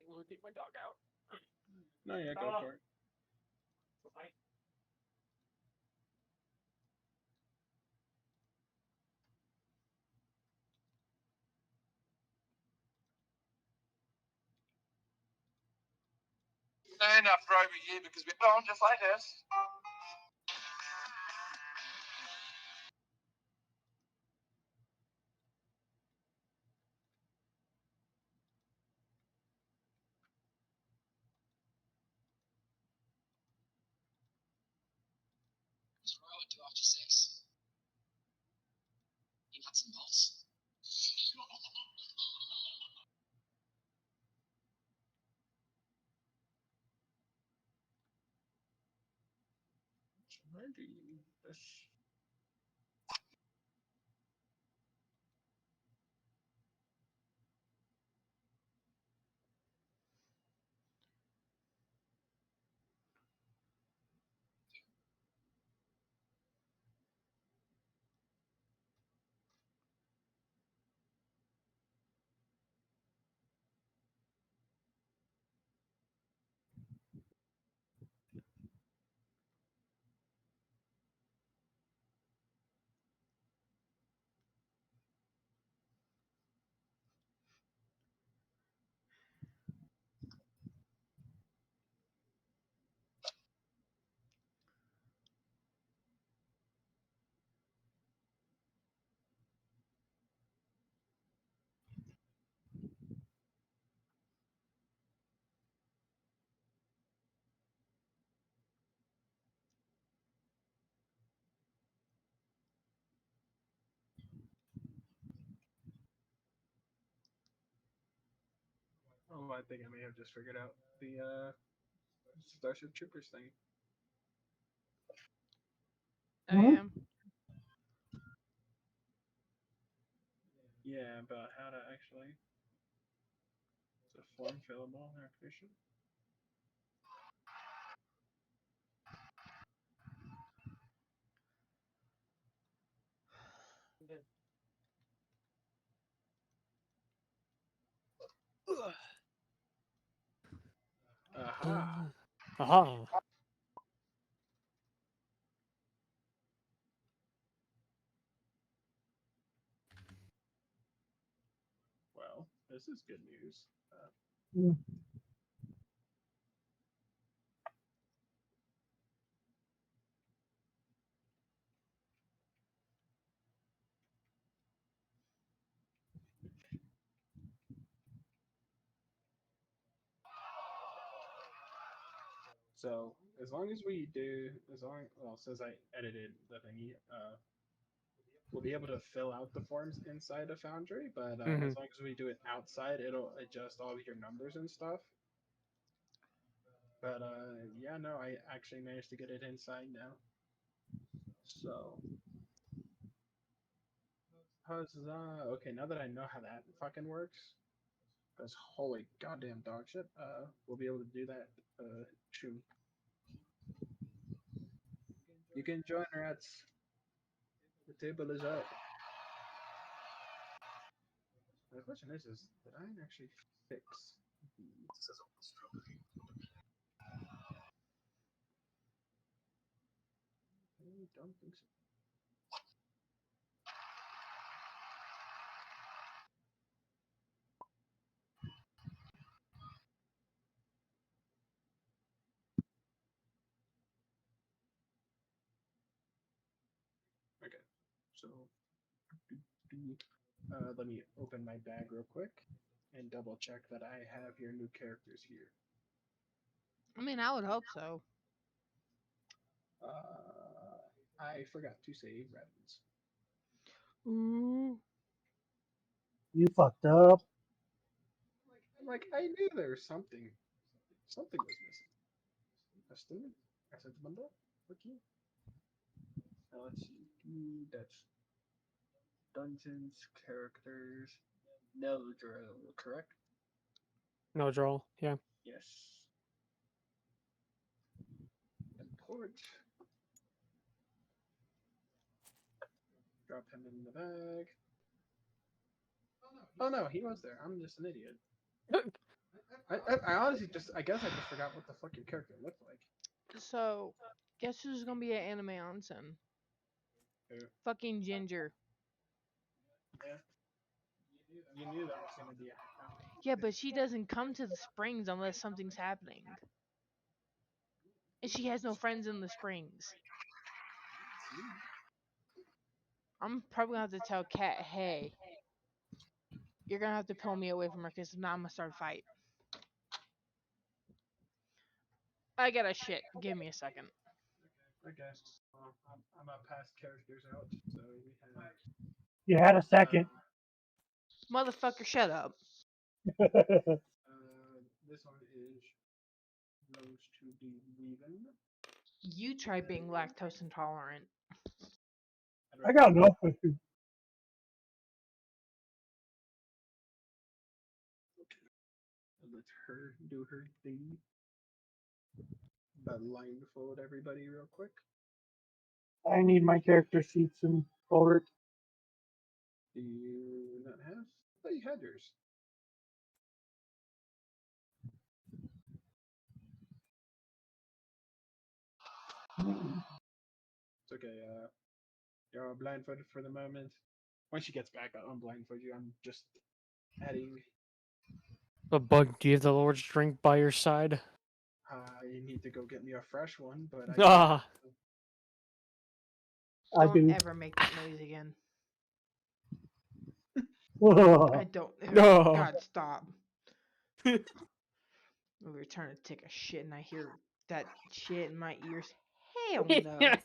We'll take my dog out. No, yeah, go for it. Enough for over you because we're on just like this. That's what I would do after 6. You nuts and bolts. Where do you need this? Oh, I think I may have just figured out the Starship Troopers thing. I am. Yeah, about how to actually. It's a form fillable application. Aha! Aha. Well, this is good news. So as long as we do, well, since I edited the thingy, we'll be able to fill out the forms inside of Foundry. But Hmm. as long as we do it outside, it'll adjust all of your numbers and stuff. But yeah, no, I actually managed to get it inside now. So huzzah! Okay, now that I know how that fucking works, because holy goddamn dog shit, we'll be able to do that. Soon. You can join, rats. The table is up. The question is did I actually fix the? I don't think so. Okay, so let me open my bag real quick and double check that I have your new characters here. I mean, I would hope so. I forgot to save Ravens. Ooh. You fucked up. Like I knew there was something. Something was missing. Estimate? Asset bundle? Okay. Now let's see. That's dungeons, characters, Neldro, correct? No draw. Yeah. Yes. Import. Drop him in the bag. Oh no, he was there. I'm just an idiot. I honestly I guess I just forgot what the fuck your character looked like. So, guess who's gonna be an anime onsen? Who? Fucking Ginger. Yeah. You knew that was gonna be a Yeah, but she doesn't come to the springs unless something's happening. And she has no friends in the springs. I'm probably gonna have to tell Kat, hey, you're gonna have to pull me away from her because if not, I'm gonna start a fight. I gotta shit. Give me a second. Okay. Well, I'm gonna pass characters out. So we have. You had a second. Motherfucker, shut up. This one is Rose to be Weaven. You try being lactose intolerant. I got no food. Let her do her thing. Blindfold everybody real quick. I need my character sheets and folder. Do you not have? I thought you had yours. It's okay. You're all blindfolded for the moment. When she gets back, I'll unblindfold you. I'm just adding. The bug, do you have the Lord's drink by your side? I need to go get me a fresh one, but I. Ah, I Don't do. ever make that noise again. Oh, I don't. No. God, stop. We were trying to take a shit and I hear that shit in my ears. Hell no.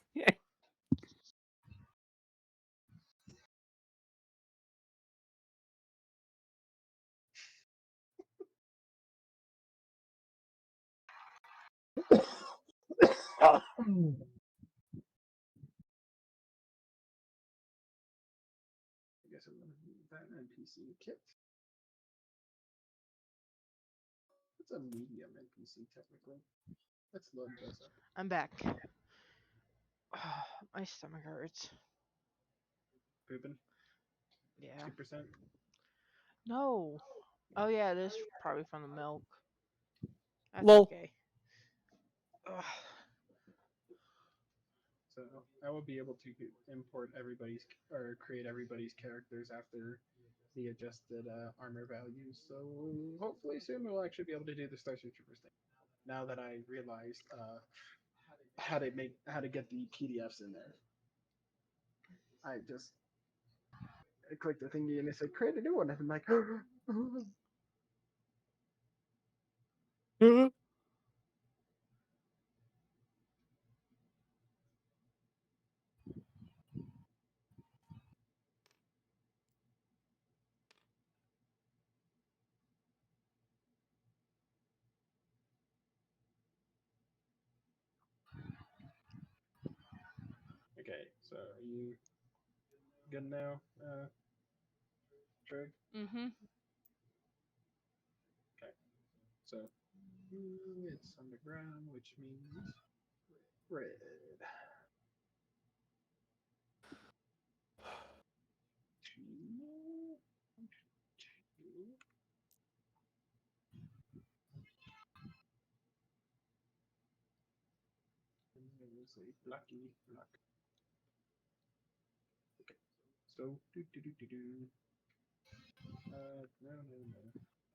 I guess I'm gonna need that NPC kit. It's a medium NPC technically. Let's load this up. I'm back. My stomach hurts. Pooping Yeah. 2%. No. Oh yeah, it is probably from the milk. That's Lol. okay. Ugh. So I will be able to import everybody's or create everybody's characters after the adjusted armor values. So hopefully soon we'll actually be able to do the Starship Troopers thing. Now that I realized how to get the PDFs in there, I clicked the thingy and it said create a new one, and I'm like, okay. So are you good now, Trig? Mhm. Okay. So it's underground, which means red. There's a blocky block. Okay. So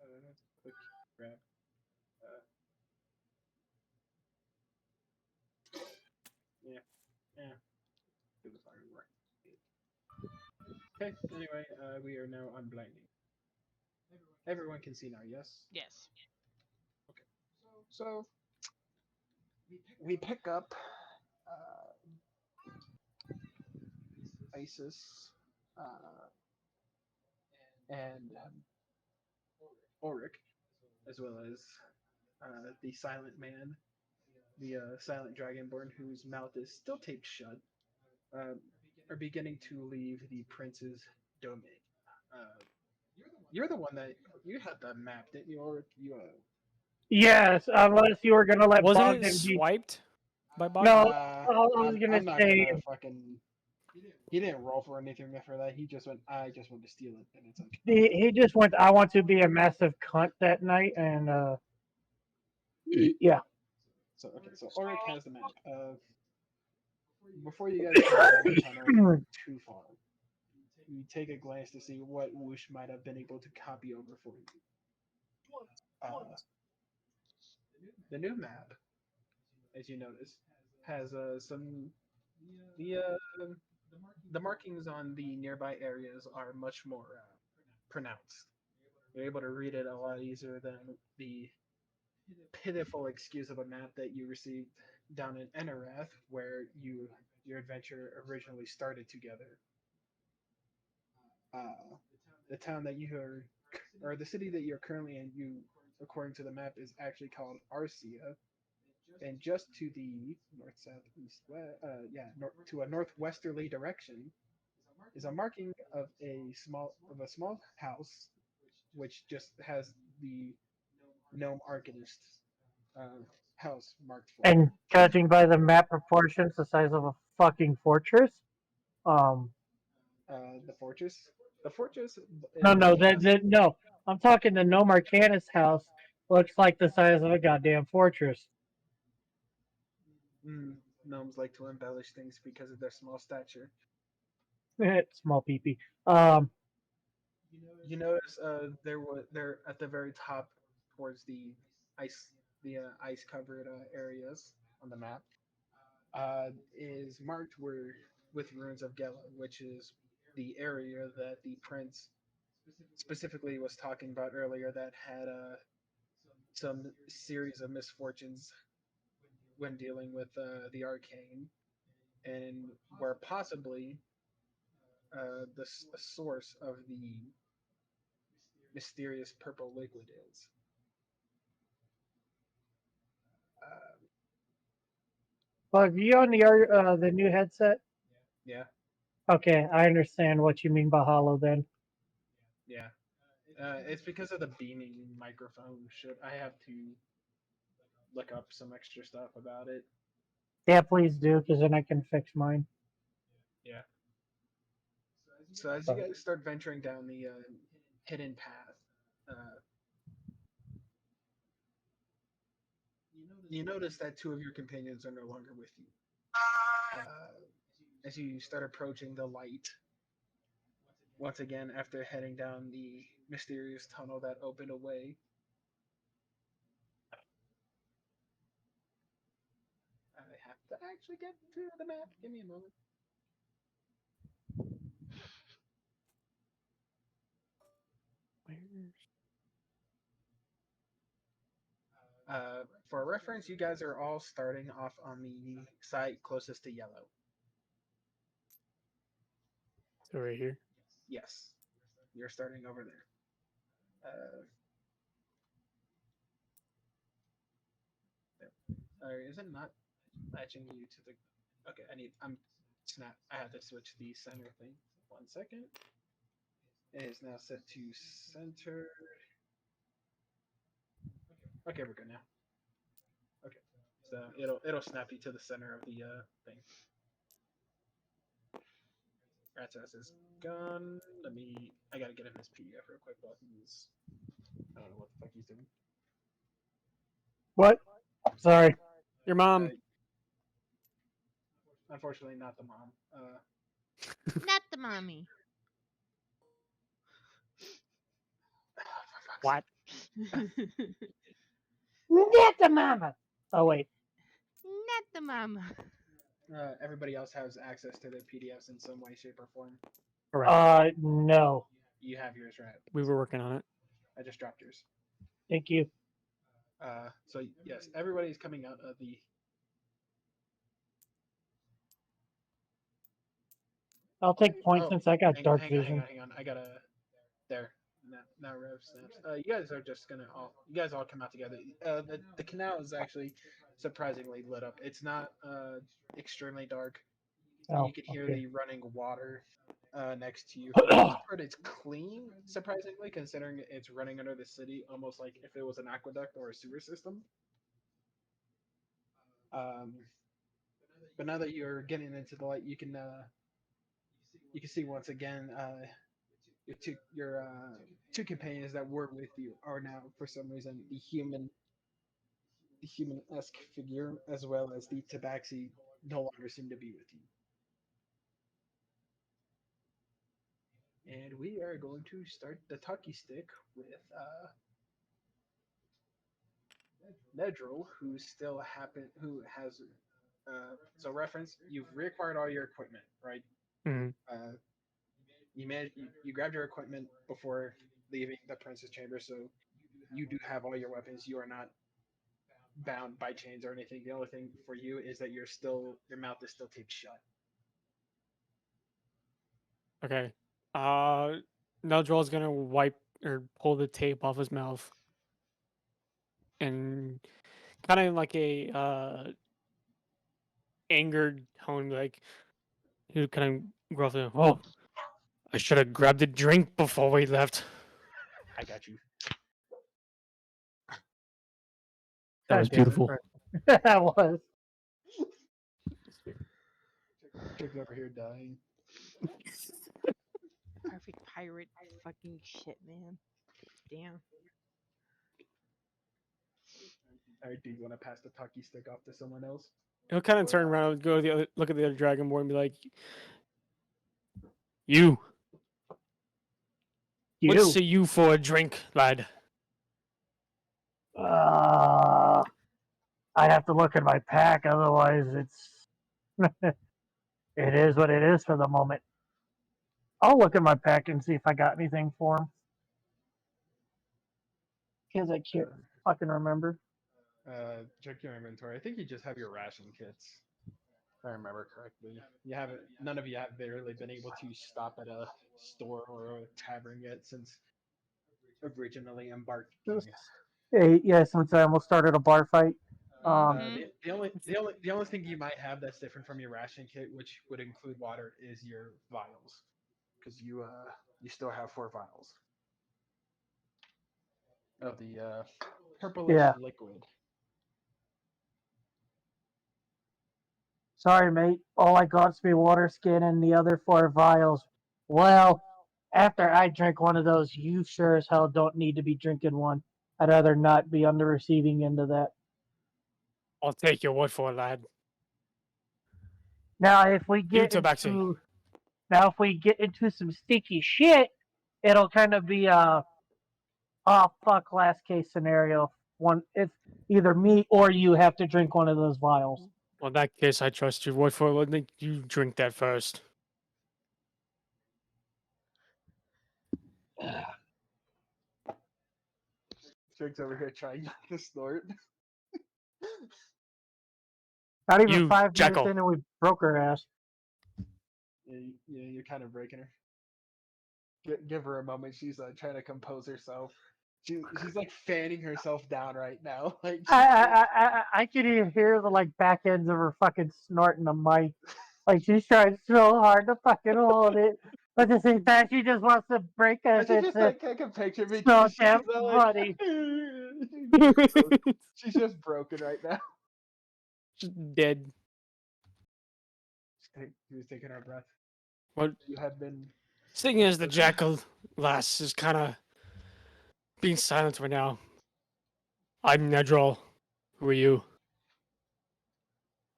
no. Quick grab. Yeah. It was already right. Okay. Anyway, we are now unblinding. Everyone can see now. Yes. Yes. Okay. So we pick up Isis and Auric, as well as the Silent Man, the Silent Dragonborn, whose mouth is still taped shut, are beginning to leave the prince's domain. You're the one that you had the map, didn't you? Or you? yes, unless you were gonna let Wasn't it Bogdan be. swiped by Bogdan? No, I was gonna I'm not say gonna fucking. He didn't roll for anything for that. He just went, I just want to steal it, and it's like, He just went, I want to be a massive cunt that night, and yeah. so okay. So Ulrich has the map. Before you guys head down the tunnel too far, you take a glance to see what Whoosh might have been able to copy over for you. The new map, as you notice, has some the the markings on the nearby areas are much more pronounced. You're able to read it a lot easier than the pitiful excuse of a map that you received down in Enerath, where your adventure originally started together. The town that you are, or the city that you're currently in, according to the map, is actually called Arcia, and just to the north, south, east, west, to a northwesterly direction is a marking of a small house, which just has the gnome arcanist house marked for it. And judging by the map proportions, the size of a fucking fortress. The fortress. The fortress. No, Has, no. I'm talking the Gnome Arcanus house. Looks like the size of a goddamn fortress. Gnomes like to embellish things because of their small stature. Small peepee. You notice there at the very top towards ice ice covered areas on the map is marked with ruins of Gela, which is the area that the prince specifically was talking about earlier that had some series of misfortunes when dealing with the arcane, and where possibly the source of the mysterious purple liquid is. Uh, Bug, you on the new headset? yeah, Okay, I understand what you mean by hollow then. yeah. It's because of the beaming microphone shit. I have to look up some extra stuff about it. Yeah, please do, because then I can fix mine. Yeah. So as you guys start venturing down the hidden path, you notice that two of your companions are no longer with you. As you start approaching the light, once again, after heading down the mysterious tunnel that opened away, I have to actually get to the map. Give me a moment. For reference, you guys are all starting off on the site closest to yellow. So right here. Yes, you're starting over there. Is it not matching you to the? Okay, I'm snap. I have to switch the center thing. 1 second. It is now set to center. Okay, we're good now. Okay, so it'll snap you to the center of the thing. Rat's ass is gone. I gotta get him his PDF real quick while he's. I don't know what the fuck he's doing. What? Sorry. Your mom. Unfortunately, not the mom. Not the mommy. What? Not Get the mama! Oh, wait. the mama. Everybody else has access to their PDFs in some way, shape, or form. Correct. No. You have yours, right? We were working on it. I just dropped yours. Thank you. So yes, everybody's coming out of the. I'll take points since I got dark hang on, vision. hang on. I gotta. There. Now Rev snaps. You guys are just gonna You guys all come out together. The canal is actually surprisingly lit up. It's not extremely dark. Oh, You can hear okay. the running water next to you. For the most part, it's clean, surprisingly, considering it's running under the city, almost like if it was an aqueduct or a sewer system. But now that you're getting into the light, you can you can see once again your two companions that were with you are now for some reason the human-esque figure as well as the tabaxi no longer seem to be with you. And we are going to start the talkie stick with Nedril, who has so reference. You've reacquired all your equipment, right? Hmm. You grabbed your equipment before leaving the prince's chamber, so you do have all your weapons. You are not bound by chains or anything. The only thing for you is that your mouth is still taped shut. Okay. Neldrol's gonna wipe or pull the tape off his mouth, and kind of like a angered tone, like he would kind of gruffly, "Oh, I should have grabbed a drink before we left." I got you. That was beautiful. That was. Chick's over here dying. Perfect pirate fucking shit, man. Damn. Alright, do you want to pass the talkie stick off to someone else? He'll kind of turn around, and go to the other, look at the other dragonborn, and be like, "You, what You. say you for a drink, lad?" I'd have to look at my pack, otherwise it's it is what it is for the moment. I'll look at my pack and see if I got anything for him. Because I can't fucking remember. Check your inventory. I think you just have your ration kits. If I remember correctly. You haven't. None of you have barely been able to stop at a store or a tavern yet since originally embarking. Hey, yeah, since I almost started a bar fight. Mhm. The only thing you might have that's different from your ration kit, which would include water, is your vials, because you still have 4 vials of the purplish Yeah. liquid. Sorry, mate. All I got's me water skin and the other 4 vials. Well, after I drink one of those, you sure as hell don't need to be drinking one. I'd rather not be on the receiving end of that. I'll take your word for it, lad. Now, if we You, get Tabaxi. into some sticky shit, it'll kind of be a fuck last case scenario. One, if either me or you have to drink one of those vials. Well, in that case, I trust your word for it. Let me, you drink that first. Chick's over here trying not to snort. Not even You, 5 minutes jackal. in and we broke her ass. You're kind of breaking her. Give her a moment. She's trying to compose herself. She's like fanning herself down right now. Like I can even hear the like back ends of her fucking snorting the mic. Like she's trying so hard to fucking hold it. But at the same time, she just wants to break us. I It's just like I can picture me. so She's damn like, funny. she's just broken right now. Just dead. She was taking her breath. What? You have been. Seeing as the jackal lass is kind of being silent right now. I'm Nedrol. Who are you?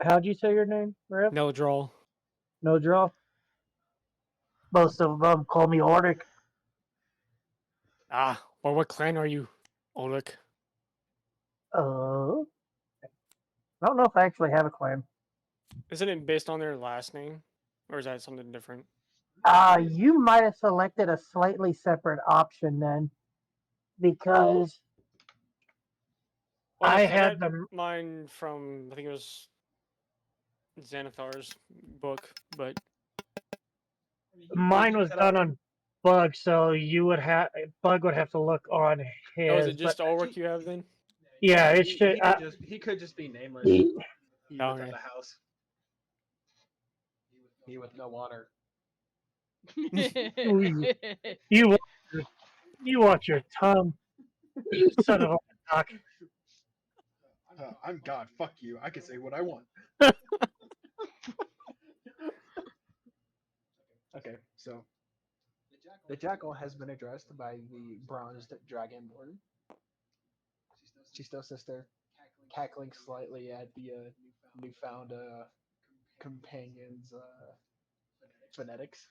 How'd you say your name, Rip? Neldrol. No draw. Most of them call me Ordic. Ah, well, what clan are you, Oleg? I don't know if I actually have a clan. Isn't it based on their last name? Or is that something different? You might have selected a slightly separate option then, because Well, I I had got the mine from, I think it was Xanathar's book, but mine was done on Bug, so you would have Bug would have to look on his. oh, is it just but, Ulrich you have then? yeah, it should. He could just be nameless. He- He Oh, without okay. a house. He with no honor. you watch your tongue, you son of a cock. I'm God. Fuck you. I can say what I want. Okay. So the jackal has been addressed by the bronzed dragonborn. She's still sister, cackling slightly at the newfound companion's phonetics.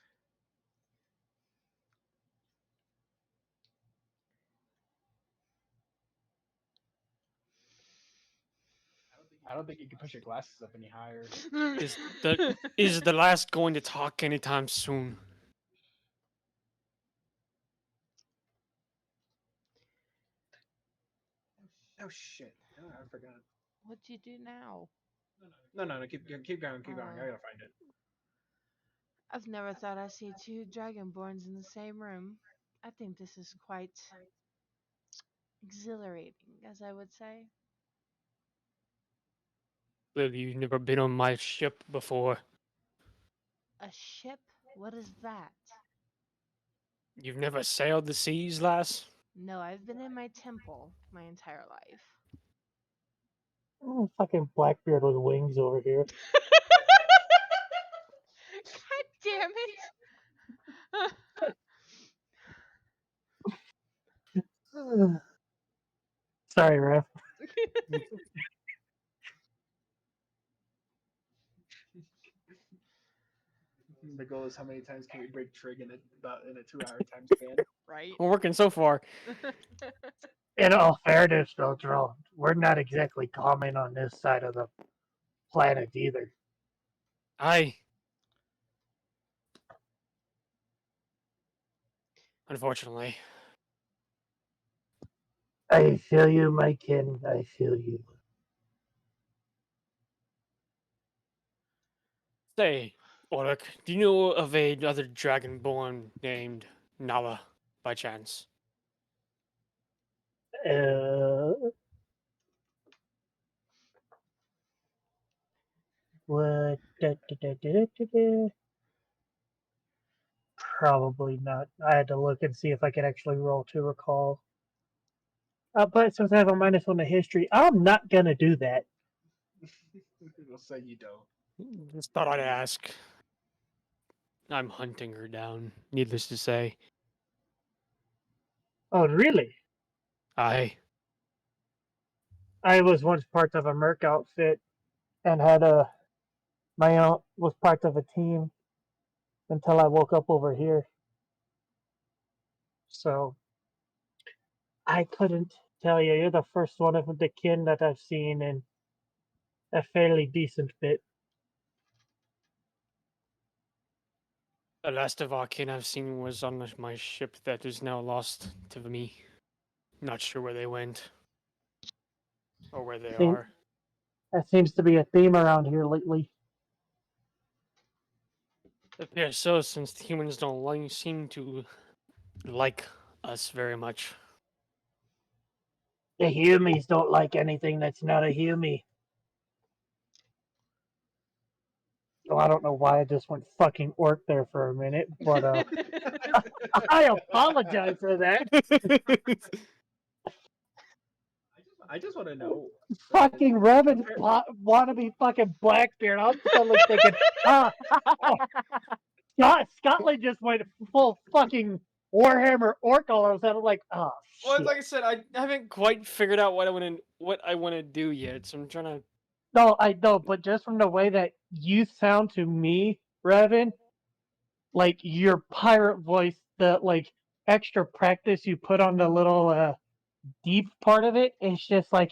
I don't think you can push your glasses up any higher. Is the last going to talk anytime soon? Oh shit! Oh, I forgot. What'd you do now? No. Keep going. Keep going. I gotta find it. I've never thought I'd see two dragonborns in the same room. I think this is quite exhilarating, as I would say. Clearly, you've never been on my ship before. A ship? What is that? You've never sailed the seas, lass? No, I've been in my temple my entire life. Fucking Blackbeard with wings over here. God damn it! Sorry, Ref. The goal is how many times can we break Trig in a 2 hour time span? Right? We're working so far. In all fairness, though, Droll, we're not exactly common on this side of the planet either. Aye. Unfortunately. I feel you, my kin. I feel you. Say, Orlok, do you know of another dragonborn named Nala, by chance? What? Probably not. I had to look and see if I could actually roll to recall. But since I have a minus on the history, I'm not gonna do that. We'll say you don't. Just thought I'd ask. I'm hunting her down, needless to say. Oh, really? Aye. I was once part of a merc outfit and had my own was part of a team until I woke up over here. So I couldn't tell you. You're the first one of the kin that I've seen in a fairly decent bit. The last of our kin I've seen was on my ship that is now lost to me. Not sure where they went. Or where they are. That seems to be a theme around here lately. It appears so, since the humans don't seem to like us very much. The humies don't like anything that's not a humie. Oh, I don't know why I just went fucking orc there for a minute, but I apologize for that. I just want to know. Fucking Revan wannabe fucking Blackbeard. I'm suddenly thinking, Scotland just went full fucking Warhammer orc all of a sudden. Like, oh Well, shit. like I said, I haven't quite figured out what I want to do yet, so I'm trying to. No, I know, but just from the way that you sound to me, Revan, like your pirate voice, the like extra practice you put on the little deep part of it, it's just like,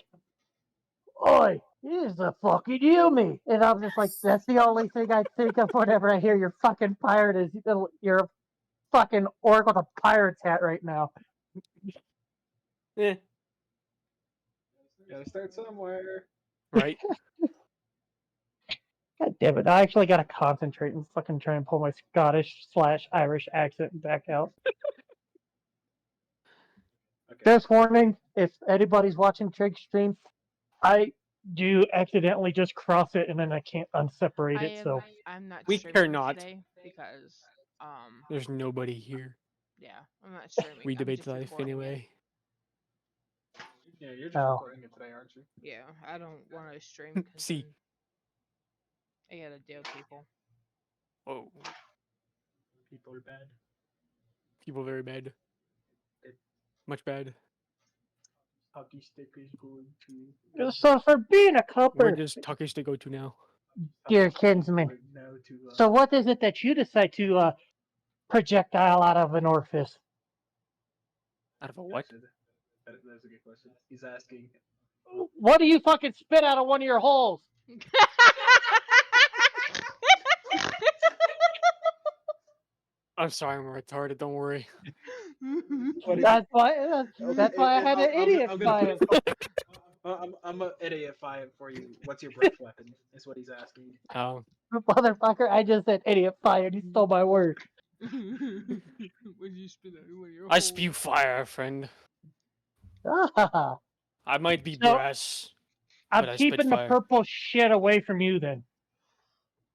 oi, here's a fucking Yumi. And I'm just like, that's the only thing I think of whenever I hear your fucking pirate is you're a fucking orc with a pirate's hat right now. Eh, Gotta start somewhere. right? God damn it. I actually gotta concentrate and fucking try and pull my Scottish/Irish accent back out. Okay. Just warning, if anybody's watching Trig stream, I do accidentally just cross it and then I can't unseparate it, so I'm not We streaming care not. today because There's nobody here. yeah, I'm not streaming. We I'm debate just life recording it. anyway. Yeah, you're just Oh. recording it today, aren't you? Yeah, I don't want to stream because See. I gotta deal with people. Oh. People are bad. People very bad. It- Much bad. Hockey stick is going to. So for being a Where copper, does Takeshi go to now? dear Hockey stick is kinsman. going now to, So what is it that you decide to projectile out of an orifice? Out of a what? That's a good question. He's asking. What do you fucking spit out of one of your holes? I'm sorry, I'm retarded. Don't worry. What is That's why. Okay, That's why I had an idiot I'm gonna fire. I'm gonna idiot-fy it for you. What's your breath weapon? Is what he's asking. Motherfucker, I just said idiot fired. He stole my word. Would you spit out one of your I holes? spew fire, friend. Ah, I might be So- brass. I'm But I spit keeping the fire. purple shit away from you then.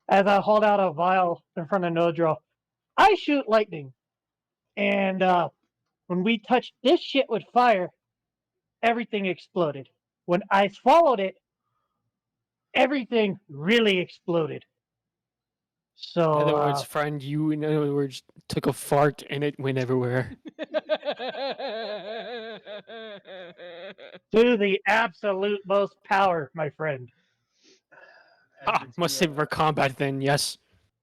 As I hold out a vial in front of Nodro. I shoot lightning. And when we touched this shit with fire, everything exploded. When I swallowed it, everything really exploded. So In other words, friend, you, in other words, took a fart and it went everywhere. to the absolute most power, my friend. Ah, must save for combat then, yes.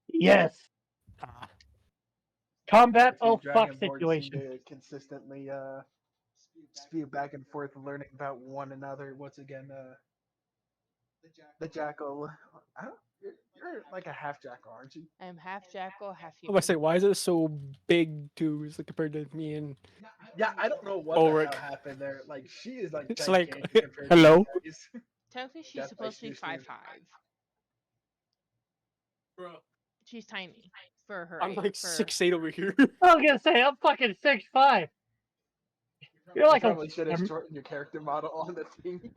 Yes. Ah, Combat, The two oh fuck Dragonborn seem situation. to consistently spew back and forth, learning about one another. Once again, the jackal. You're like a half jackal, aren't you? I'm half jackal, half I human. was say, why is it so big too? Is it compared to me and Yeah, I don't know what Ulrich. the hell happened there. Like she is like It's like, gigantic compared to hello? you guys. Technically, she's Death by supposed to be Snoo Snoo. 5'5". She's tiny for her. I'm age- like for... 6'8" over here. I was gonna say I'm fucking 6'5". You're like you a probably should have shortened your character model on the thing.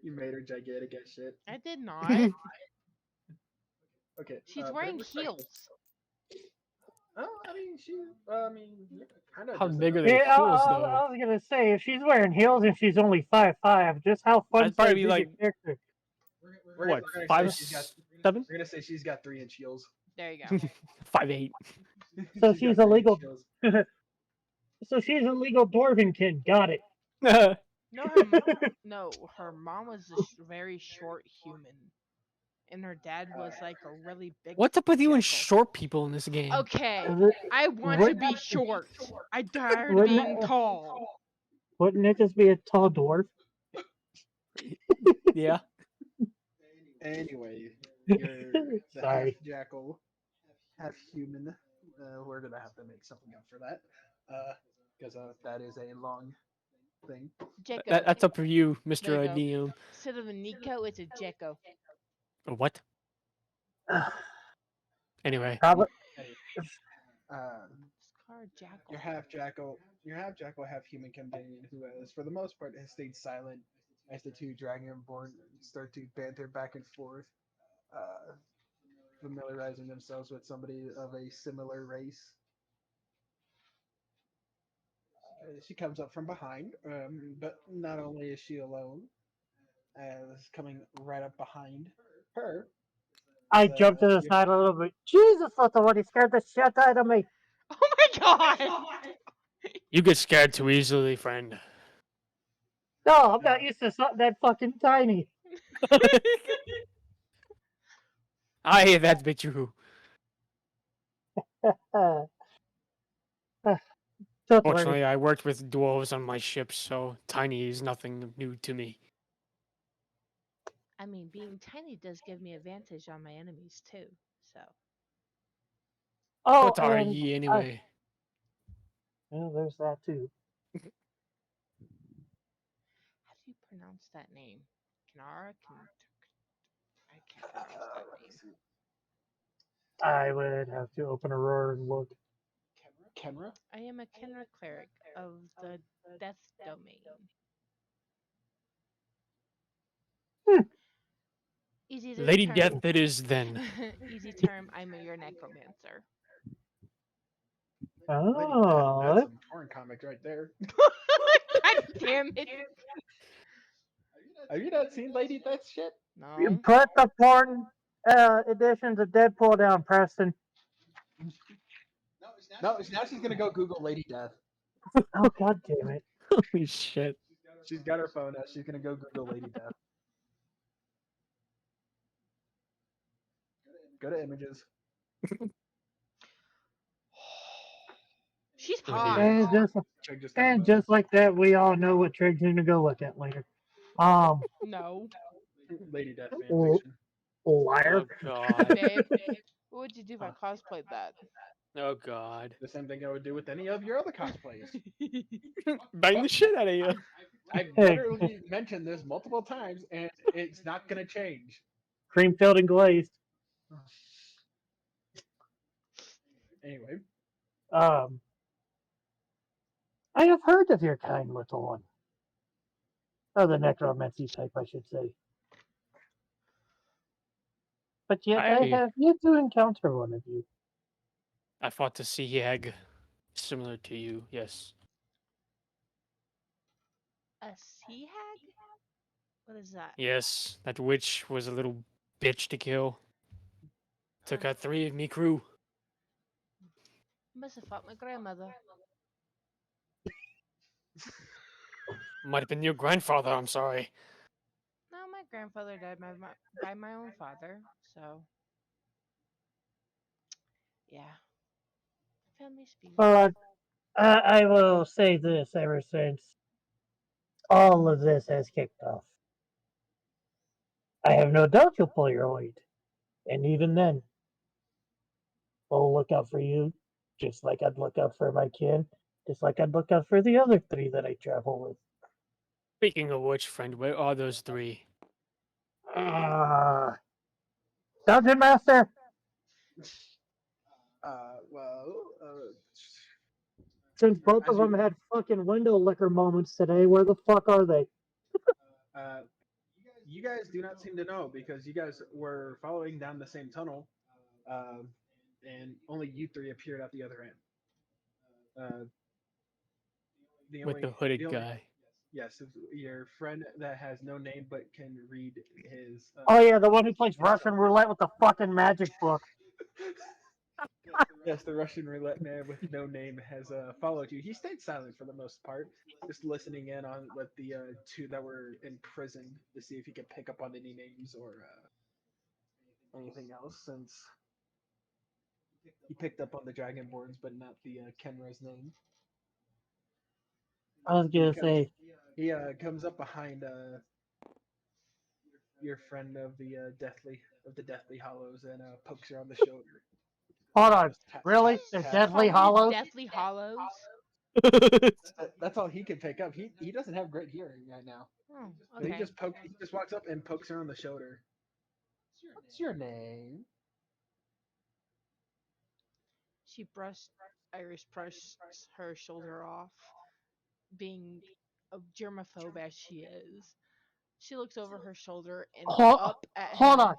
You made her gigantic as shit. I did not. Okay. She's but wearing respect- heels. Oh, I mean, kind of. How big are they? Yeah, heels, I though. was gonna say if she's wearing heels and she's only 5'5", just how fun I'd probably size be is like- your character? What, say 5'7"? We're gonna say she's got 3-inch heels. There you go. 5'8". So She's she's got a 3-inch legal- heels. So she's a legal dwarvenkin. Got it. No, no, her mom was a very short human, and her dad was like a really big. What's up with you and jackal. short people in this game? Okay, Wou- I want to Wouldn't- be short. I'm tired of Wouldn't- being tall. Wouldn't it just be a tall dwarf? Yeah. Anyway, you're the Sorry. half jackal, half human. We're gonna have to make something up for that, because that is a long thing. Jekko. That's up for you, Mr. There you go. DM. Instead of a Nico, it's a Jekko. A what? Anyway. Probably. Scar Jackal. Your half jackal, half human companion, who has, for the most part, has stayed silent as the two Dragonborn start to banter back and forth, familiarizing themselves with somebody of a similar race. She comes up from behind, but not only is she alone, as coming right up behind her. I jumped to the you- side a little bit. Jesus, what he scared the shit out of me. Oh my god! You get scared too easily, friend. No, I'm not used to something that fucking tiny. Aye, that's bit true. Don't worry. Fortunately, I worked with dwarves on my ship, so tiny is nothing new to me. I mean, being tiny does give me advantage on my enemies too. So Oh, What are and ye anyway? well, there's that too. how do you pronounce that name? Kanara? I can't pronounce that name. I would have to open Aurora and look. Kenra? I am a Kenra cleric of the Death Domain. Hmm. Easy to Lady term. Death it is then. Easy term. I'm your necromancer. Lady Death, Oh, that's some porn comic right there. God damn it! Have you not seen Lady Death shit? you No. put the porn editions of Deadpool down, Preston. No, now she's gonna go Google Lady Death. Oh god damn it! Holy shit. She's got her phone out. She's gonna go Google Lady Death. Go to images. She's Oh, hot. dear. Check just got a vote. Just like that, we all know what Trig's gonna go look at later. No. Lady Death Oh. fanfiction. Liar. Oh god. Babe, what would you do if I cosplayed that? Oh god. The same thing I would do with any of your other cosplays. Bang the shit out of you. I've literally mentioned this multiple times, and it's not gonna change. Cream filled and glazed. Anyway, I have heard of your kind little one. Or the necromancy type, I should say. But yet I I- have yet to encounter one of you. I fought the sea hag, similar to you. Yes. A sea hag? What is that? Yes. That witch was a little bitch to kill. Took out 3 of me crew. Must have fought my grandmother. Might have been your grandfather. I'm sorry. No, my grandfather died by my own father, so. Yeah. Family speaks. But I will say this ever since all of this has kicked off. I have no doubt you'll pull your weight. And even then, I'll look out for you just like I'd look out for my kid, just like I'd look out for the other 3 that I travel with. Speaking of which, friend, where are those 3? Dungeon Master! Since both as of them had fucking window liquor moments today, where the fuck are they? you guys do not seem to know because you guys were following down the same tunnel, and only you 3 appeared at the other end. With the hooded guy. Yes, it's your friend that has no name but can read his. Oh yeah, the one who plays Russian roulette with the fucking magic book. Yes, the Russian roulette man with no name has followed you. He stayed silent for the most part, just listening in on what the 2 that were in prison to see if he could pick up on any names or anything else. Since he picked up on the Dragonborns, but not the Kenra's name. I was gonna say, He comes up behind your friend of the Deathly Hollows and pokes her on the shoulder. hold on, Just tap, really? tap, They're tap. Deathly Call me Hollows? Deathly Hollows? That's all he can pick up. He doesn't have great hearing right now. Oh, So okay. he just walks up and pokes her on the shoulder. What's your name? Iris brushed her shoulder off, being a germaphobe as she is. She looks over her shoulder and up at Hold him. on.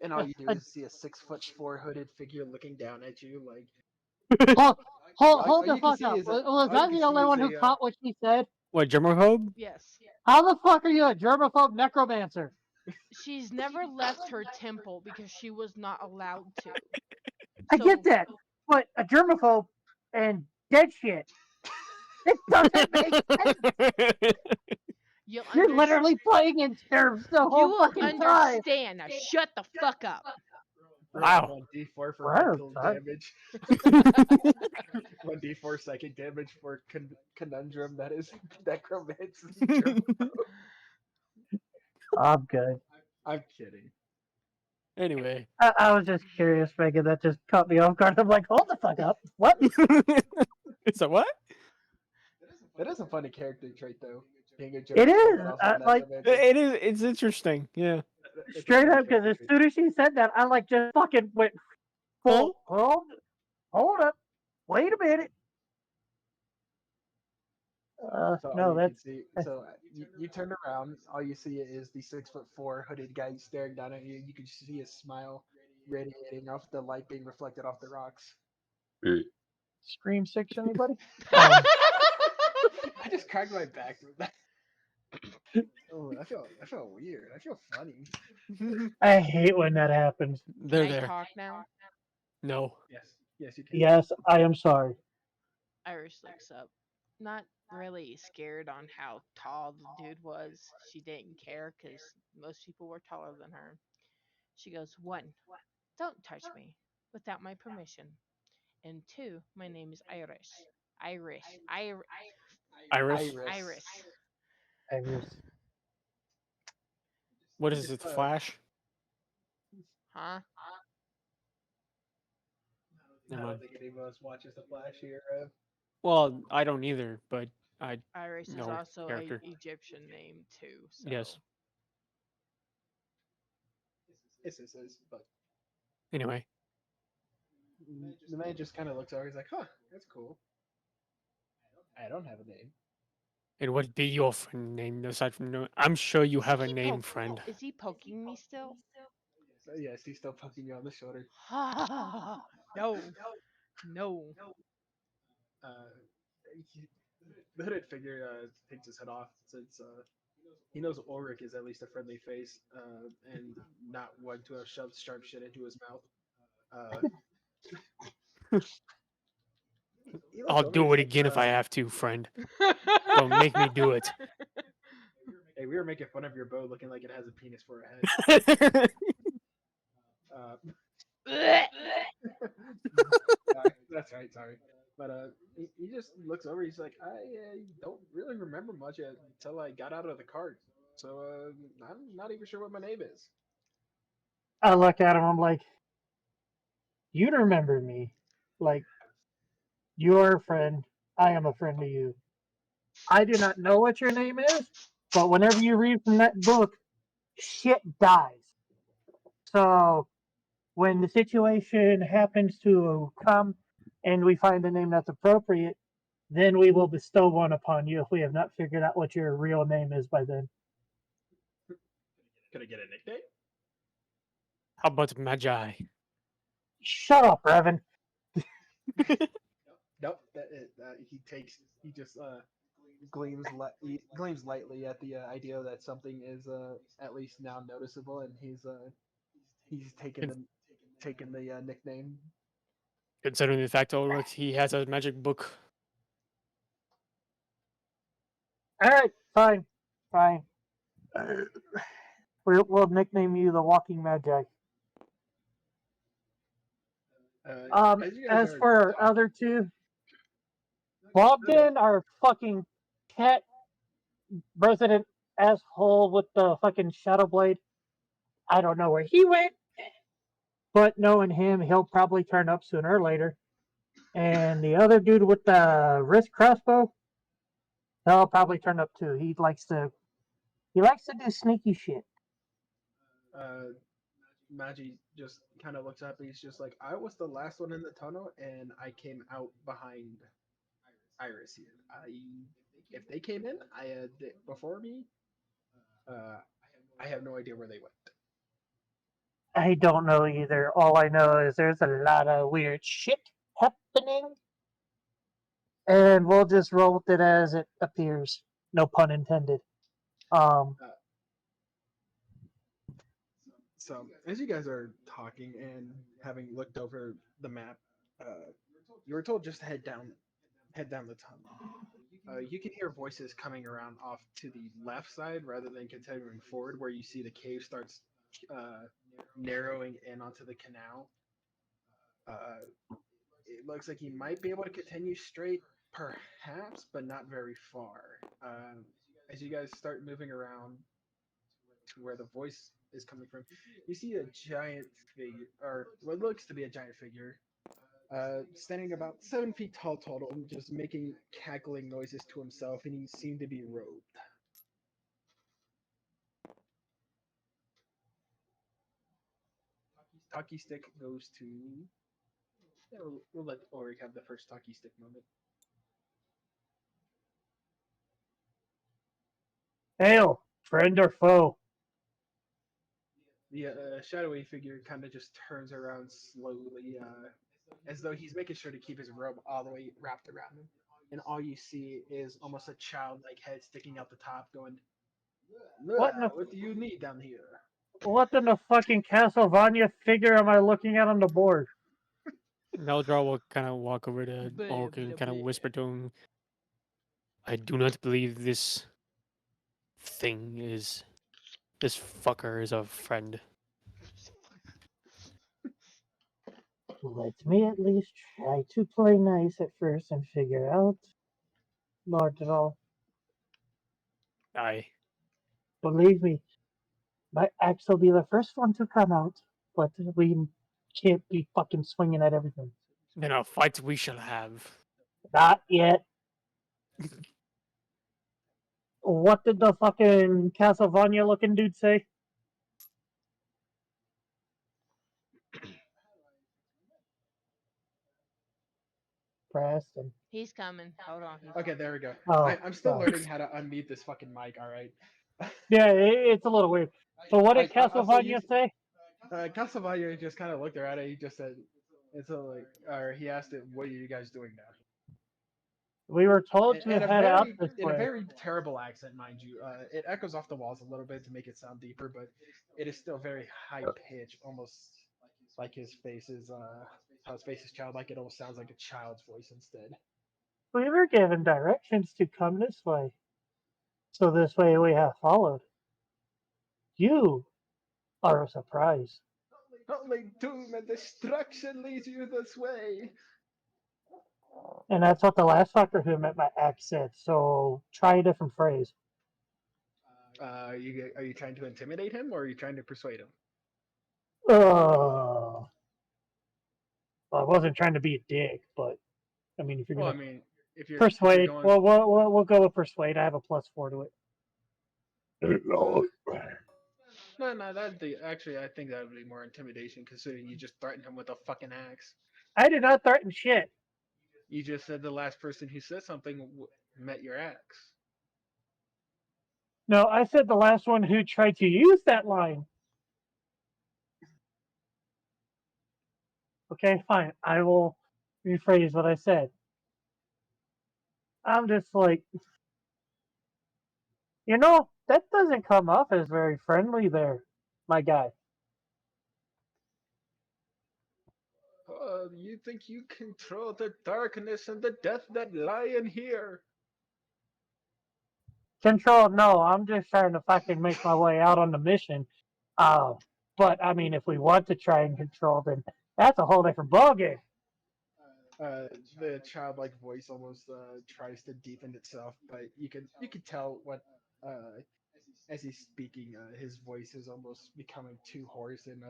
And all you do is see a 6'4" hooded figure looking down at you like. Hold the you can fuck see up. is a- Was all you I can the only see one is who a, caught what she said? What, germaphobe? Yes. How the fuck are you a germaphobe necromancer? She's never left her temple because she was not allowed to. I get So- that, but a germaphobe and dead shit. It doesn't make sense. You'll You're literally playing in terms the You whole will fucking time. understand. Now shut the fuck up. Wow. 1d4 for Wow, mental son. damage. 1d4 psychic damage for conundrum that is necromancy. I'm good. I'm kidding. Anyway. I was just curious, Megan. That just caught me off guard. I'm like, hold the fuck up. What? It's a what? That is a funny character trait, though. Being a It germaphobe, is, but also like- necromancer. It is. It's interesting. Yeah. It's a Straight funny up, because character as trait. soon as she said that, I like just fucking went full. Hold up. Wait a minute. So all No, you that's can see, so you turn around, all you see is the 6'4" hooded guy staring down at you. You can see his smile radiating off the light being reflected off the rocks. Scream 6, anybody? I just cracked my back. Oh, I feel weird. I feel funny. I hate when that happens. They're Can I there. talk now? No. Yes, you can. Yes, I am sorry. Iris looks up, not really scared on how tall the dude was. She didn't care because most people were taller than her. She goes, 1, don't touch me without my permission. And 2, my name is Iris. Iris. Iris. Iris. Iris. What You is just, it? Flash? Huh? I Never don't mind. think any of us watches the Flash here. Well, I don't either, but I Iris is know also a character. Egyptian name too. So. Yes. But Anyway, the man just kind of looks over. He's like, "Huh, that's cool. I don't have a name." and what be your friend name aside from no? I'm sure you have a name, friend. Is he poking me still? So, yes, he's still poking you on the shoulder. No. No. He, the hooded figure takes his head off since he knows Ulrich is at least a friendly face and not one to have shoved sharp shit into his mouth. He looks I'll over, do he's it like, again if I have to, friend. Don't make me do it. Hey, we were making fun of your bow looking like it has a penis for a head. That's right, sorry. But he just looks over. He's like, I don't really remember much until I got out of the cart. So I'm not even sure what my name is. I look at him. I'm like, you remember me? Like, you're a friend. I am a friend to you. I do not know what your name is, but whenever you read from that book, shit dies. So when the situation happens to come and we find a name that's appropriate, then we will bestow one upon you if we have not figured out what your real name is by then. Could I get a nickname? How about Magi? Shut up, Revan. Nope. He just gleams lightly at the idea that something is at least now noticeable, and he's taken the nickname. Considering the fact Ulrich, he has a magic book. All right, fine, fine. We'll nickname you the Walking Magi. As you guys As are for our talking- other two, Bogdan, our fucking cat resident asshole with the fucking shadow blade. I don't know where he went, but knowing him, he'll probably turn up sooner or later. And the other dude with the wrist crossbow, he'll probably turn up too. He likes to do sneaky shit. Magi just kind of looks up. He's just like, I was the last one in the tunnel, and I came out behind Iris here. If they came in, before me. I have no idea where they went. I don't know either. All I know is there's a lot of weird shit happening. And we'll just roll with it as it appears. No pun intended. So as you guys are talking and having looked over the map, you were told just to head down the tunnel. You can hear voices coming around off to the left side rather than continuing forward, where you see the cave starts narrowing in onto the canal. It looks like you might be able to continue straight, perhaps, but not very far. As you guys start moving around to where the voice is coming from, you see a giant figure, or what looks to be a giant figure, standing about 7 feet tall total, just making cackling noises to himself, and he seemed to be robed. Talkie stick goes to. Yeah, we'll let Ulrich have the first talkie stick moment. Hail, friend or foe? The shadowy figure kind of just turns around slowly, as though he's making sure to keep his robe all the way wrapped around him. And all you see is almost a childlike head sticking out the top, going, What in the what do you need down here? What in the fucking Castlevania figure am I looking at on the board? Meldra will kind of walk over to Blah, Orc and blah, kind of blah. whisper to him, I do not believe this fucker is a friend. Let me at least try to play nice at first and figure out. Lordral, Aye. believe me, my axe will be the first one to come out, but we can't be fucking swinging at everything. Then a fight we shall have. Not yet. What did the fucking Castlevania looking dude say? Preston. He's coming. Hold on. He's Okay, there we go. Oh, I'm still sorry. learning how to unmute this fucking mic. All right. Yeah, it's a little weird. So what did I also Castlevania used- say? Castlevania just kind of looked at it. He just said, "It's a like," or he asked it, "What are you guys doing now?" We were told to In a head out very, this in a way. very terrible accent, mind you. It echoes off the walls a little bit to make it sound deeper, but it is still very high pitched, almost like his face is how his face is childlike. It almost sounds like a child's voice instead. We were given directions to come this way. So this way we have followed. You are a surprise. Only doom and destruction leads you this way. And that's what the last fucker who met my ex said. So try a different phrase. Are you trying to intimidate him or are you trying to persuade him? Well, I wasn't trying to be a dick, but I mean, if you're Well, I gonna mean, if you're persuade, going, we'll go with persuade. I have a +4 to it. no, actually I think that would be more intimidation, considering you just threatened him with a fucking axe. I did not threaten shit. You just said the last person who said something met your axe. No, I said the last one who tried to use that line. Okay, fine. I will rephrase what I said. I'm just like, that doesn't come off as very friendly there, my guy. You think you control the darkness and the death that lie in here? Control, no, I'm just trying to fucking make my way out on the mission. But I mean, if we want to try and control, then that's a whole different ballgame. The childlike voice almost tries to deepen itself, but you can tell what as he's speaking, his voice is almost becoming too hoarse and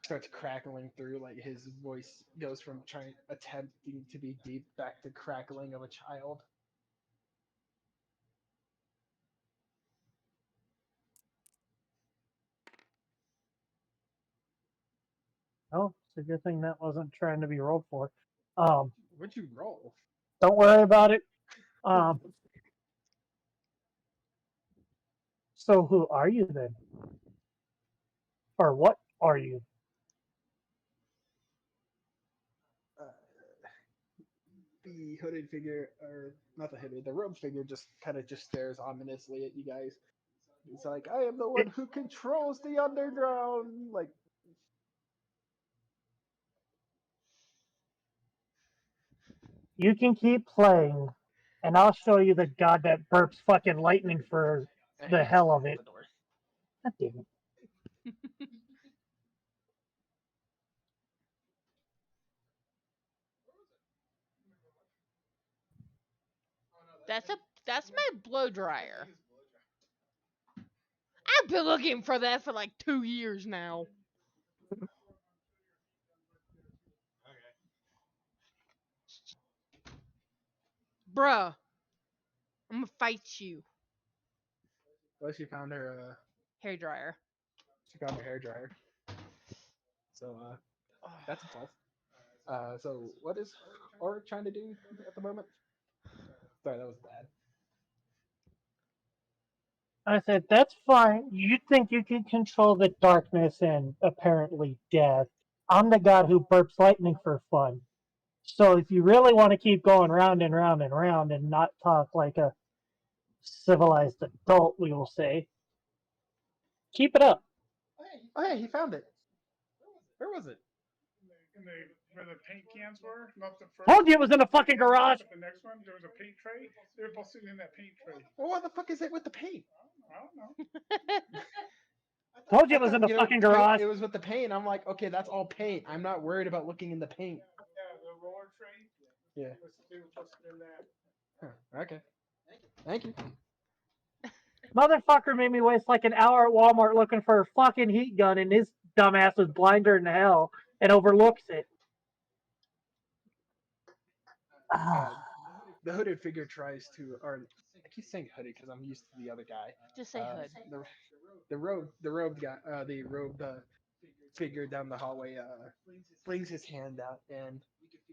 starts crackling through. Like his voice goes from attempting to be deep back to crackling of a child. Oh, it's a good thing that wasn't trying to be rolled for. What'd you roll? Don't worry about it. So who are you then? Or what are you? The hooded figure, or not the hooded, the robed figure, just kind of just stares ominously at you guys. It's like, I am the one who controls the underground. Like, You can keep playing, and I'll show you the god that burps fucking lightning for the hell of it. God damn it. that's my blow dryer. I've been looking for that for like 2 years now. Bruh, I'm gonna fight you. well, she found her Hair dryer. hair dryer. So that's a plus. So what is Auric trying to do at the moment? Sorry, that was bad. I said, that's fine. You think you can control the darkness and apparently death. I'm the god who burps lightning for fun. So if you really want to keep going round and round and round and not talk like a civilized adult, we will say, keep it up. Oh, hey, he found it. Where was it? where the paint cans were. Not the first. Told you it was in the fucking garage. But the next one, there was a paint tray. They were both sitting in that paint tray. Well, what the fuck is it with the paint? I don't know. Told you I it was thought, in the you know, fucking garage. It was with the paint. I'm like, okay, that's all paint. I'm not worried about looking in the paint. Yeah, the roller tray. Yeah. They were both sitting in that. Huh, okay. Thank you. Motherfucker made me waste like an hour at Walmart looking for a fucking heat gun, and his dumbass was blinder than hell and overlooks it. The hooded figure tries to, or I keep saying hooded because I'm used to the other guy. Just say hood. The robed guy, the robed figure down the hallway flings his hand out, and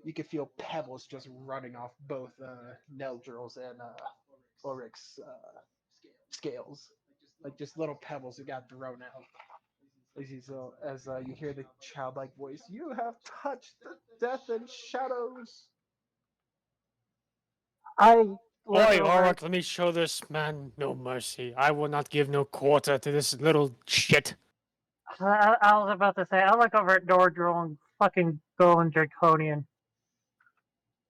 you can feel pebbles just running off both Neldril's and Ulrich's scales, like just little pebbles that got thrown out. As you hear the childlike voice, "You have touched the death and shadows." I Oi, Arak, let me show this man no mercy. I will not give no quarter to this little shit. I was about to say, I look over at Nordrill and fucking going draconian.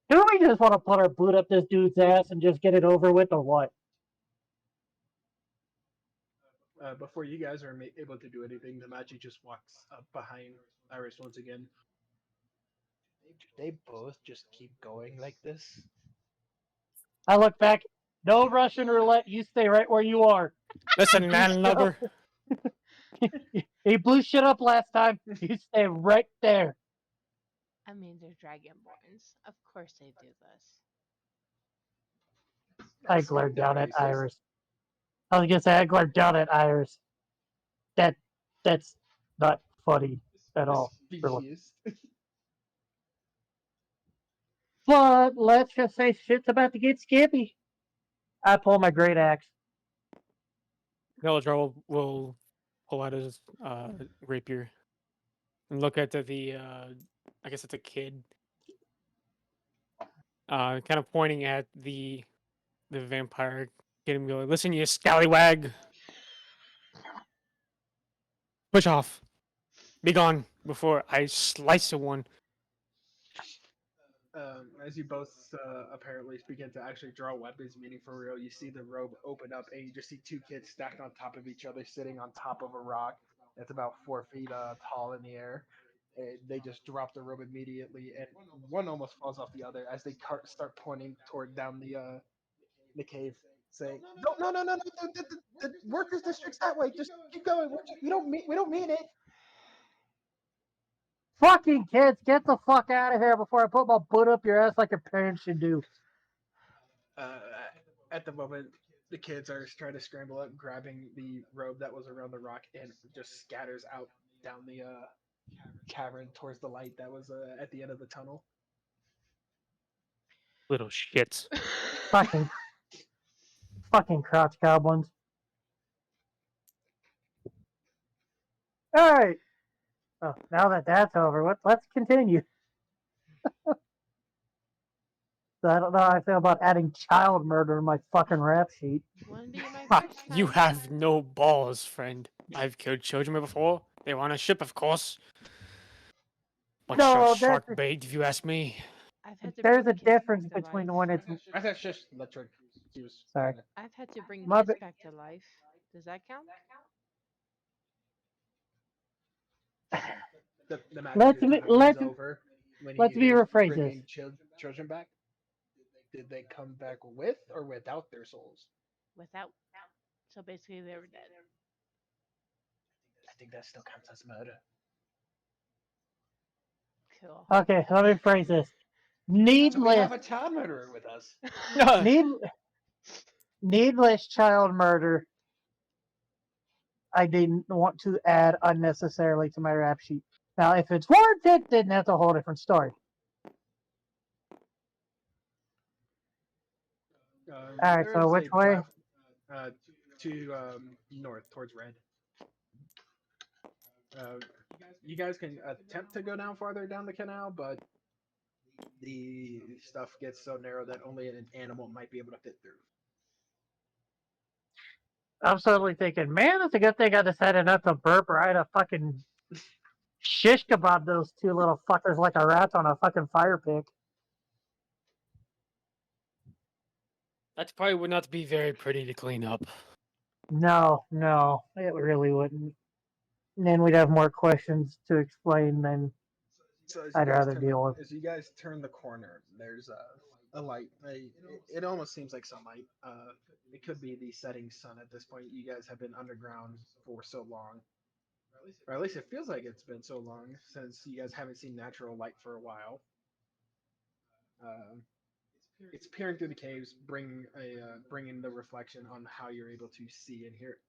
Do we just want to put our boot up this dude's ass and just get it over with, or what? Before you guys are able to do anything, the magic just walks up behind Iris once again. They both just keep going like this. I look back. No Russian roulette. You stay right where you are. Listen, man, lover. He blew shit up last time. You stay right there. I mean, they're dragonborns. Of course they do this. I glared down at Iris. I was gonna say I glared down at Iris. That's not funny at all. Really. But let's just say shit's about to get skippy. I pull my great axe. Neldril will pull out his rapier and look at the I guess it's a kid. Kind of pointing at the vampire kid and go, "Listen, you scallywag! Push off! Be gone before I slice a one." As you both apparently begin to actually draw weapons, meaning for real, you see the robe open up, and you just see two kids stacked on top of each other, sitting on top of a rock that's about 4 feet tall in the air. And they just drop the robe immediately, and one almost falls off the other as they start pointing toward down the cave, saying, "No, the workers' district's that way. Just keep going. We don't mean it." Fucking kids, get the fuck out of here before I put my boot up your ass like your parents should do. At the moment, the kids are trying to scramble up, grabbing the robe that was around the rock, and just scatters out down the cavern towards the light that was at the end of the tunnel. Little shits. Fucking crouch goblins. All right. Oh, now that that's over, let's continue. So I don't know how I feel about adding child murder in my fucking rap sheet. Wouldn't be my Ha, first you time. have no balls, friend. I've killed children before. They were on a ship, of course. Bunch No, of shark that's- bait, if you ask me. I've had to There's a bring kids difference back to between life. when it's I thought just electric. He was sorry. I've had to bring My kids ba- back to life. Does that count? The magic Let's is be- kinda let's- leans over when he let's me hears rephrase bringing this. children back. Did they come back with or without their souls? Without. So basically, they were dead. I think that still counts as murder. Cool. Okay, let me rephrase this. So we Needless, have a child murderer with us. needless child murder. I didn't want to add unnecessarily to my rap sheet. Now, if it's warranted, then that's a whole different story. Alright, there so is which a way? to north towards red. You guys can attempt to go down farther down the canal, but the stuff gets so narrow that only an animal might be able to fit through. I'm suddenly thinking, man, it's a good thing I decided not to burp or I'd have fucking shish kebab those two little fuckers like a rat on a fucking fire pit. That probably would not be very pretty to clean up. No, it really wouldn't. And then we'd have more questions to explain than So as I'd you guys rather turn deal with. as you guys turn the corner, there's a light. It almost seems like sunlight. It could be the setting sun at this point. You guys have been underground for so long, or at least it feels like it's been so long since you guys haven't seen natural light for a while. It's peering through the caves, bringing the reflection on how you're able to see and hear.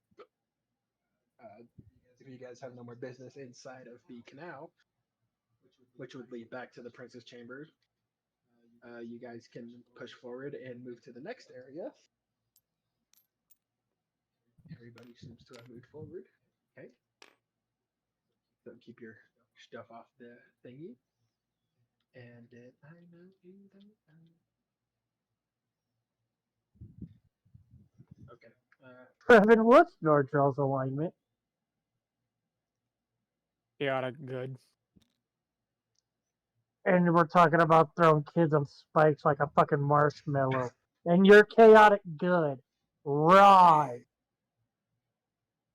If you guys have no more business inside of the canal, which would lead back to the prince's chambers, you guys can push forward and move to the next area. Everybody seems to have moved forward. Okay. So keep your stuff off the thingy. And I know you don't know. Okay. Trevin, what's Nordrell's alignment? Chaotic good. And we're talking about throwing kids on spikes like a fucking marshmallow. And you're chaotic good. Right.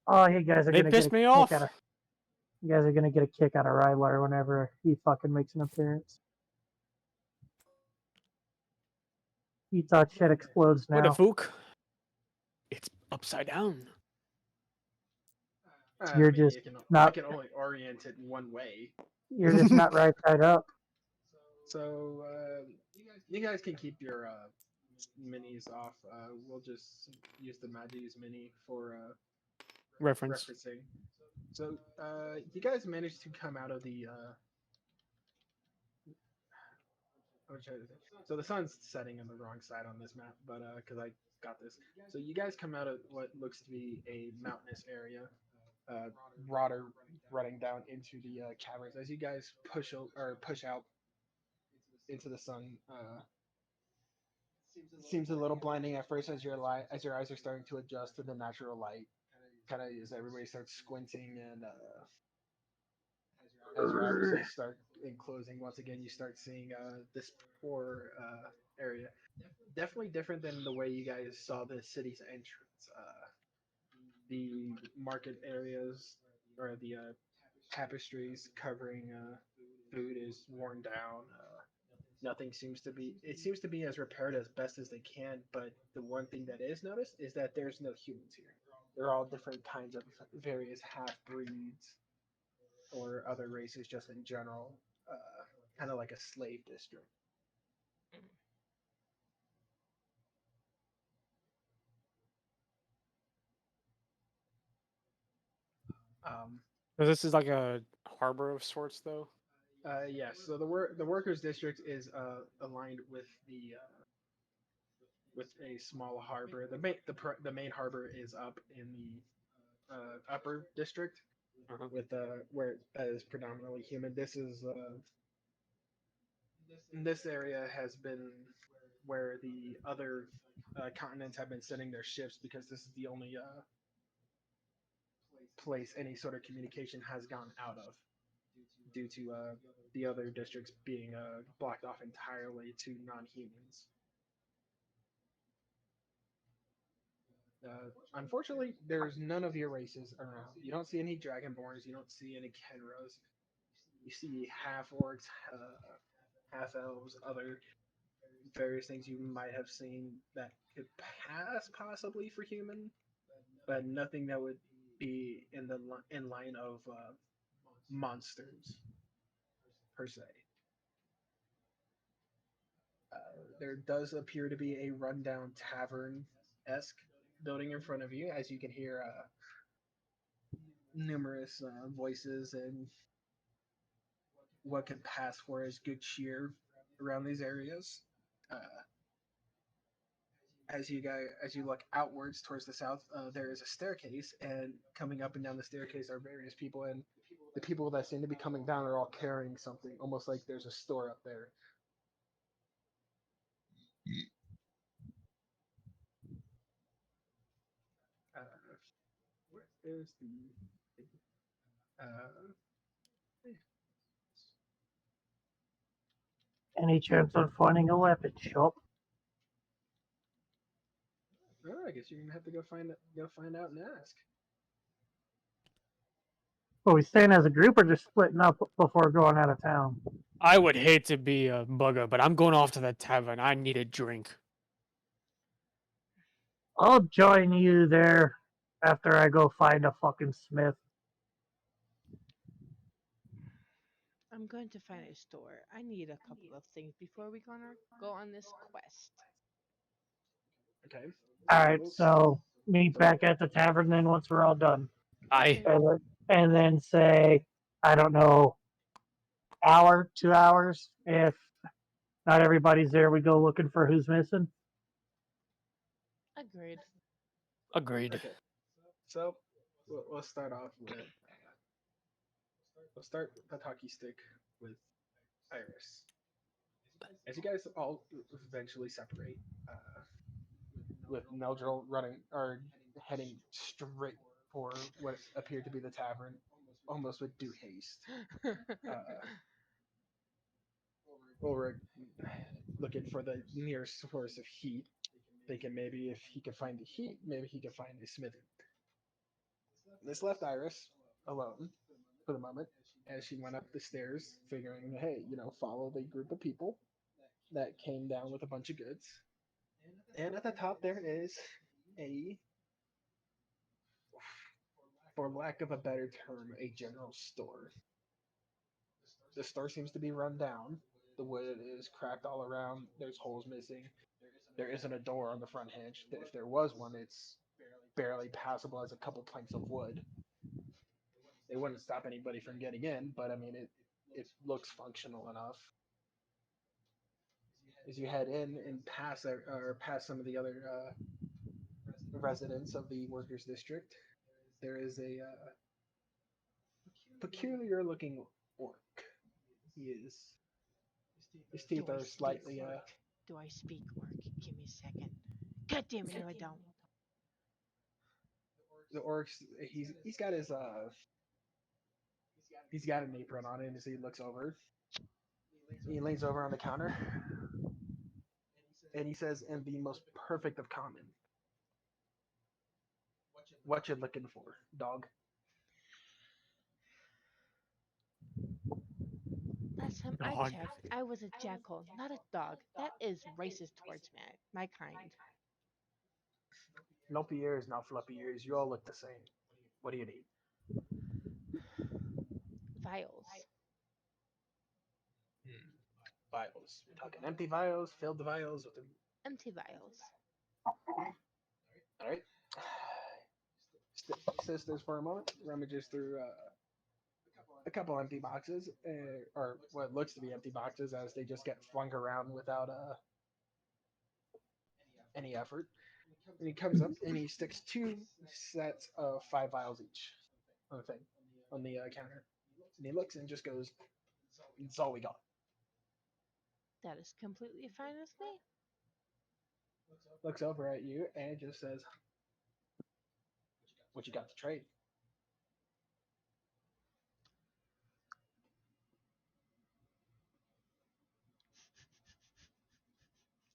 Oh, you guys are They gonna get pissed a me kick off. out of you guys are gonna get a kick out of Rylar whenever he fucking makes an appearance. He thought shit explodes What a now. fook. It's upside down. You're just I not- can only orient it in one way. You're just not right side up. So you guys can keep your minis off. We'll just use the Magi's mini for Reference. referencing. So you guys managed to come out of the. So the sun's setting on the wrong side on this map, but because I got this. So you guys come out of what looks to be a mountainous area, water running down into the caverns. As you guys push out into the sun, seems a little blinding at first as your eyes are starting to adjust to the natural light. Kind of as everybody starts squinting and as your eyes start enclosing once again, you start seeing this poor area. Definitely different than the way you guys saw the city's entrance. The market areas or the tapestries covering food is worn down. Nothing seems to be. It seems to be as repaired as best as they can. But the one thing that is noticed is that there's no humans here. They're all different kinds of various half breeds or other races, just in general. Kind of like a slave district. So this is like a harbor of sorts, though. Yes. So the workers' district is aligned with the with a small harbor. The main harbor is up in the upper district, with where that is predominantly human. This area has been where the other continents have been sending their ships because this is the only place any sort of communication has gone out of due to the other districts being blocked off entirely to non-humans. Unfortunately, there's none of your races around. You don't see any Dragonborns. You don't see any Kenros. You see half orcs, half elves, other various things you might have seen that could pass possibly for human, but nothing that would be in line of monsters per se. There does appear to be a rundown tavern-esque building in front of you, as you can hear numerous voices and what could pass for as good cheer around these areas. As you look outwards towards the south, there is a staircase, and coming up and down the staircase are various people, and the people that seem to be coming down are all carrying something, almost like there's a store up there. Where is the Any chance on finding a weapon shop? Oh, I guess you're gonna have to go find out and ask. Are we staying as a group or just splitting up before going out of town? I would hate to be a bugger, but I'm going off to the tavern. I need a drink. I'll join you there after I go find a fucking smith. I'm going to find a store. I need a couple of things before we go on this quest. Okay. Alright, so meet back at the tavern then once we're all done. I And then say, I don't know, hour, 2 hours. If not everybody's there, we go looking for who's missing. Agreed. agreed. Okay. So we'll start off with we'll start the hockey stick with Iris. As you guys all eventually separate, with Neldril running or heading straight for what appeared to be the tavern, almost with due haste. Ulrich looking for the nearest source of heat, thinking maybe if he could find the heat, maybe he could find a smithy. This left Iris alone for the moment as she went up the stairs, figuring, hey, follow the group of people that came down with a bunch of goods. And at the top there is a, for lack of a better term, a general store. The store seems to be run down. The wood is cracked all around. There's holes missing. There isn't a door on the front hinge. If there was one, it's barely passable as a couple planks of wood. It wouldn't stop anybody from getting in, but I mean, it looks functional enough. As you head in and pass some of the other residents of the workers' district, there is a peculiar-looking orc. His teeth are slightly. Do I speak orc? Give me a second. God damn it, no, I don't. The orc's he's got his he's got an apron on it as he looks over. He leans over on the counter and he says in the most perfect of common, "What you looking for, dog?" Last time I Dog. checked, I was a jackal, not a dog. That is racist towards my kind. Lumpy ears, not fluffy ears. You all look the same. What do you need? Vials. Vials. We're talking empty vials, filled vials with them. Empty vials. All right. Sisters for a moment rummages through a couple empty boxes, or what looks to be empty boxes, as they just get flung around without any effort. And he comes up and he sticks 2 sets of 5 vials each on the thing, on the counter. And he looks and just goes, "That's all we got." That is completely fine with me. Looks over at you and just says, "What you got to trade?"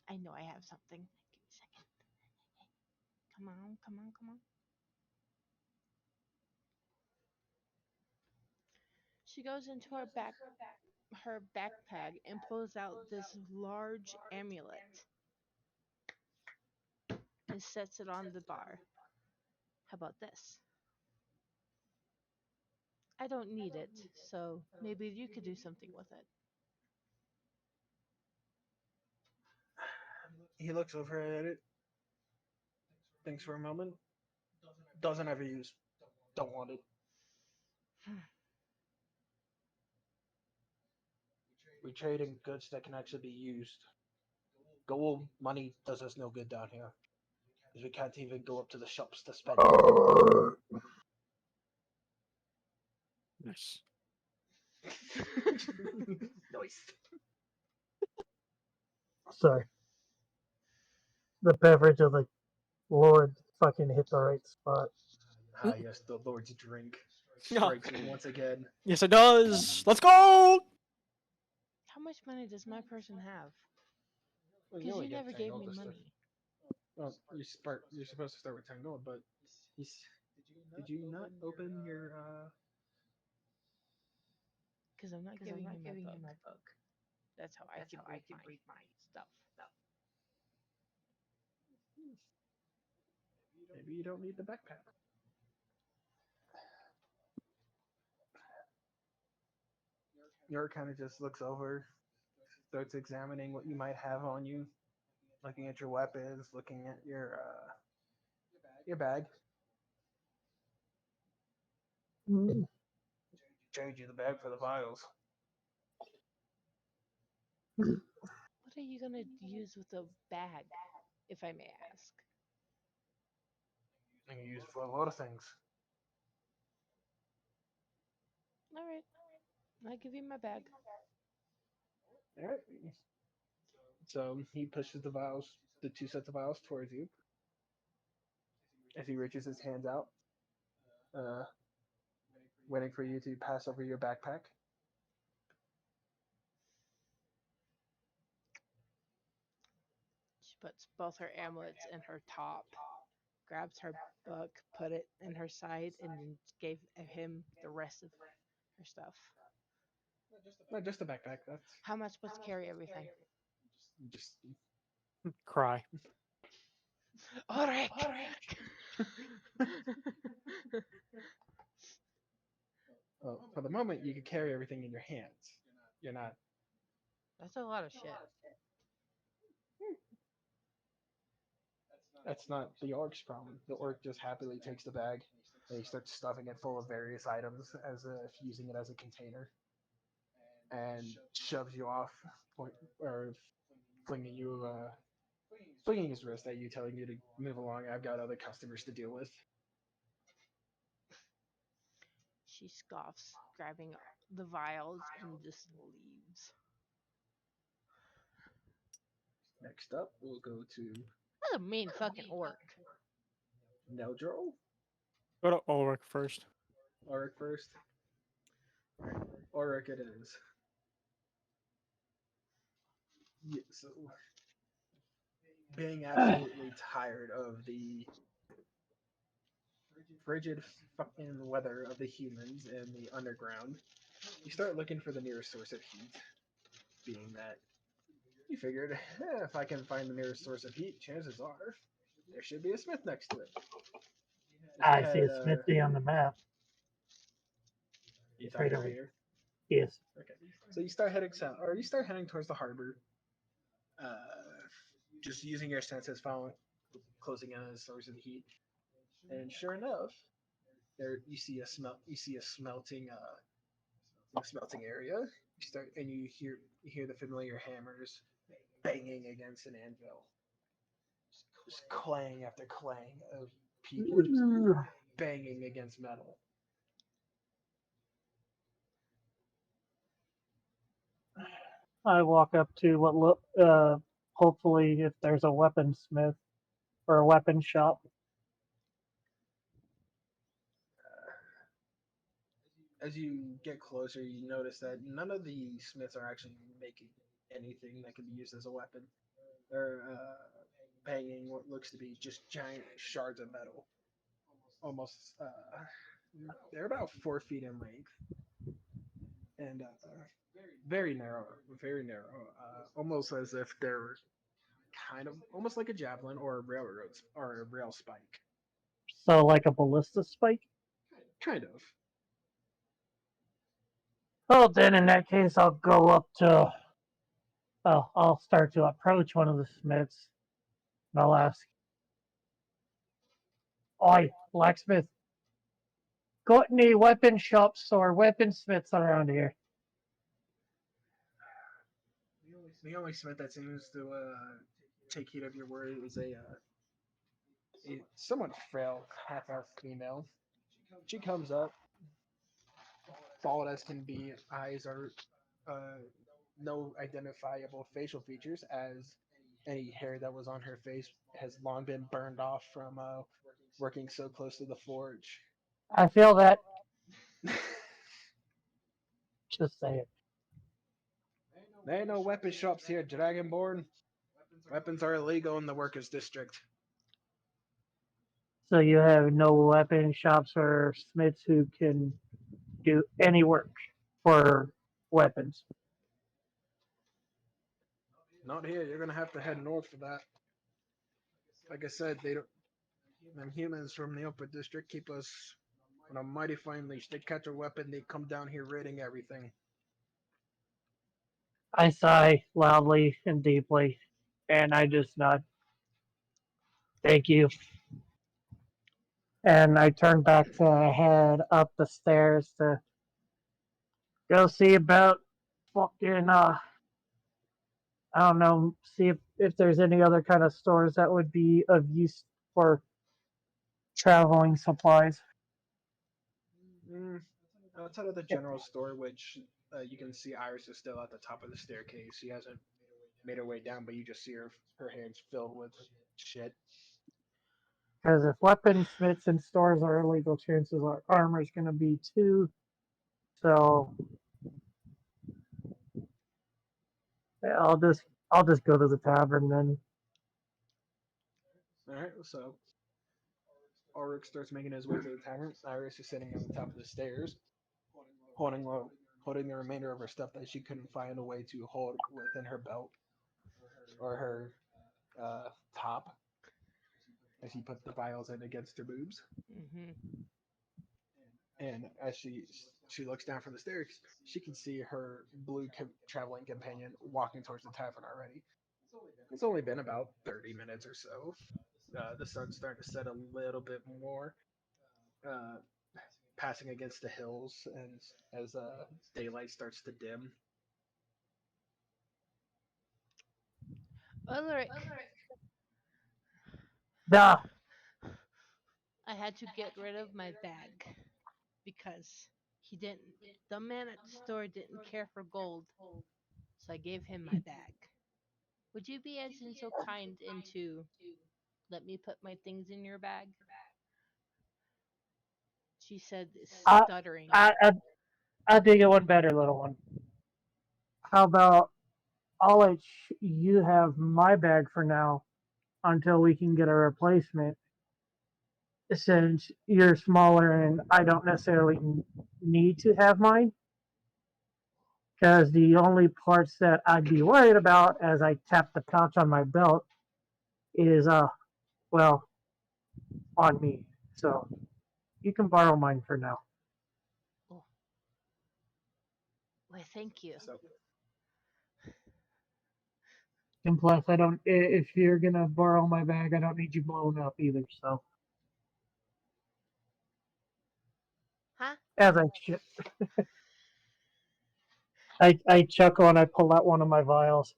I know I have something. Give me a second. Come on, come on, come on. She goes into her backpack and pulls out this large amulet and sets it on the bar. How about this? I don't need it, so maybe you could do something with it. He looks over at it, thinks for a moment, doesn't ever use, don't want it. We trade in goods that can actually be used. Gold money does us no good down here, because we can't even go up to the shops to spend it. Nice. Nice. Sorry. The beverage of the Lord fucking hit the right spot. Ah, yes, the Lord's drink. strikes you once again. Yes, it does. Let's go. How much money does my person have? Well, Because only you get never 10 gave gold me to start. money. Well, you're supposed to start with 10 gold, but did you not open your Because I'm not giving you my book. That's how I can read my stuff. maybe you don't need the backpack. York kind of just looks over, starts examining what you might have on you, looking at your weapons, looking at your bag. Mm. Trade you the bag for the vials. What are you going to use with a bag, if I may ask? You can use it for a lot of things. All right. I'll give you my bag. All right. So he pushes the vials, the 2 sets of vials towards you. As he reaches his hands out, waiting for you to pass over your backpack. She puts both her amulets in her top, grabs her book, put it in her side, and then gave him the rest of her stuff. Not just a backpack. That's How am I supposed to carry everything? just Cry. Ulrich! well, for the moment you can carry everything in your hands. You're not. That's a lot of shit. That's not the orc's problem. The orc just happily takes the bag and he starts stuffing it full of various items as if using it as a container, and shoves you off, or flinging you, flinging his wrist at you, telling you to move along. I've got other customers to deal with. She scoffs, grabbing the vials, and just leaves. Next up, we'll go to That's a mean fucking orc. Neldril. Go to Ulrich first. Auric first. Auric it is. Yeah, so, being absolutely tired of the frigid fucking weather of the humans and the underground, you start looking for the nearest source of heat. Being that you figured, if I can find the nearest source of heat, chances are there should be a smith next to it. I see a smithy on the map. You It's talking right over over here? Yes. Okay. So you start heading south, or you start heading towards the harbor. Just using your senses, following, closing in on the source of the heat, and sure enough, there you see a smelting area. You start and you hear the familiar hammers banging against an anvil, just clang after clang of people just banging against metal. I walk up to what look, hopefully, if there's a weaponsmith or a weapon shop. As you get closer, you notice that none of the smiths are actually making anything that can be used as a weapon. They're banging what looks to be just giant shards of metal. Almost, they're about 4 feet in length, and very narrow, very narrow. Almost as if they're kind of almost like a javelin or a railroad or a rail spike. So, like a ballista spike? Kind of. Well, then in that case, I'll go up to. Well, I'll start to approach one of the smiths. And I'll ask, "Oi, blacksmith, got any weapon shops or weaponsmiths around here?" The only smith that seems to take heed of your word is a somewhat frail half-elf female. She comes up, bald as can be. Eyes are no identifiable facial features, as any hair that was on her face has long been burned off from working so close to the forge. I feel that Just saying. There ain't no weapon shops here, Dragonborn. Weapons are illegal in the workers' district. So you have no weapon shops or smiths who can do any work for weapons. Not here. You're gonna have to head north for that. Like I said, they don't. Them humans from the upper district keep us on a mighty fine leash. They catch a weapon, they come down here raiding everything. I sigh loudly and deeply, and I just nod. Thank you. And I turn back to head up the stairs to go see about fucking I don't know, see if there's any other kind of stores that would be of use for traveling supplies. Outside of the general store, which you can see Iris is still at the top of the staircase. She hasn't made her way down, but you just see her hands filled with shit. Because if weaponsmiths and stores are illegal, chances are armor's going to be too. So yeah, I'll just go to the tavern then. Alright, so Ulrich starts making his way to the tavern. Iris is sitting on the top of the stairs, holding the remainder of her stuff that she couldn't find a way to hold within her belt or her top, as he put the vials in against her boobs. Mm-hmm. And as she looks down from the stairs, she can see her blue traveling companion walking towards the tavern already. It's only been about 30 minutes or so. The sun's starting to set a little bit more, passing against the hills, and as daylight starts to dim. Ulrich, Duh. I had to get rid of my bag because the man at the store didn't care for gold, so I gave him my bag. Would you be as in so kind and to let me put my things in your bag? She said, I, stuttering. I dig it one better, little one. How about I'll let you have my bag for now until we can get a replacement. Since you're smaller and I don't necessarily need to have mine, because the only parts that I'd be worried about as I tap the pouch on my belt is well, on me. So you can borrow mine for now. Oh. Why, thank you. So And plus, I don't. If you're gonna borrow my bag, I don't need you blown up either. So Huh? as I chuckle and I pull out one of my vials.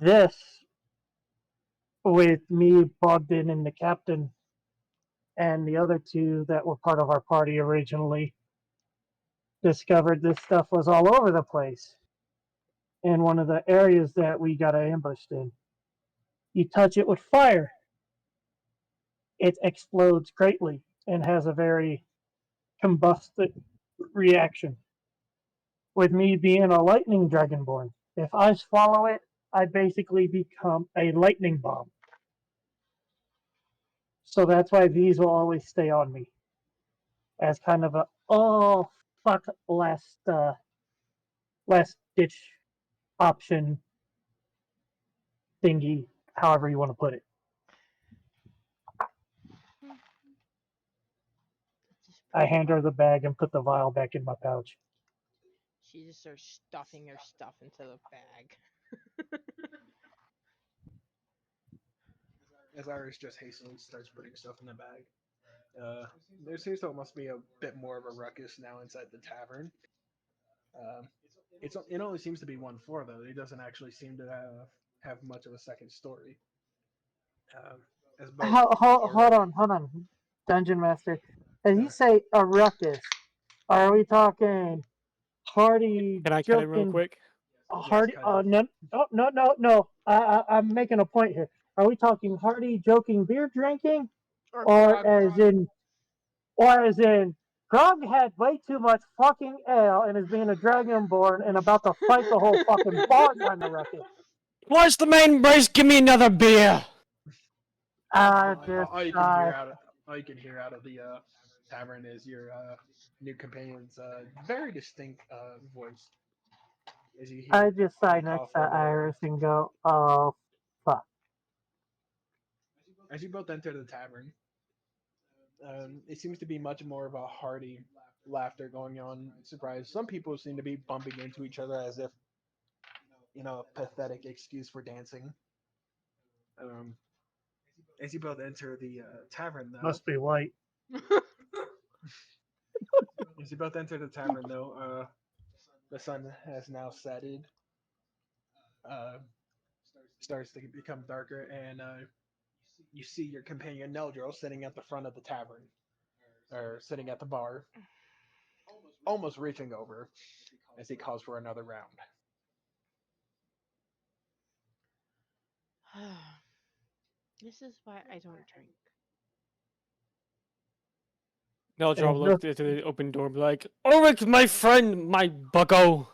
This, with me, Bogdan, and the captain, and the other two that were part of our party originally, discovered this stuff was all over the place in one of the areas that we got ambushed in. You touch it with fire, it explodes greatly and has a very combusted reaction. With me being a lightning dragonborn, if I swallow it, I basically become a lightning bomb. So that's why these will always stay on me as kind of a last ditch option thingy, however you want to put it. I hand her the bag and put the vial back in my pouch. She just starts stuffing her stuff into the bag. as Iris just hastily starts putting stuff in the bag, there seems to almost be a bit more of a ruckus now inside the tavern. It only seems to be one floor though. It doesn't actually seem to have much of a second story. Hold on, Dungeon Master. As you say a ruckus, are we talking Hardy Can I cut in real joking? quick? Hardy? Yes, No. I'm making a point here. Are we talking Hardy joking beer drinking, Or or grog. as in Grog had way too much fucking ale and is being a dragonborn and about to fight the whole fucking bar kind of ruckus. What's the main race? Give me another beer. Just all you can hear out of the tavern is your new companion's very distinct voice. As you hear, I just sigh him call next for to another round. Iris and go, oh, fuck. As you both enter the tavern, it seems to be much more of a hearty laughter going on. Surprise! Some people seem to be bumping into each other as if, a pathetic excuse for dancing. As you both enter the tavern, though, Must be white. as you both enter the tavern, though, the sun has now setted. Starts to become darker, and you see your companion Neldro sitting at the front of the tavern, or sitting at the bar, almost reaching over as he calls for another round. This is why I don't drink. Neldrop And looked into the open door, be like, Ulrich, my friend, my bucko,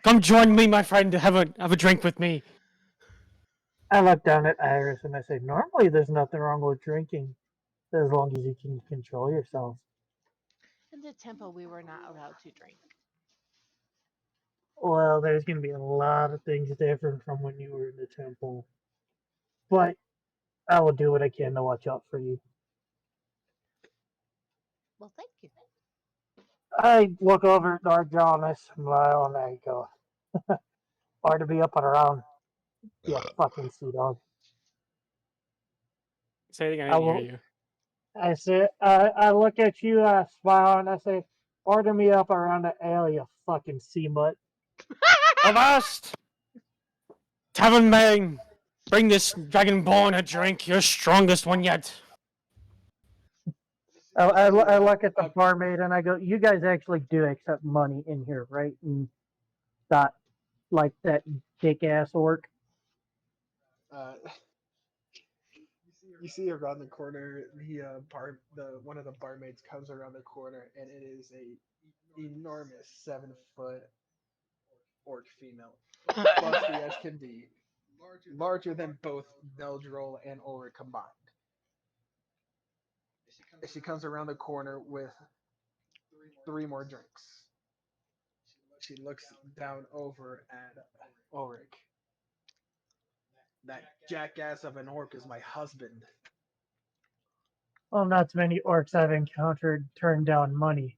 come join me, my friend, have a drink with me. I look down at Iris and I say, normally there's nothing wrong with drinking as long as you can control yourself. In the temple, we were not allowed to drink. Well, there's going to be a lot of things different from when you were in the temple. But I will do what I can to watch out for you. Well, thank you. I look over at Darkjaw and I smile and I go, hard to be up and around. You fucking sea dog. Say it again, I I didn't hear will- you. I say, I look at you, I smile and I say, order me up around the ale, you fucking sea mutt. Avast! Tavern man, bring this dragonborn a drink, your strongest one yet. I look at the barmaid and I go, you guys actually do accept money in here, right? And not like that dick ass orc. You see around the corner, one of the barmaids comes around the corner, and it is a enormous 7-foot orc female, busty as can be, larger than both Neldrol and Ulrich combined. She comes around the corner with 3 more drinks. She looks down over at Ulrich. That jackass of an orc is my husband. Well, not many orcs I've encountered turn down money.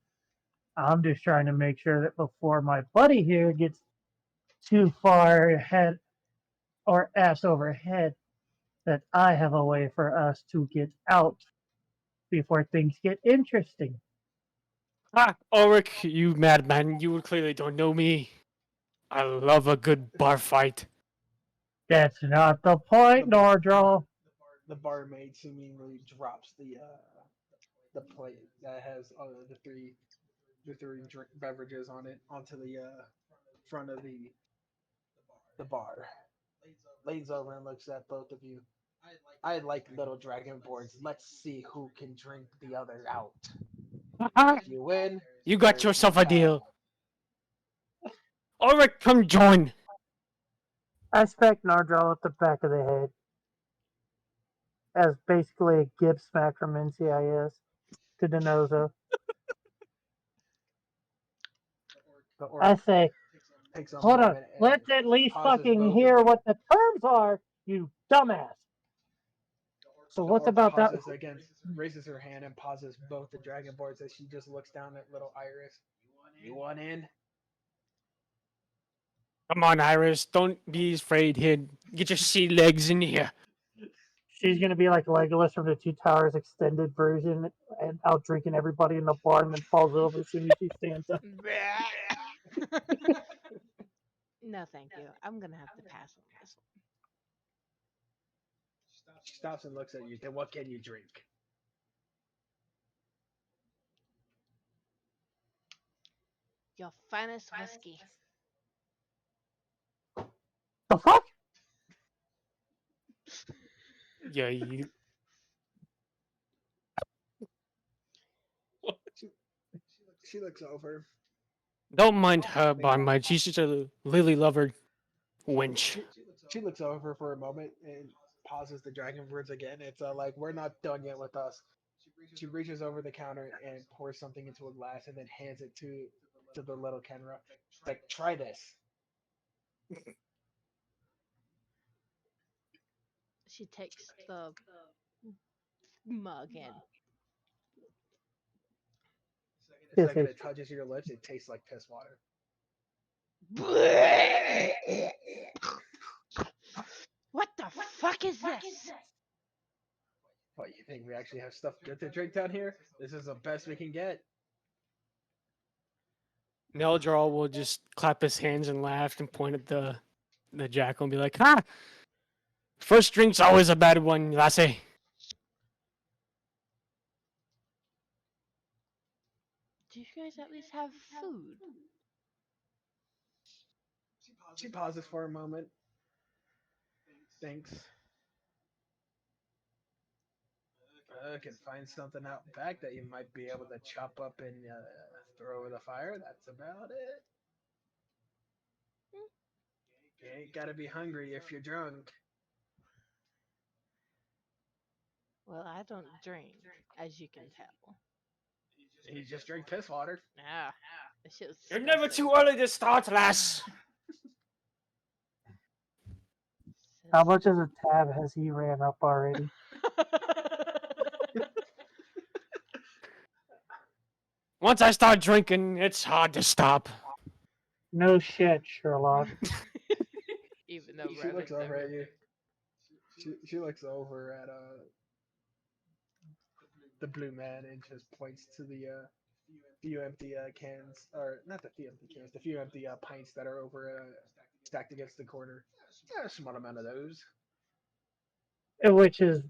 I'm just trying to make sure that before my buddy here gets too far ahead or ass over head, that I have a way for us to get out before things get interesting. Ah, Ulrich, you madman, you clearly don't know me. I love a good bar fight. That's not the point, Nordrol. The barmaid seemingly drops the plate that has the three beverages on it onto the front of the bar. Leans over and looks at both of you. I like little dragonborns. Let's see who can drink the other out. If you win, You got there's yourself your a deal. Ulrich, come join. I smack Nordrol at the back of the head as basically a gib smack from NCIS to Denozo. The orc I say, takes a hold on, moment and let's at least pauses fucking both of hear you. what the terms are, you dumbass. So The what's orc about that? pauses raises her hand and pauses both the dragonborns as she just looks down at little Iris. You want in? Come on, Iris, don't be afraid here. Get your sea legs in here. She's gonna be like Legolas from the Two Towers extended version and out drinking everybody in the bar and then falls over as soon as she stands up. No, thank you. I'm gonna have to pass on this one. She stops and looks at you. Then what can you drink? Your finest whiskey. The fuck? Yeah, you... She looks over. Don't mind her, by my. She's just a lily lover wench. She looks over for a moment and pauses the dragon words again. It's like, we're not done yet with us. She reaches over the counter and pours something into a glass and then hands it to the little Kenra. It's like, try this. She takes the mug and The second it touches your lips, it tastes like piss water. what the fuck is this? What, you think we actually have stuff good to drink down here? This is the best we can get. Neldral will just clap his hands and laugh and point at the jackal and be like, "Ha! First drink's always a bad one, lassie." Do you guys at least have food? She pauses for a moment. Thinks. I can find something out back that you might be able to chop up and throw over the fire. That's about it. You ain't gotta be hungry if you're drunk. Well, I don't drink, as you can tell. You just drink piss water. Ah, this shit was You're never disgusting. too early to start, lass. How much of a tab has he ran up already? Once I start drinking, it's hard to stop. No shit, Sherlock. Even though She looks Revan's over never- at you. She looks over at the blue man and just points to the few empty cans, or not the few empty cans, the few empty pints that are over stacked against the corner. A small amount of those. Which is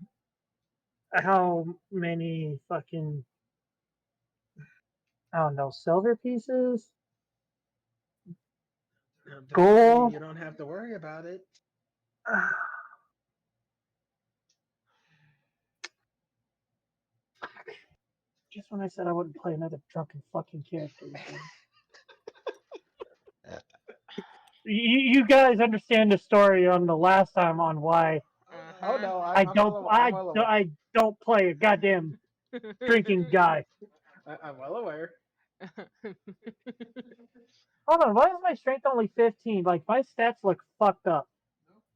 how many fucking, I don't know, silver pieces? Gold? You don't have to worry about it. Just when I said I wouldn't play another drunken fucking character. You guys understand the story on the last time on why Oh no, I don't play a goddamn drinking guy. I'm well aware. Hold on, why is my strength only 15? Like my stats look fucked up.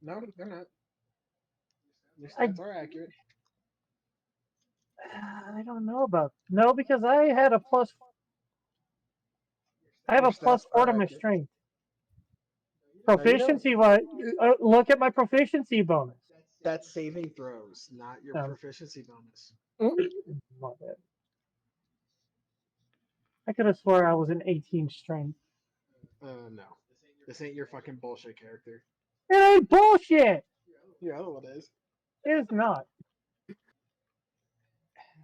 No, they're not. Your I- stats are accurate. I don't know about because I had a plus. I have Your a plus stats 4 are to my accurate. strength. No, you don't. Proficiency, what? Look at my proficiency bonus. That's saving throws, not your Oh. proficiency bonus. My bad. I could have swore I was an 18 strength. No. This ain't your fucking bullshit character. It ain't bullshit. Your other one is. It is not.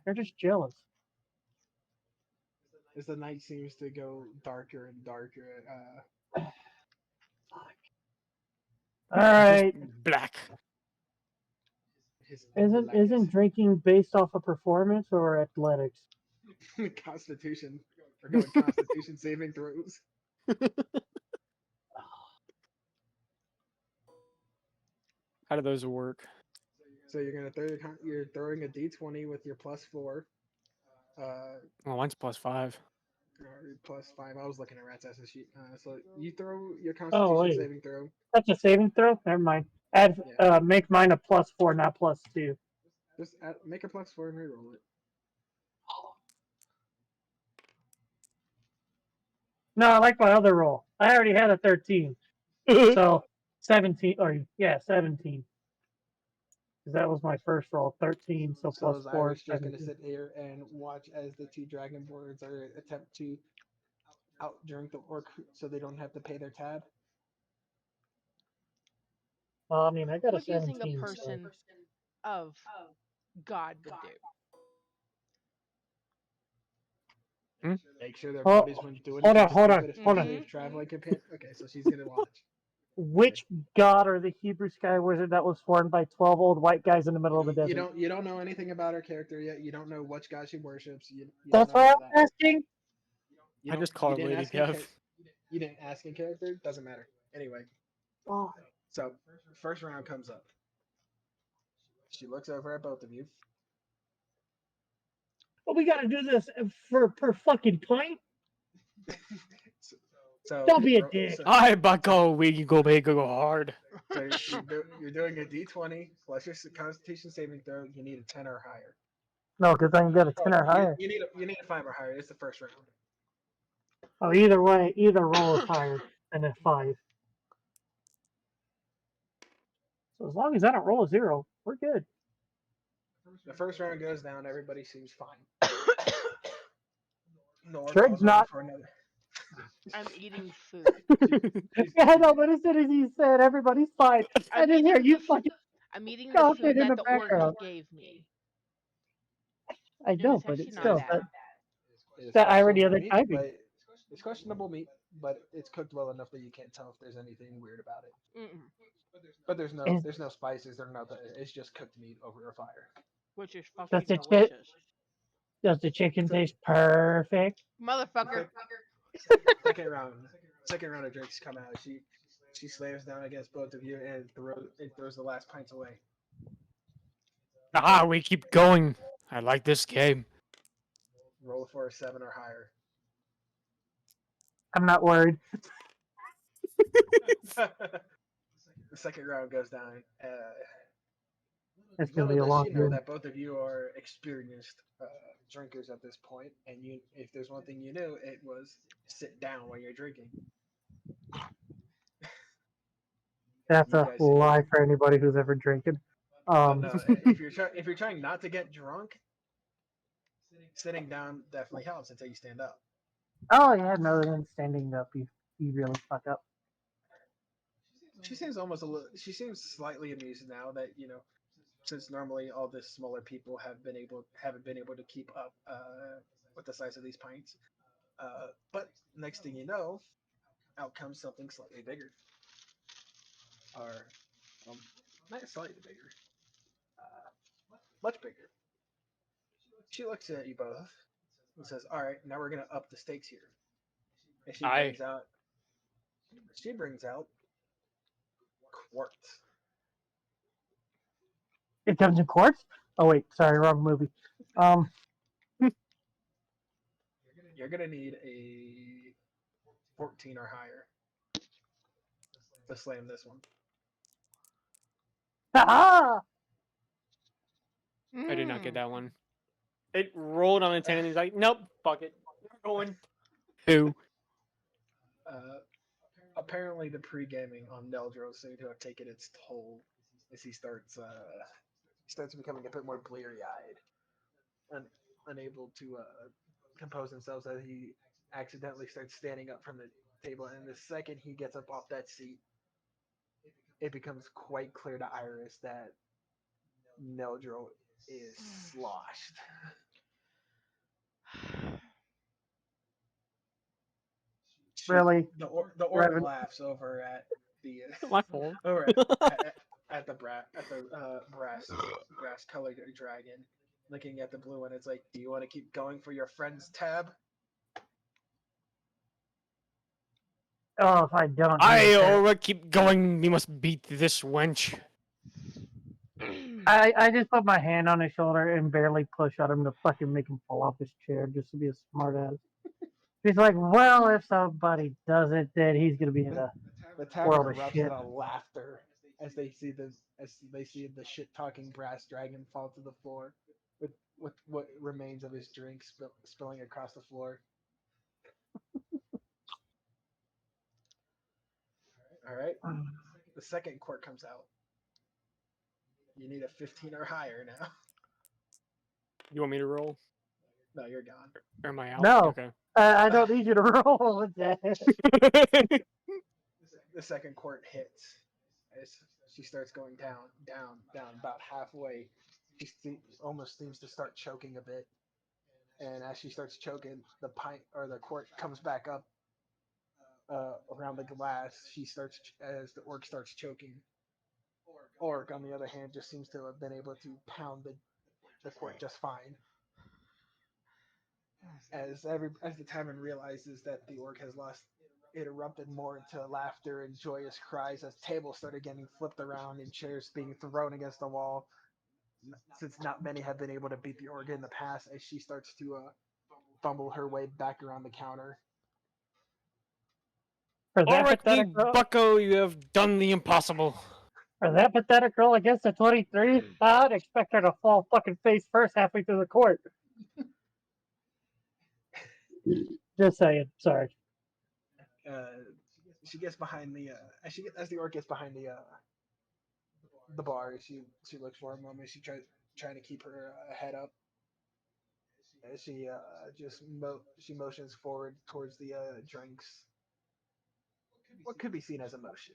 They're just jealous. As the night seems to go darker and darker, All right. Black. his Isn't drinking based off of performance or athletics? Constitution. We're going Constitution saving throws. How do those work? So you're gonna you're throwing a d20 with your +4. Well, mine's +5. Or +5. I was looking at Rat's Ass's sheet. So you throw your Oh, Constitution wait. saving throw. That's a saving throw? Never mind. Add, Yeah. make mine a +4, not +2. Just make a +4 and reroll it. No, I like my other roll. I already had a 13. So 17, or yeah, 17. 'Cause that was my first roll. 13, so So plus I 4. was just gonna 17. sit here and watch as the two dragonborns are attempt to outdrink the orc, so they don't have to pay their tab. Well, I mean, I got a What do you 17. think a so- person of God would do? Make sure their Oh, buddies when doing hold it on, just hold keep on, it a hold on. safe traveling companion. Okay, so she's gonna watch. which god or the Hebrew sky wizard that was formed by 12 old white guys in the middle of the desert? You don't know anything about her character yet. You don't know which god she worships. You don't That's know why any I'm of that. asking. You I don't- just call you her didn't Lady ask in Kev. You didn't ask in character. Doesn't matter. Anyway, Oh, so first round comes up. She looks over at both of you. but we gotta do this for per fucking pint. So Don't be a ro- dick. So, Alright, Bucko, we go big, go hard. so you're doing a D20 plus your Constitution saving throw. You need a 10 or higher. No, because I can get a 10 or higher. You need a 5 or higher. It's the first round. Oh, either way, either roll is higher than a 5. So as long as I don't roll a 0, we're good. The first round goes down. Everybody seems fine. Nora Treg's calls not- over for another. I'm eating food. Yeah, I know, but as soon as he said everybody's fine, I I'm didn't hear eating you the f- fucking. I'm eating the Stop food it in that the the orc background. gave me. I It know, was but actually it's not still. bad. It's That irony questionable of the meat, timing. but it's questionable meat, but it's cooked well enough that you can't tell if there's anything weird about it. Mm-mm. But there's Is- no spices. There's nothing. It's just cooked meat over a fire. Which is Does fucking the chi- delicious. Does the chicken taste perfect? Motherfucker. Second round of drinks come out. She slams down against both of you and throws the last pints away. Ah, we keep going. I like this game. Roll for a 7 or higher. I'm not worried. The second round goes down. It's gonna Little be a does long she know game. that both of you are experienced drinkers at this point, and if there's one thing you knew, it was sit down while you're drinking. That's You a guys- lie for anybody who's ever drinking. But no, if you're trying not to get drunk, sitting down definitely helps until you stand up. Oh yeah, no, then standing up, you really fuck up. She seems she seems slightly amused now that since normally all the smaller people haven't been able to keep up with the size of these pints. But next thing you know, out comes something slightly bigger, or not slightly bigger, much bigger. She looks at you both and says, "All right, now we're gonna up the stakes here." And Aye. she brings out quartz. It comes in quarts. Oh wait, sorry, wrong movie. You're gonna need a 14 or higher to slam this one. Haha! I did not get Mm. that one. It rolled on a 10 and he's like, nope, fuck it. We're going. Who? Apparently, the pre-gaming on Neldro seemed to have taken its toll as he starts becoming a bit more bleary-eyed, unable to compose himself as he accidentally starts standing up from the table. And the second he gets up off that seat, it becomes quite clear to Iris that Neldro is sloshed. Really? The orc Revan- laughs over at the My fault. over at the brass colored dragon, looking at the blue one. It's like, do you want to keep going for your friend's tab? Oh, if I don't. I keep going. We must beat this wench. I just put my hand on his shoulder and barely push at him to fucking make him fall off his chair just to be a smart ass. He's like, well, if somebody does it, then he's gonna be in a The tavern world of erupts shit. in a laughter as they see the shit talking brass dragon fall to the floor with what remains of his drink spilling across the floor. All right. The second quart comes out. You need a 15 or higher now. You want me to roll? No, you're gone. Or am I out? No. Okay. I don't need you to roll with that. The second quart hits as she starts going down, about halfway. She almost seems to start choking a bit, and as she starts choking, the pint or the quart comes back up around the glass, she starts as the orc starts choking. Orc, on the other hand, just seems to have been able to pound the court just fine. As the tavern realizes that the orc has lost, it erupted more into laughter and joyous cries as tables started getting flipped around and chairs being thrown against the wall. Since not many have been able to beat the orc in the past, as she starts to fumble her way back around the counter. For that Ulrich pathetic girl, Bucko, you have done the impossible. for that pathetic girl against a 23, I'd expect her to fall fucking face first halfway through the court. Just saying. Sorry. She gets behind the as the orc gets behind the bar. She looks for a moment. She trying to keep her head up. As she she motions forward towards the drinks. What could be seen as emotion.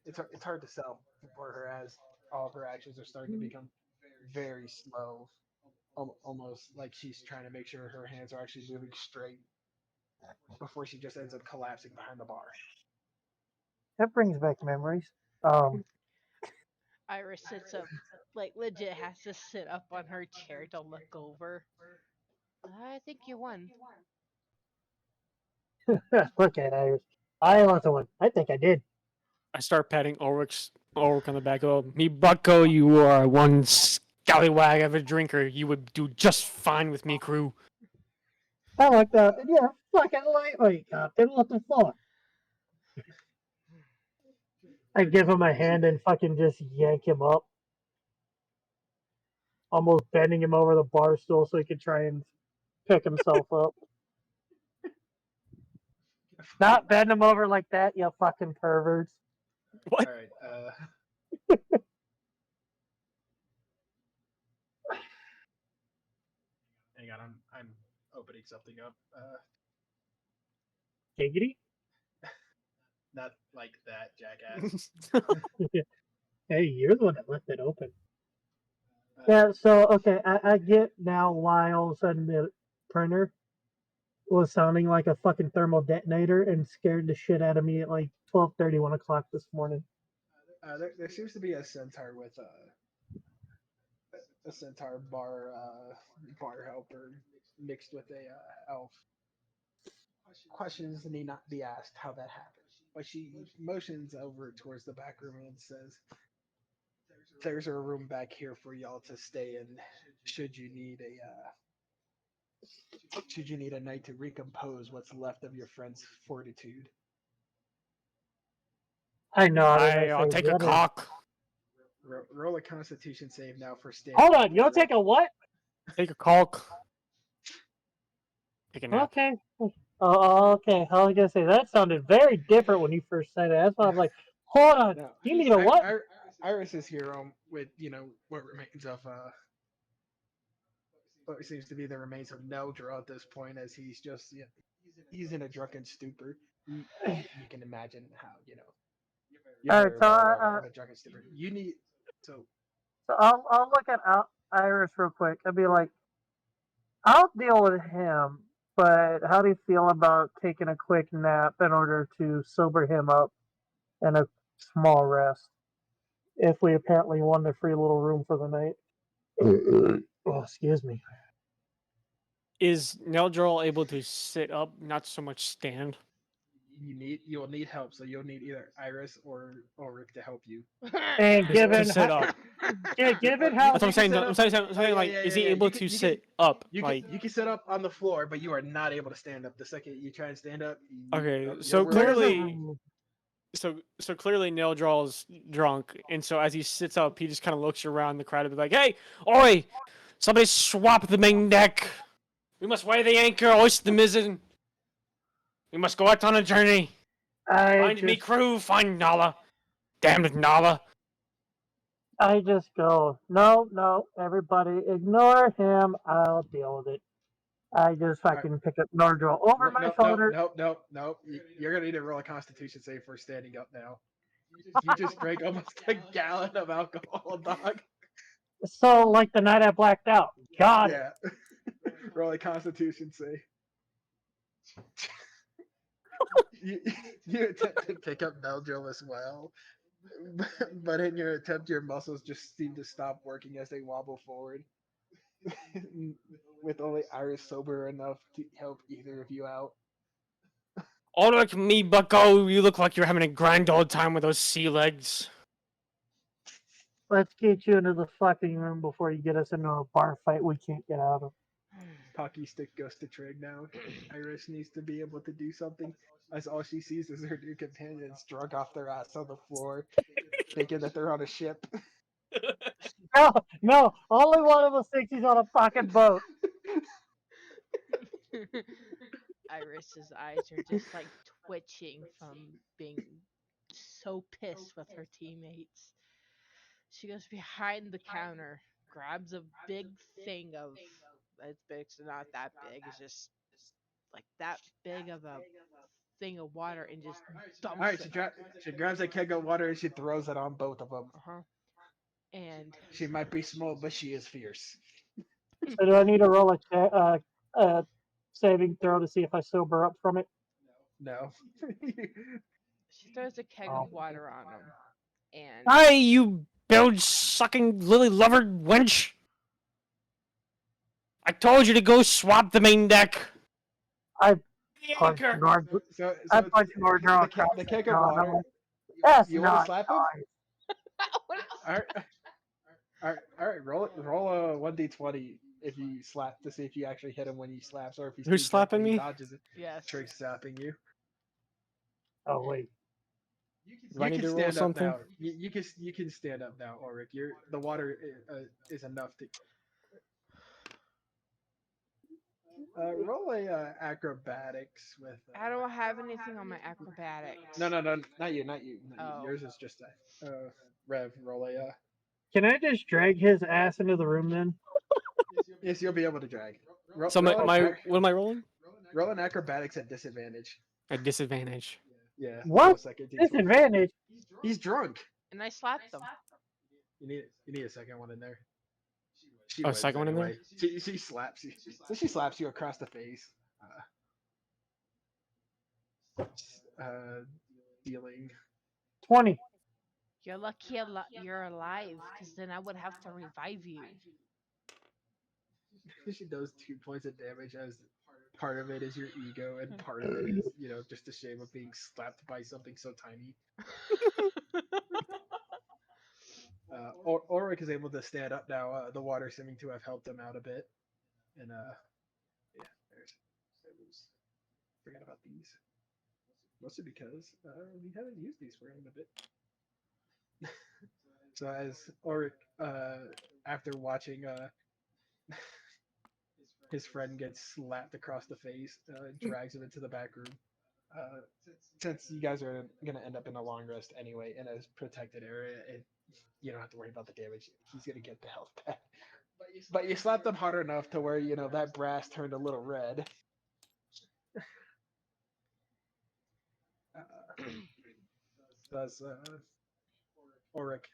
It's hard to sell for her as all of her actions are starting to become very slow, almost like she's trying to make sure her hands are actually moving straight before she just ends up collapsing behind the bar. That brings back memories. Iris sits up, like legit has to sit up on her chair to look over. I think you won. Look at Iris. I also won. I think I did. I start patting Ulrich on the back. Oh, me Bucko, you are one scallywag of a drinker. You would do just fine with me, crew. I like that. Yeah, fucking lightweight, Captain. What the fuck? I give him a hand and fucking just yank him up. Almost bending him over the bar stool so he could try and pick himself up. Not bend him over like that, you fucking perverts. What? All right. Hang on, I'm opening something up. Giggity? Not like that, jackass. Hey, you're the one that left it open. Yeah, so, okay, I get now why all of a sudden the printer was sounding like a fucking thermal detonator and scared the shit out of me at like 12:30, 1 o'clock this morning. There seems to be a centaur with a centaur bar helper mixed with a elf. Questions need not be asked how that happened, but she motions over towards the back room and says, "There's a room back here for y'all to stay in. Should you need a night to recompose what's left of your friend's fortitude." I nodded. I'll said, take a "What is-" cock. Roll a Constitution save now for standing. Hold on, you'll take a what? Take a caulk. Take a nap. Okay. Oh, okay. I was gonna say that sounded very different when you first said it. That's why I'm like, hold on. No, You need a what? Iris is here with what remains of what seems to be the remains of Neldra at this point, as he's just he's in a drunken stupor. You can imagine how you're All right, very so well aware of a drunken stupor. You need So I'll look at Iris real quick. I'll be like, I'll deal with him, but how do you feel about taking a quick nap in order to sober him up and a small rest? If we apparently won the free little room for the night. Oh, excuse me. Is Neldrol able to sit up, not so much stand? you'll need help, so you'll need either Iris or Ulrich to help you. And To given sit how, up. yeah, given how That's what I'm saying. sit I'm up. saying like, is he able to sit up? You Like, can sit up on the floor, but you are not able to stand up. The second you try and stand up, okay, you're so ruined. clearly, so clearly Neldrol's drunk, and so as he sits up, he just kind of looks around the crowd and be like, "Hey, oi! Somebody swap the main deck. We must weigh the anchor, hoist the mizzen. We must go out on a journey. Find me crew, find Nala. Damned Nala." I just go, no, everybody ignore him. I'll deal with it. I just fucking pick up Nordrol over my shoulder. Nope. You're gonna need to roll a Constitution save for standing up now. You just drank almost a gallon of alcohol, dog. So, like the night I blacked out. God. Yeah. Roll a Constitution save. you, you attempt to pick up Beldrill as well, but in your attempt, your muscles just seem to stop working as they wobble forward, with only Iris sober enough to help either of you out. Oh, look at me, Bucko. You look like you're having a grand old time with those sea legs. Let's get you into the fucking room before you get us into a bar fight we can't get out of. Pocky stick goes to Trig now. Iris needs to be able to do something, as all she sees is her new companions drunk off their ass on the floor, thinking that they're on a ship. No, no, only one of us thinks he's on a fucking boat. Iris's eyes are just like twitching from being so pissed with her teammates. She goes behind the counter, grabs a big thing of it's big, so not that big, it's just like that big of a thing of water and just dumps Alright, it. she grabs a keg of water and she throws it on both of them. Uh-huh. And She might be small, but she is fierce. So do I need to roll a saving throw to see if I sober up from it? No. she throws a keg Oh. of water on him. And Hi, you bilge sucking lily lover wench. I told you to go swap the main deck. I The punched anchor. Nord. So I it's- punched Nordro across the the keg of jaw, and I'm water. like, that's You want to not slap him? nice. Alright, roll a 1d20 if you slap to see if you actually hit him when he slaps, or if he's Who's too drunk slapping and he me? dodges it. yes. Trig slapping you. Oh wait. Do I need to roll something? now. You can stand up now, Ulrich. The water is enough to. Roll a acrobatics with. I don't have anything on my acrobatics. No, not you. Not you. Oh. Yours is just a. Rev, roll a. Can I just drag his ass into the room then? Yes, you'll be able to drag. So roll what am I rolling? roll an acrobatics at disadvantage. At disadvantage. Yeah. What? roll a second D20. Disadvantage. He's drunk. And I slapped them. You need a second one in there. She Oh, wins second one in there? anyway. She slaps you. So she slaps you across the face. Dealing. 20. You're lucky you're alive, because then I would have to revive you. She does 2 points of damage, as part of it is your ego and part of it is, just the shame of being slapped by something so tiny. Ulrich is able to stand up now. The water seeming to have helped him out a bit. And yeah, forgot about these. Mostly because we haven't used these for him a bit. So as Ulrich, after watching his friend gets slapped across the face, drags him into the back room. Since you guys are gonna end up in a long rest anyway in a protected area, you don't have to worry about the damage. He's gonna get the health back. But you slapped him hard enough to where that brass turned a little red. Does Ulrich?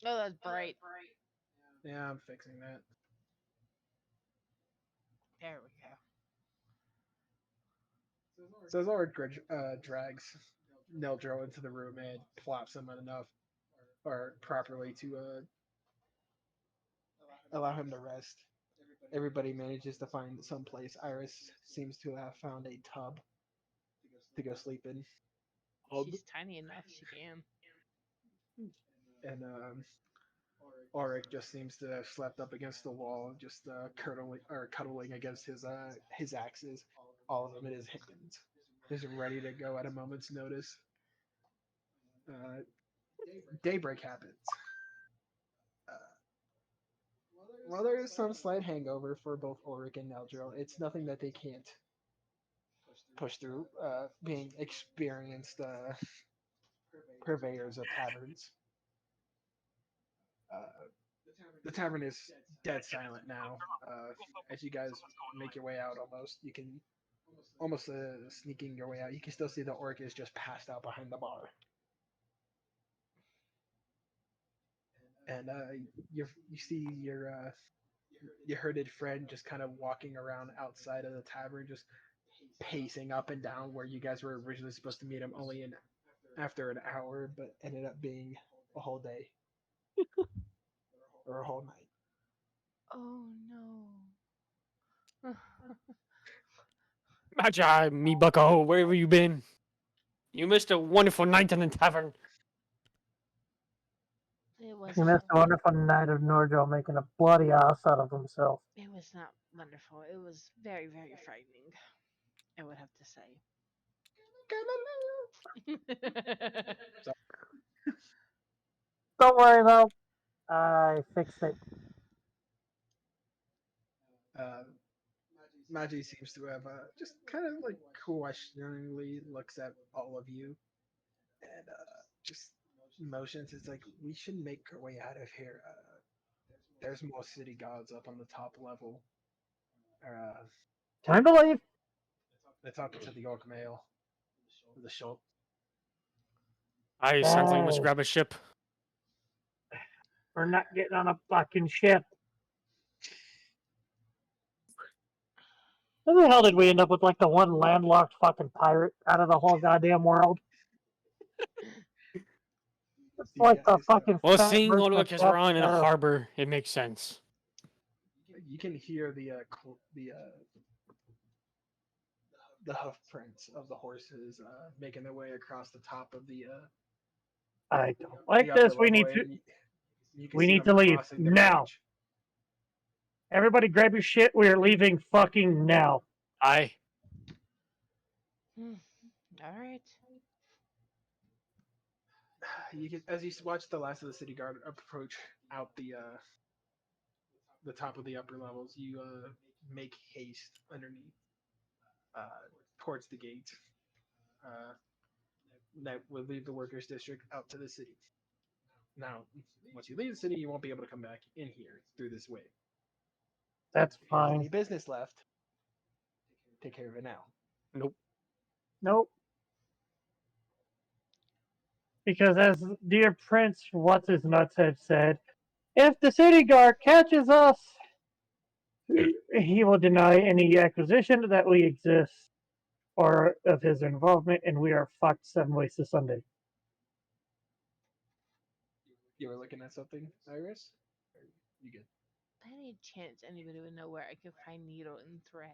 Oh, that's bright. Yeah, I'm fixing that. There we go. So as Ulrich drags Neldro into the room and plops him enough, or properly to allow him to rest, everybody manages to find some place. Iris seems to have found a tub to go sleep in. She's tiny enough, she can. And Ulrich just seems to have slept up against the wall, just cuddling against his axes, all of them in his hands, just ready to go at a moment's notice. Daybreak happens. While there is some slight hangover for both Ulrich and Neldro, it's nothing that they can't push through, being experienced purveyors of taverns. The tavern is dead silent now. As you guys make your way out, you can almost sneaking your way out. You can still see the orc is just passed out behind the bar, and you see your herded friend just kind of walking around outside of the tavern, just pacing up and down where you guys were originally supposed to meet him only after an hour, but ended up being a whole day or a whole night. Oh no. Magi, me bucko, where have you been? You missed a wonderful night in the tavern. It was You missed a wonderful night of Norjo making a bloody ass out of himself. it was not wonderful. It was very, very frightening. I would have to say. Don't worry though, I fixed it. Magi seems to have just kind of like questioningly looks at all of you and just motions. It's like we should make our way out of here. There's more city guards up on the top level. Time to leave. They're talking to the York Mail, the Schultz. I sounds like we must Oh. grab a ship. We're not getting on a fucking ship. How the hell did we end up with like the one landlocked fucking pirate out of the whole goddamn world? It's You like the guys, fucking Well, fat seeing version of Lodwick is Captain around in a America. harbor, it makes sense. you can hear the hoof prints of the horses making their way across the top of the I don't like the upper this. We level, need to. and you can we see need them to leave crossing the now. bridge. Everybody, grab your shit. We are leaving fucking now. Aye. All right. You can, as you watch the last of the city guard approach out the top of the upper levels, you make haste underneath towards the gate that will leave the workers' district out to the city. Now, once you leave the city, you won't be able to come back in here through this way. That's If you have fine. any business left, take care of it now. Nope. Because as dear Prince What's His Nuts had said, if the city guard catches us, he will deny any acquisition that we exist or of his involvement, and we are fucked 7 ways to Sunday. You were looking at something, Iris? Or you good? By any chance anybody would know where I could find needle and thread?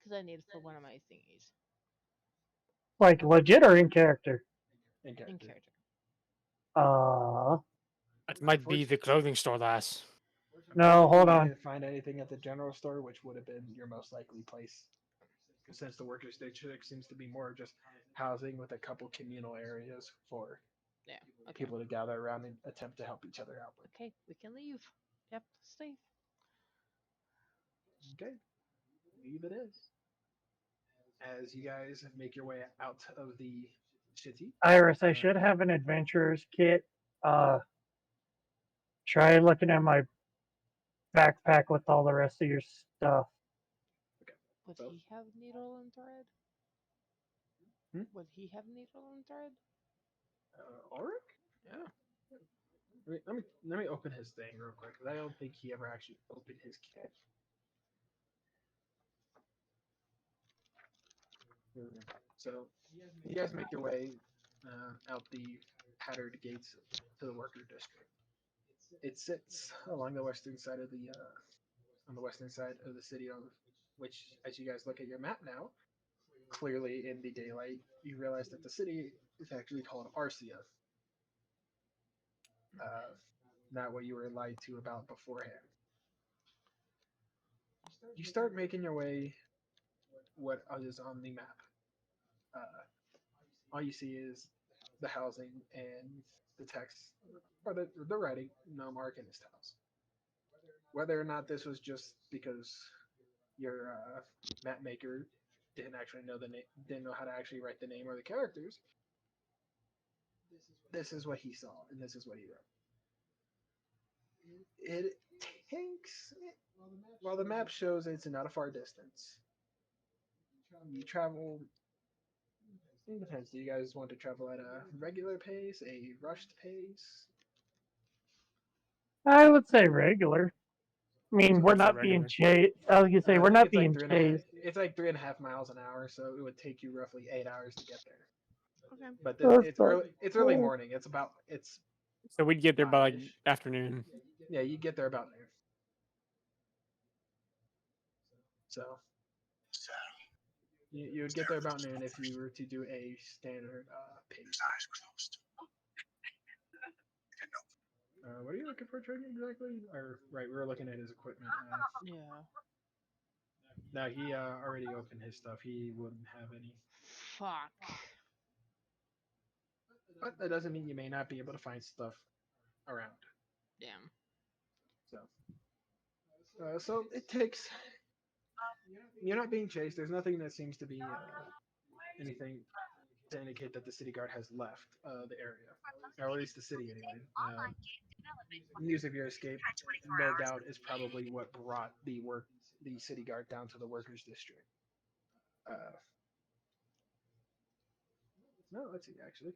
Because I need it for one of my thingies. Like legit or in character? In In character. character. It might be the clothing store, lass. No, hold You on. didn't find anything at the general store, which would have been your most likely place. Since the workers' district seems to be more just housing with a couple communal areas for Yeah. Okay. people to gather around and attempt to help each other out with. Okay, we can leave. Yep, let's leave. Okay, leave it is. As you guys make your way out of the city, Iris, I should have an adventurer's kit. Try looking at my backpack with all the rest of your stuff. Would So- he have needle and thread? Would he have needle and thread? Ulrich? Yeah. Let me open his thing real quick, because I don't think he ever actually opened his kit. So you guys make your way out the tattered gates to the worker district. It sits along the western side of the on the western side of the city, on which, as you guys look at your map now, clearly in the daylight, you realize that the city is actually called Arcia. Not what you were lied to about beforehand. You start making your way what is on the map. All you see is the housing and the text, or the writing, no Arcanist house. Whether or not this was just because your map maker didn't actually know the name, didn't know how to actually write the name or the characters, this is what he saw, and this is what he wrote. It takes, while the map shows it's not a far distance, you travel. It depends. Do you guys want to travel at a regular pace, a rushed pace? I would say regular. I mean, So we're I'd say not being regular. chased. I was gonna say we're I think not it's like being chased. It's like 3.5 miles an hour, so it would take you roughly 8 hours to get there. Okay. But That's it's not early. It's early bad. morning. It's So we'd get there by like 5-ish. afternoon. Yeah, you get there about noon. So you would get there about noon if you were to do a standard pace. What are you looking for training exactly? Or right, we were looking at his equipment. Yeah. No, he already opened his stuff. He wouldn't have any. Fuck. But that doesn't mean you may not be able to find stuff around. Damn. So it takes. You're not being chased. There's nothing that seems to be anything to indicate that the city guard has left the area, or at least the city anyway. News of your escape, no doubt, is probably what brought the city guard down to the workers' district. No, let's see. Actually,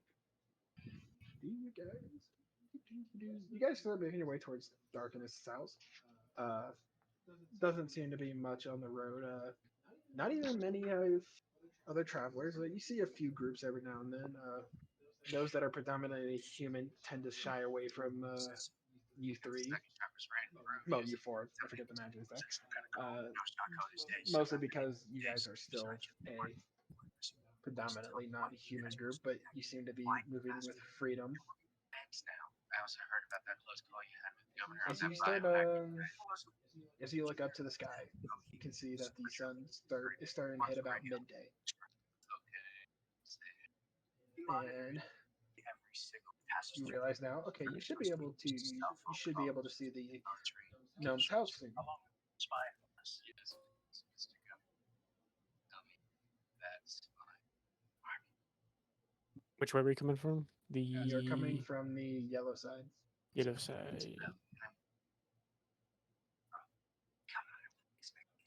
do you guys start making your way towards Darkness House? Doesn't seem to be much on the road. Not even many other travelers. You see a few groups every now and then. Those that are predominantly human tend to shy away from U3. Well, U4. I forget the manager's there. Mostly because you guys are still a predominantly not a human group, but you seem to be moving with freedom. As you start, as you look up to the sky, you can see that the sun is starting to hit about midday. And you realize now, okay, you should be able to see the gnome's house soon. Which way were you coming from? The You're coming from the yellow side. yellow side.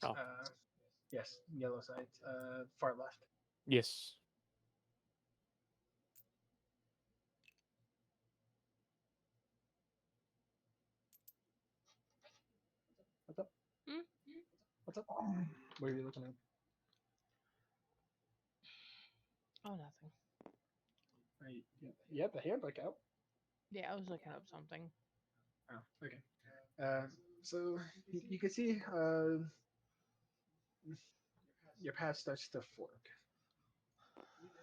Oh. Yes, yellow side. Far left. Yes. What's up? Hmm? What's up? What are you looking at? Oh, nothing. Right. You have the handbook out. Yeah, I was looking up something. Oh, okay. So you can see your path starts to fork.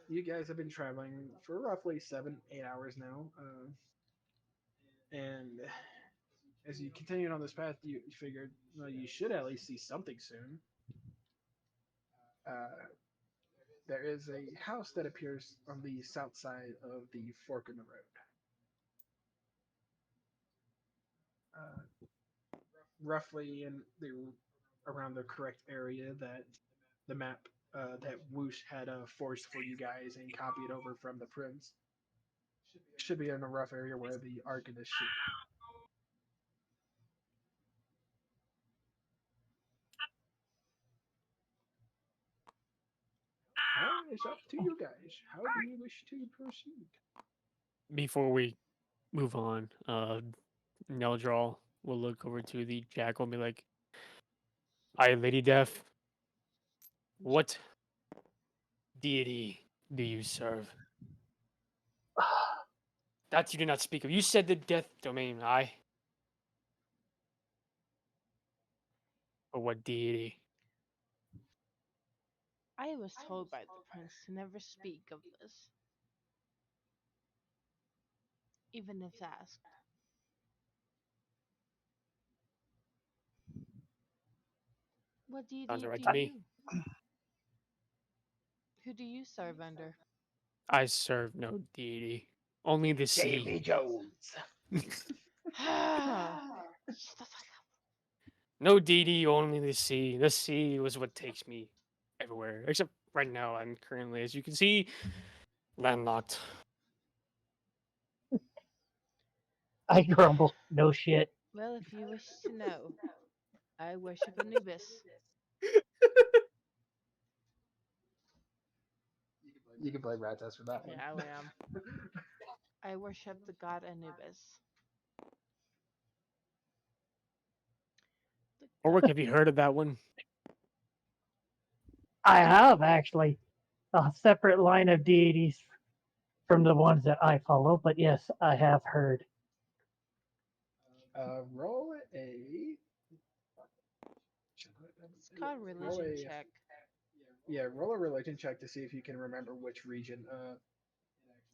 You guys have been traveling for roughly 7-8 hours now, and as you continue on this path, you figured, well, you should at least see something soon. There is a house that appears on the south side of the fork in the road. Roughly in around the correct area that the map that Whoosh had forged for you guys and copied over from the prince. Should be in a rough area where the Arcanist should be. It's up to you guys. How do you wish to proceed? Before we move on, Neldral will look over to the jackal and be like, "Hi, Lady Death. What deity do you serve?" That you did not speak of. You said the death domain, aye. Or what deity? I was told by the prince to never speak of this, even if asked. What deity Sounds alright do to me. you? Who do you serve under? I serve no deity. Only the sea. Jones. Shut the fuck up. No deity, only the sea. The sea was what takes me everywhere. Except right now, I'm currently, as you can see, landlocked. I grumble. No shit. Well, if you wish to know, I worship Anubis. You can play Ratas for that one. Yeah, I am. I worship the god Anubis. The Orwick, god- have you heard of that one? I have actually a separate line of deities from the ones that I follow, but yes, I have heard. Roll a. It's called Roll religion a. check. Yeah, roll a religion check to see if you can remember which region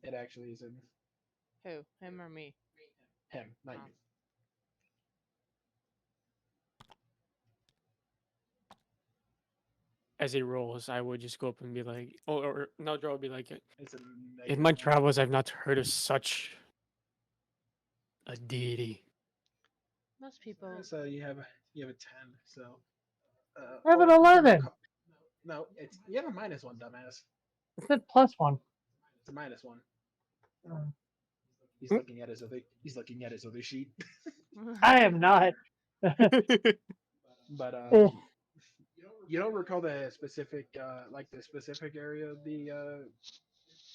it actually is in. Who? Him or me? Him, not Oh. you. As he rolls, I would just go up and be like, or Neldra would be like, It's a in negative my one. travels, I've not heard of such a deity. Most people. So you have a 10. So. I have an or you can 11. recall- No, you have a -1, dumbass. It said +1. It's a -1. Mm. He's looking at his other sheet. I am not. But Eh. you don't recall the specific area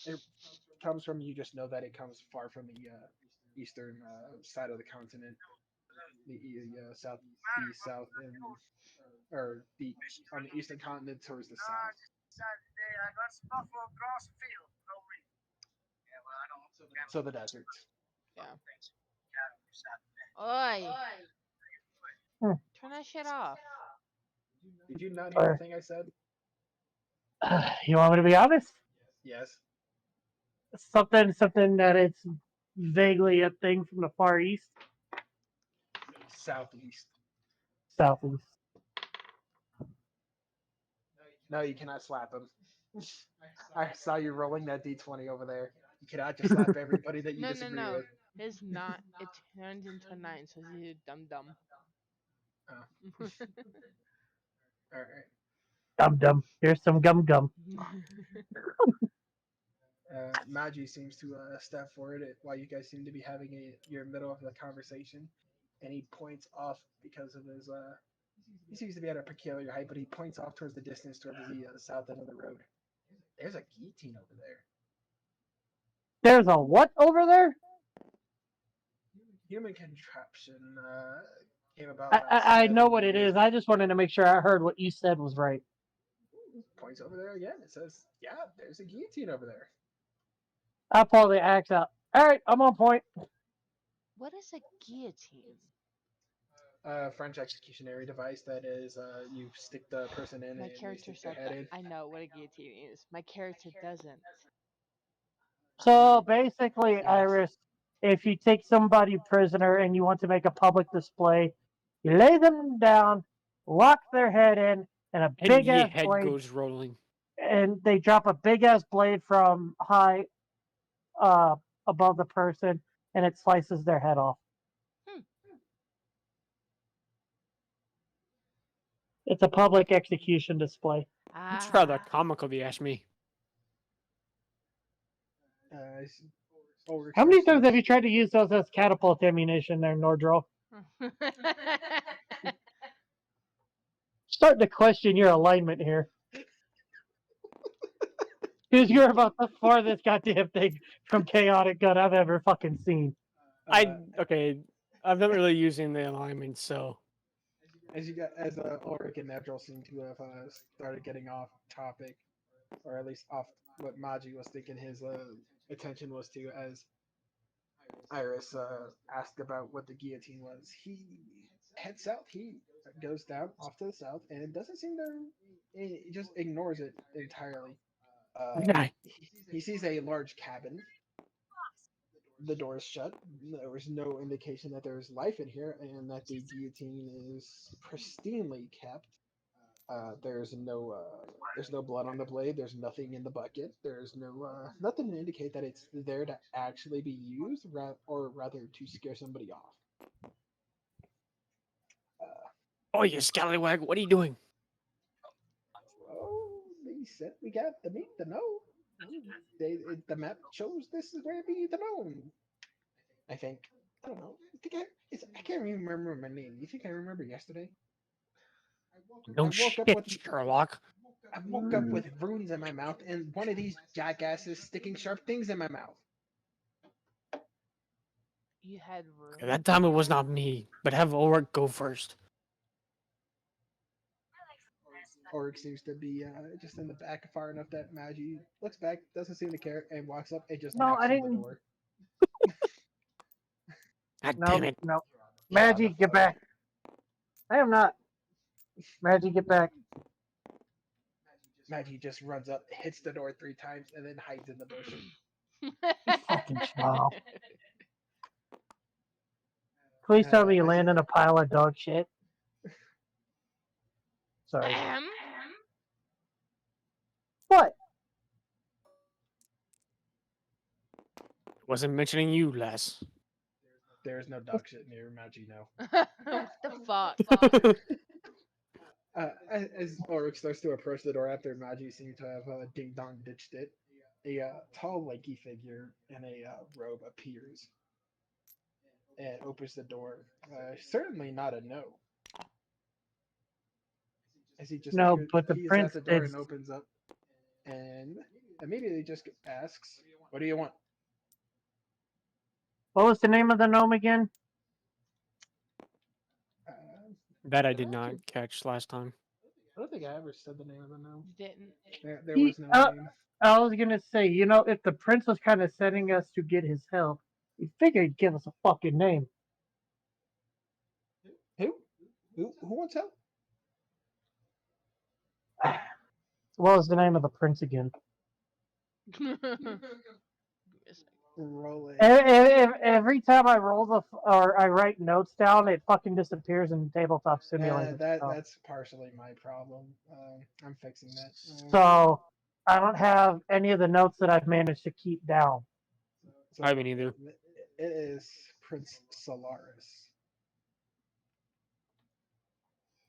it comes from. You just know that it comes far from the eastern side of the continent, south and or the on the eastern continent towards the south. Saturday, I got some buffalo across the field. No reason. Yeah, well, I don't. So the desert. Oi! Hmm. Turn that shit off. Did you not hear the thing I said? You want me to be honest? Yes. Something that it's vaguely a thing from the Far East, Southeast. Southeast. No, you cannot slap him. I saw you rolling that d20 over there. You cannot just slap everybody that you No, no, disagree no. with. It's not. It turns into a 9, so you dumb dumb. Oh. All right. Gum gum. Here's some gum gum. Magi seems to step forward while you guys seem to be having your middle of the conversation, and he points off because of his. He seems to be at a peculiar height, but he points off towards the distance, towards the south end of the road. There's a guillotine over there. There's a what over there? Human contraption came about. I know 7 what it years is. I just wanted to make sure I heard what you said was right. Points over there again. It says, "Yeah, there's a guillotine over there." I pull the axe out. All right, I'm on point. What is a guillotine? French executionary device that is you stick the person in My and you character stick their said head that. in. I know what a guillotine is. My character doesn't. So basically, Yes. Iris, if you take somebody prisoner and you want to make a public display, you lay them down, lock their head in, and a And big your ass head blade, goes rolling. and they drop a big ass blade from high above the person, and it slices their head off. Hmm. It's a public execution display. It's rather Ah. comical, if you ask me. How many times have you tried to use those as catapult ammunition there, Nordrol? Starting to question your alignment here. Because you're about the farthest goddamn thing from chaotic gun I've ever fucking seen. Okay, I'm not really using the alignment, so as Ulrich and Nedril seem to have started getting off topic, or at least off what Magi was thinking his attention was to, as Iris asked about what the guillotine was. He heads south. He goes down off to the south and doesn't seem to. He just ignores it entirely. yeah, He sees a large cabin. The door is shut. There was no indication that there is life in here, and that the guillotine is pristinely kept. There's no blood on the blade. There's nothing in the bucket. There's nothing to indicate that it's there to actually be used, or rather to scare somebody off. oh, you scallywag, what are you doing? Oh, they said we got the meat to know. The map shows this is where we need to know. I think. I don't know. I can't even remember my name. You think I remember yesterday? No woke up shit, with- Sherlock. I woke up with runes in my mouth and one of these jackasses sticking sharp things in my mouth. You had room. That time it was not me, but have Ulrich go first. Orc seems to be just in the back far enough that Magi looks back, doesn't seem to care, and walks up and just No, knocks I on the didn't. door. God No, damn it. no. Get on Maggie, the get phone. back. I am not. Maggie, get back. Magi just runs up, hits the door 3 times, and then hides in the bush. Fucking child. Please tell me you As land you- in a pile of dog shit. Sorry. What? Wasn't mentioning you, Les. There's no dog shit near Magi, no. What the fuck? As Ulrich starts to approach the door after Magi seems to have ding dong ditched it, a tall, lanky figure in a robe appears and opens the door. Certainly not a no. As he just No, appears, but the he is prince at the door is. and opens up, and immediately just asks, "What do you want?" What was the name of the gnome again? Uh, That I did not catch last time. I don't think I ever said the name of the gnome. Didn't. There was no name. I was gonna say, if the prince was kind of sending us to get his help, he figured he'd give us a fucking name. Who? Who wants help? What was the name of the prince again? Roll it. Every time I roll or I write notes down, it fucking disappears in Tabletop Simulator. That's partially my problem. I'm fixing that. So I don't have any of the notes that I've managed to keep down. So I mean, either. it is Prince Solaris.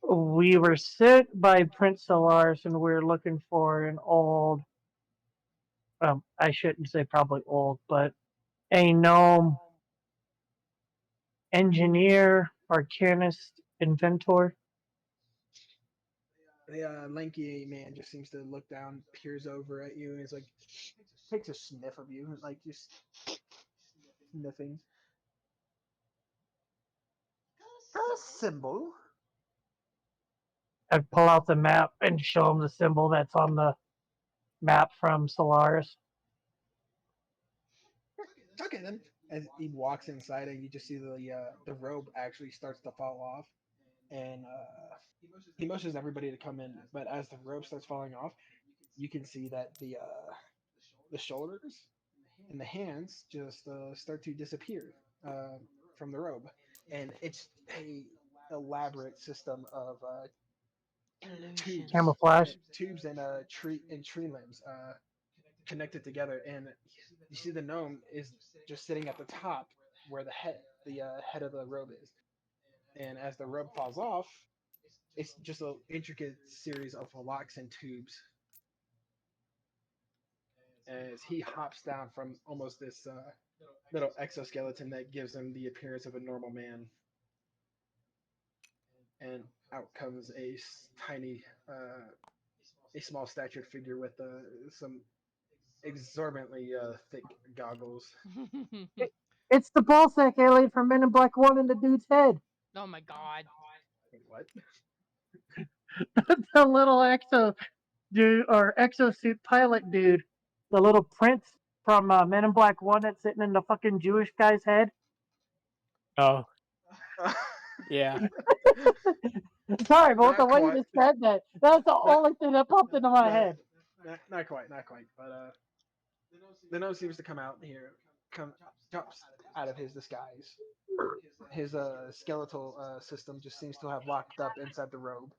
We were sent by Prince Solaris, and we were looking for an old. I shouldn't say probably old, but a gnome engineer, arcanist, inventor. The lanky man just seems to look down, peers over at you, and is like, takes a sniff of you, like just sniffing. A symbol. I pull out the map and show him the symbol that's on the map from Solaris. Okay then. As he walks inside, and you just see the robe actually starts to fall off, and he motions everybody to come in. But as the robe starts falling off, you can see that the shoulders and the hands just start to disappear from the robe, and it's a elaborate system of tubes, Camouflage. tubes and tree limbs connected together, and you see the gnome is just sitting at the top where the head of the robe is, and as the robe falls off, it's just an intricate series of locks and tubes as he hops down from almost this little exoskeleton that gives him the appearance of a normal man, and out comes a tiny a small statured figure with some exorbitantly thick goggles. It's the ballsack alien from Men in Black 1 in the dude's head. Oh my god. Wait, what? The little exosuit pilot dude. The little prince from Men in Black 1 that's sitting in the fucking Jewish guy's head. Oh, yeah. Sorry, but with the Not way you quite. just said that, that's the only thing that popped into my head. Not quite. But the nose seems to come out here, jumps out of his disguise. His skeletal system just seems to have locked up inside the robe,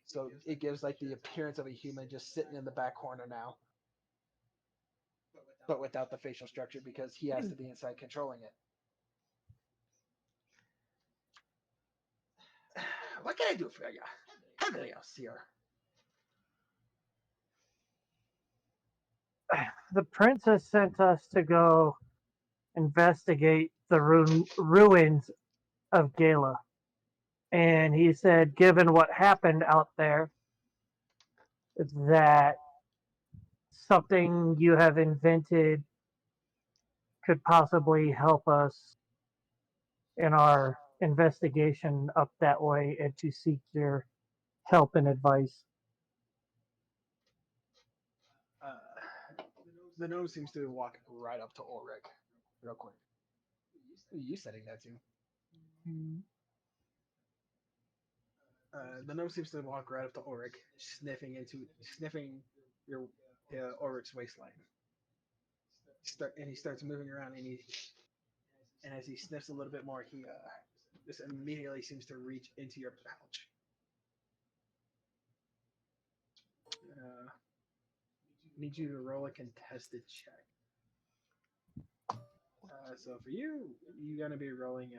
so it gives like the appearance of a human just sitting in the back corner now, but without the facial structure because he has to be inside controlling it. What can I do for you? Hello, sir. The princess sent us to go investigate the ruins of Gala. And he said, given what happened out there, that something you have invented could possibly help us in our investigation up that way and to seek your help and advice. The gnome seems to walk right up to Ulrich, real quick. Who are you setting that to? The gnome seems to walk right up to Ulrich, sniffing your Ulrich's waistline. And he starts moving around, and as he sniffs a little bit more, he just immediately seems to reach into your pouch. Need you to roll a contested check. So for you, you're gonna be rolling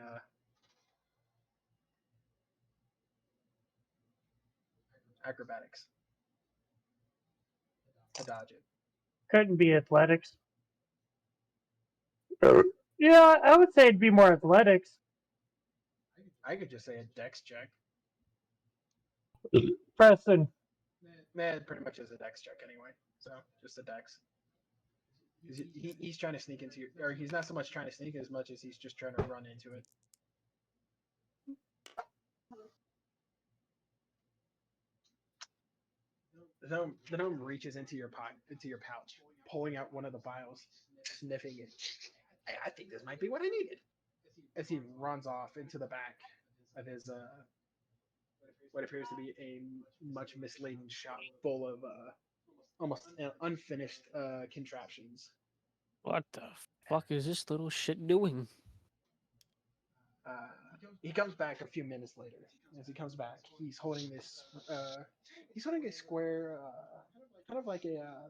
acrobatics to dodge it. Couldn't be athletics. Yeah, I would say it'd be more athletics. I could just say a dex check. Preston, Man, pretty much is a dex check anyway. So just a dex. He's trying to sneak into your, or he's not so much trying to sneak as much as he's just trying to run into it. The gnome reaches into your pouch, pulling out one of the vials, sniffing it. I think this might be what I needed. As he runs off into the back of his what appears to be a much misladen shop full of almost unfinished contraptions. What the fuck is this little shit doing? He comes back a few minutes later. As he comes back, he's holding this. He's holding a square, kind of like a.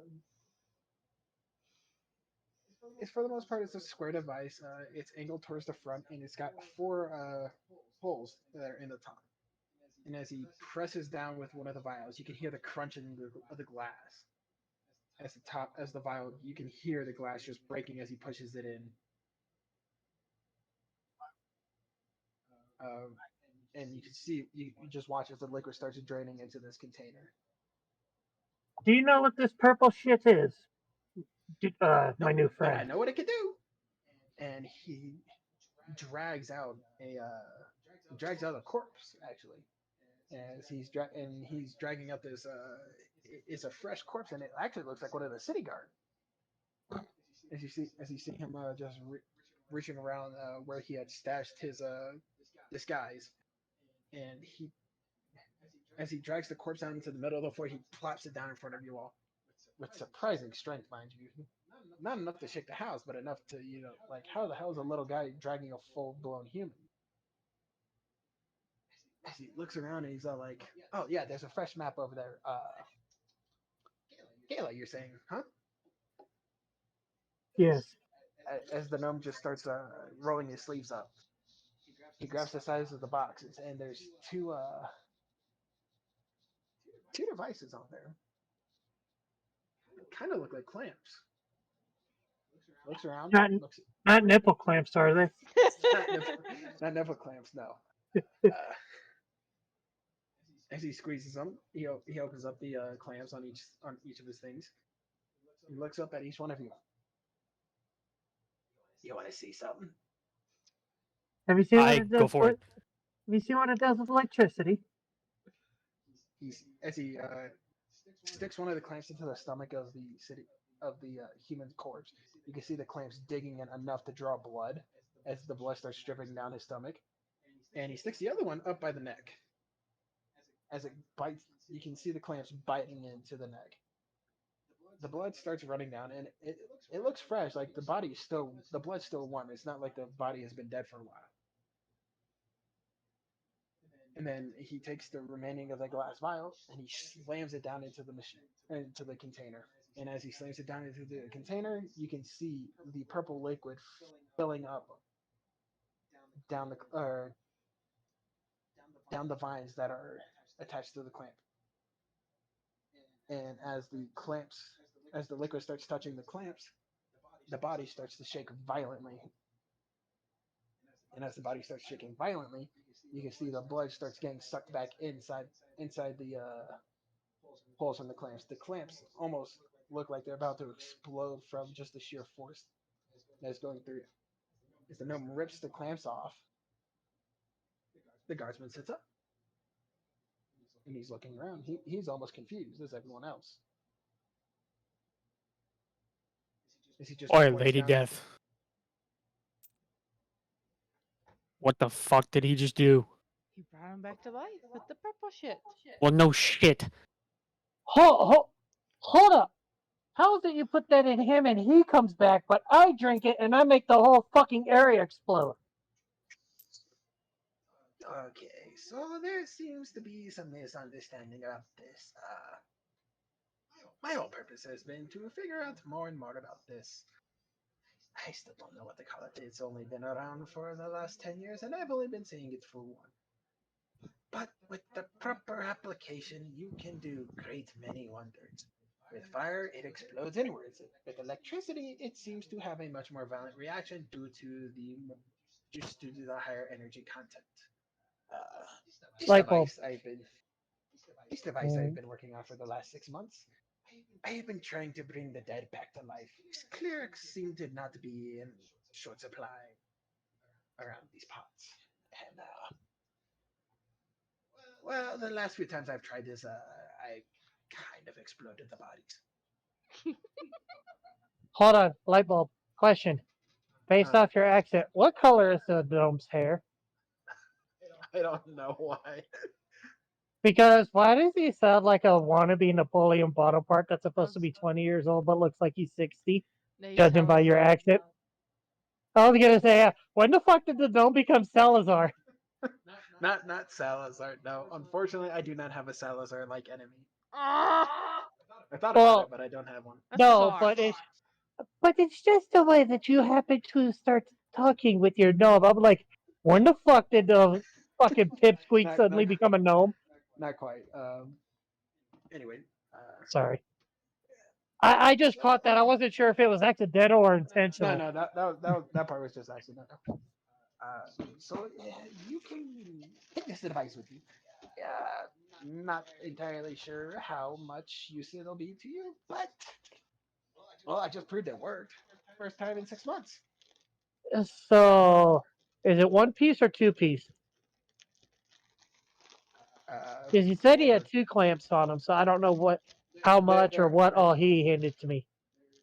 It's for the most part, it's a square device. It's angled towards the front, and it's got four holes that are in the top. And as he presses down with one of the vials, you can hear the crunching of the glass. As the vial, you can hear the glass just breaking as he pushes it in. And you can see, you just watch as the liquid starts draining into this container. do you know what this purple shit is? My new But I friend. know what it can do. And he drags out a corpse actually, as he's dragging out this. It's a fresh corpse, and it actually looks like one of the city guard. As you see him just reaching around where he had stashed his disguise, and as he drags the corpse out into the middle of the floor, he plops it down in front of you all with surprising strength, mind you. Not enough to shake the house, but enough to, like, how the hell is a little guy dragging a full-blown human? As he looks around and he's all like, "Oh yeah, there's a fresh map over there." Gala, you're saying, huh? Yes. As the gnome just starts rolling his sleeves up, he grabs the size of the boxes, and there's two devices on there. Kind of look like clamps. Looks around. Not nipple clamps, are they? Not nipple clamps, no. As he squeezes them, he opens up the clamps on each of his things. He looks up at each one of you. You want to see something? Have you seen what I it does? go for it. Have you seen what it does with electricity? As he sticks one of the clamps into the stomach of the human corpse. You can see the clamps digging in enough to draw blood as the blood starts dripping down his stomach. And he sticks the other one up by the neck. As it bites, you can see the clamps biting into the neck. The blood starts running down, and it looks fresh. Like the blood's still warm. It's not like the body has been dead for a while. And then he takes the remaining of the glass vial and he slams it down into the container. And as he slams it down into the container, you can see the purple liquid filling up down the vines that are attached to the clamp. And as the liquid starts touching the clamps, the body starts to shake violently. And as the body starts shaking violently, you can see the blood starts getting sucked back inside the holes in the clamps. The clamps almost look like they're about to explode from just the sheer force that's going through it. As the gnome rips the clamps off, the guardsman sits up. And he's looking around. He's almost confused as everyone else. Is he just Oi, voiced Lady out? Death. What the fuck did he just do? He brought him back to life with the purple shit. Well, no shit. Hold up. How is it you put that in him and he comes back, but I drink it and I make the whole fucking area explode? Okay, so there seems to be some misunderstanding about this. My whole purpose has been to figure out more and more about this. I still don't know what to call it. It's only been around for the last 10 years, and I've only been seeing it for one. But with the proper application, you can do great many wonders. With fire, it explodes inwards. With electricity, it seems to have a much more violent reaction due to the higher energy content. Uh, this Light bulb. device I've been this device I've been working on for the last 6 months. I have been trying to bring the dead back to life. Clerics seem to not be in short supply around these parts. And well, the last few times I've tried this, I kind of exploded the bodies. Hold on, light bulb. Question. Based Uh, off your accent, what color is the gnome's hair? I don't know why. Because why does he sound like a wannabe Napoleon Bonaparte that's supposed to be 20 years old but looks like he's 60, No, he's judging by your Salazar. accent? I was gonna say, when the fuck did the gnome become Salazar? Not Salazar. No, unfortunately, I do not have a Salazar-like enemy. Ah, I thought about Well, it, but I don't have one. that's no, bizarre. but it's just the way that you happen to start talking with your gnome. I'm like, when the fuck did the fucking pipsqueak Not suddenly become a gnome? not quite. Anyway, Sorry. I just caught that. I wasn't sure if it was accidental or intentional. no, that part was just accidental. So yeah, you can take this device with you. Not entirely sure how much use it'll be to you, but well, I just proved it worked. First time in 6 months. So, is it one piece or two piece? Because he said he For had two clamps on him, so I don't know how there, much or there, what there, all he handed to me.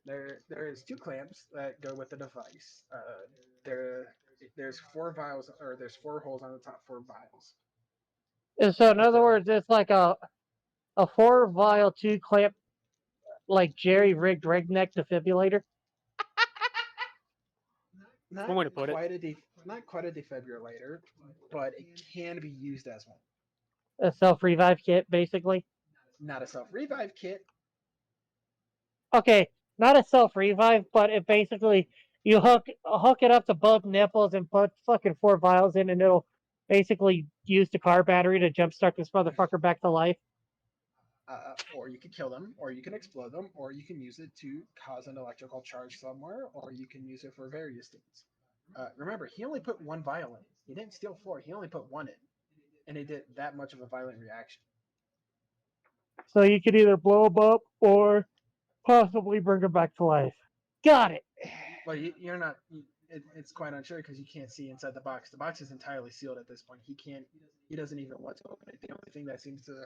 there is two clamps that go with the device. There, there's four vials, or there's four holes on the top, four vials. And so, in other So words, it's like a 4 vial, 2 clamp, like Jerry rigged redneck defibrillator. One not way to put it. not quite a defibrillator, but it can be used as one. A self revive kit, basically. Not a self revive kit. Okay, not a self revive, but it basically you hook it up to both nipples and put fucking 4 vials in, and it'll basically use the car battery to jumpstart this motherfucker back to life. Or you can kill them, or you can explode them, or you can use it to cause an electrical charge somewhere, or you can use it for various things. Remember, he only put one vial in. He didn't steal four. He only put one in, and it did that much of a violent reaction. So you could either blow him up or possibly bring him back to life. Got it. Well, you're not. It's quite unsure because you can't see inside the box. The box is entirely sealed at this point. He can't. He doesn't even want to open it. The only thing that seems to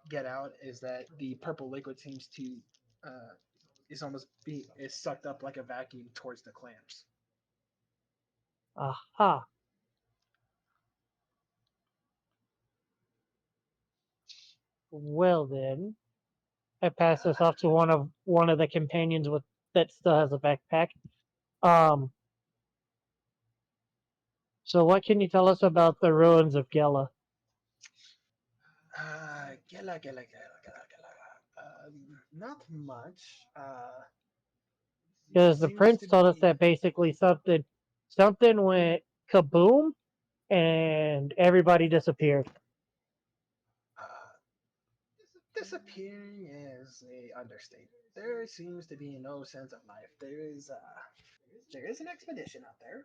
get out is that the purple liquid seems to is sucked up like a vacuum towards the clamps. Aha. Well then, I pass this off to one of the companions with that still has a backpack. Um. So what can you tell us about the ruins of Gela? Not much. Because the Seems prince to told us be. that basically something went kaboom and everybody disappeared. Uh, Disappearing is a understatement. There seems to be no sense of life. There is an expedition out there.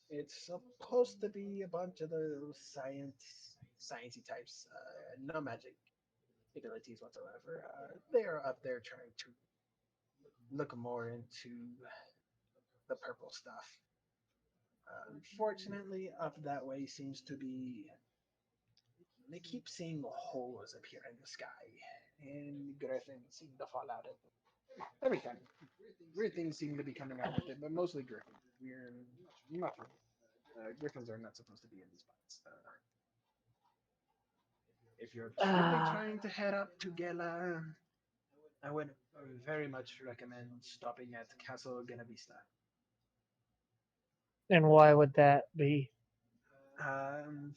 It's supposed to be a bunch of those sciencey types. No magic abilities whatsoever. They are up there trying to look more into the purple stuff. Unfortunately, up that way seems to be. They keep seeing holes appear in the sky, and griffins seem to fall out of them. Every time. Weird things seem to be coming out with it, but mostly Griffin. We're nothing. Griffins are not supposed to be in these spots. If you're truly trying to head up to Gela, I would very much recommend stopping at Castle Genavista. And why would that be? Um,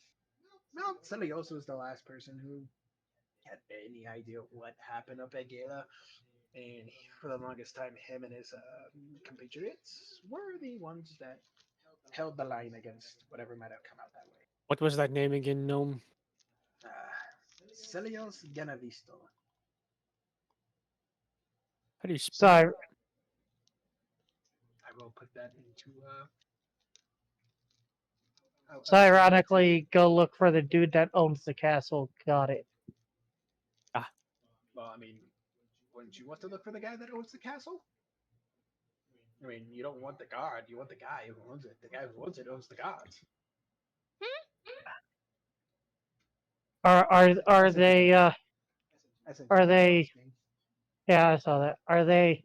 well, Celioso was the last person who had any idea what happened up at Gala, and for the longest time, him and his compatriots were the ones that held the line against whatever might have come out that way. What was that name again, Gnome? Celios Genavisto. How do you So spell? I, I will put that into. so ironically, go look for the dude that owns the castle. Got it. Well, I mean, wouldn't you want to look for the guy that owns the castle? I mean, you don't want the god, you want the guy who owns it. The guy who owns it owns the gods. Are they I said, are they- listening. yeah, I saw that. Are they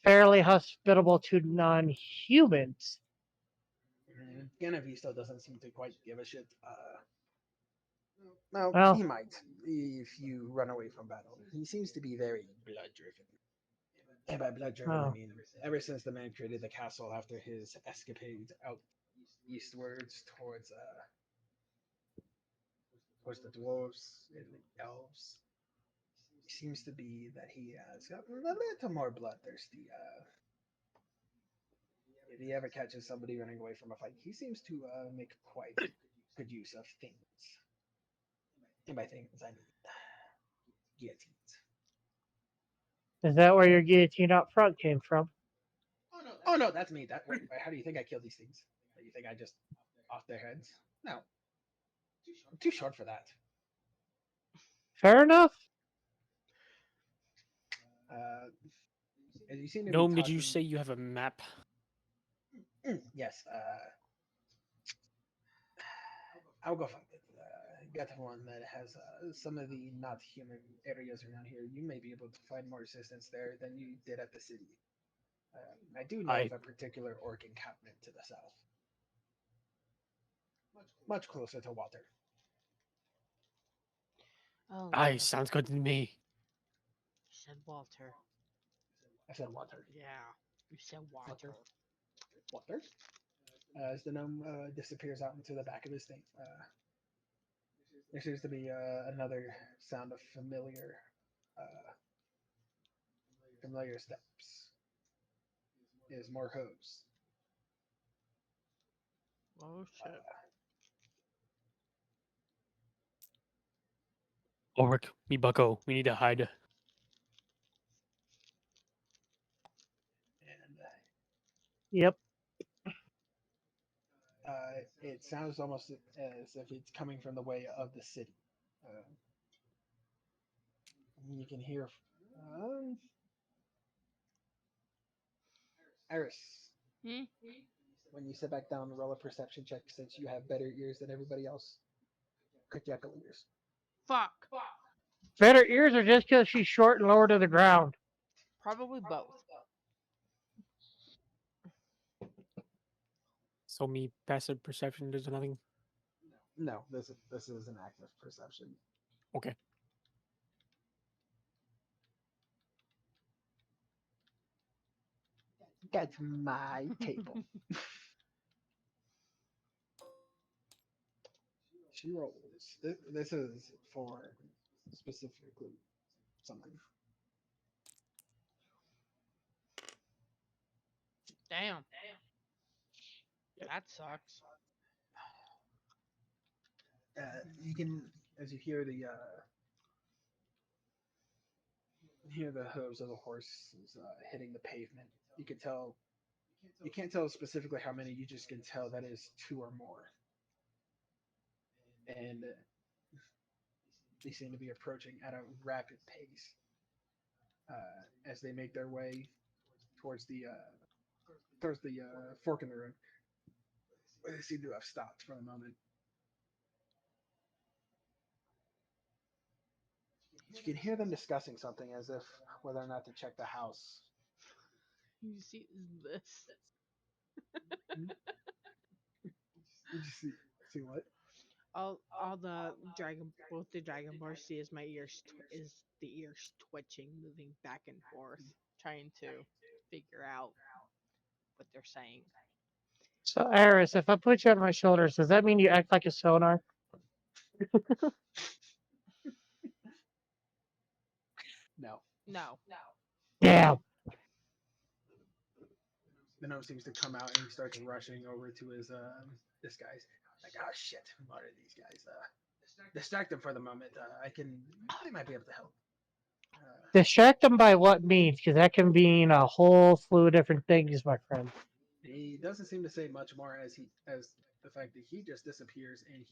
fairly hospitable to non-humans? Genevisto doesn't seem to quite give a shit. Well, Well- he might if you run away from battle. He seems to be very blood driven. And by blood driven, I Oh. mean ever since the man created the castle after his escapades out eastwards towards the dwarves and the elves, it seems to be that he has gotten a little more bloodthirsty. If he ever catches somebody running away from a fight, he seems to make quite good use of things. And by things, I mean guillotines. Is that where your guillotine up front came from? Oh no, that's me. How do you think I kill these things? You think I just off their heads? No, I'm too short for that. Fair enough. As you seem to be Gnome, did you talking- say you have a map? Yes. I'll go find it. Got one that has some of the not human areas around here. You may be able to find more assistance there than you did at the city. I do know of a particular orc encampment to the south, much closer to water. Oh, Aye, sounds good to me. you said Walter. I said water. Yeah, you said Walter. Water. As the gnome disappears out into the back of his thing, there seems to be another sound of familiar steps. Is more hooves. Oh shit. Ulrich, me bucko, we need to hide. And Yep. it sounds almost as if it's coming from the way of the city. You can hear Iris. Hmm? When you sit back down and roll a perception check, since you have better ears than everybody else, quick jackal ears. Fuck. Better ears or just because she's short and lower to the ground? Probably both. So me passive perception does nothing. No, this is an active perception. Okay. That's my table. She rolls. This is for specifically something. Damn. That sucks. You can, as you hear the hooves of the horse hitting the pavement. You can tell. You can't tell specifically how many. You just can tell that is two or more. And they seem to be approaching at a rapid pace as they make their way towards the fork in the road, where they seem to have stopped for a moment. You can hear them discussing something as if whether or not to check the house. You see this? You just see what? All the both the Dragonborn see is my is the ears twitching, moving back and forth, trying to figure out what they're saying. So, Aris, if I put you on my shoulders, does that mean you act like a sonar? No. No. Damn. The gnome seems to come out and he starts rushing over to his this guy's like, oh shit, what are these guys? Distract them for the moment. I might be able to help. Distract them by what means? Because that can mean a whole slew of different things, my friend. He doesn't seem to say much more as the fact that he just disappears and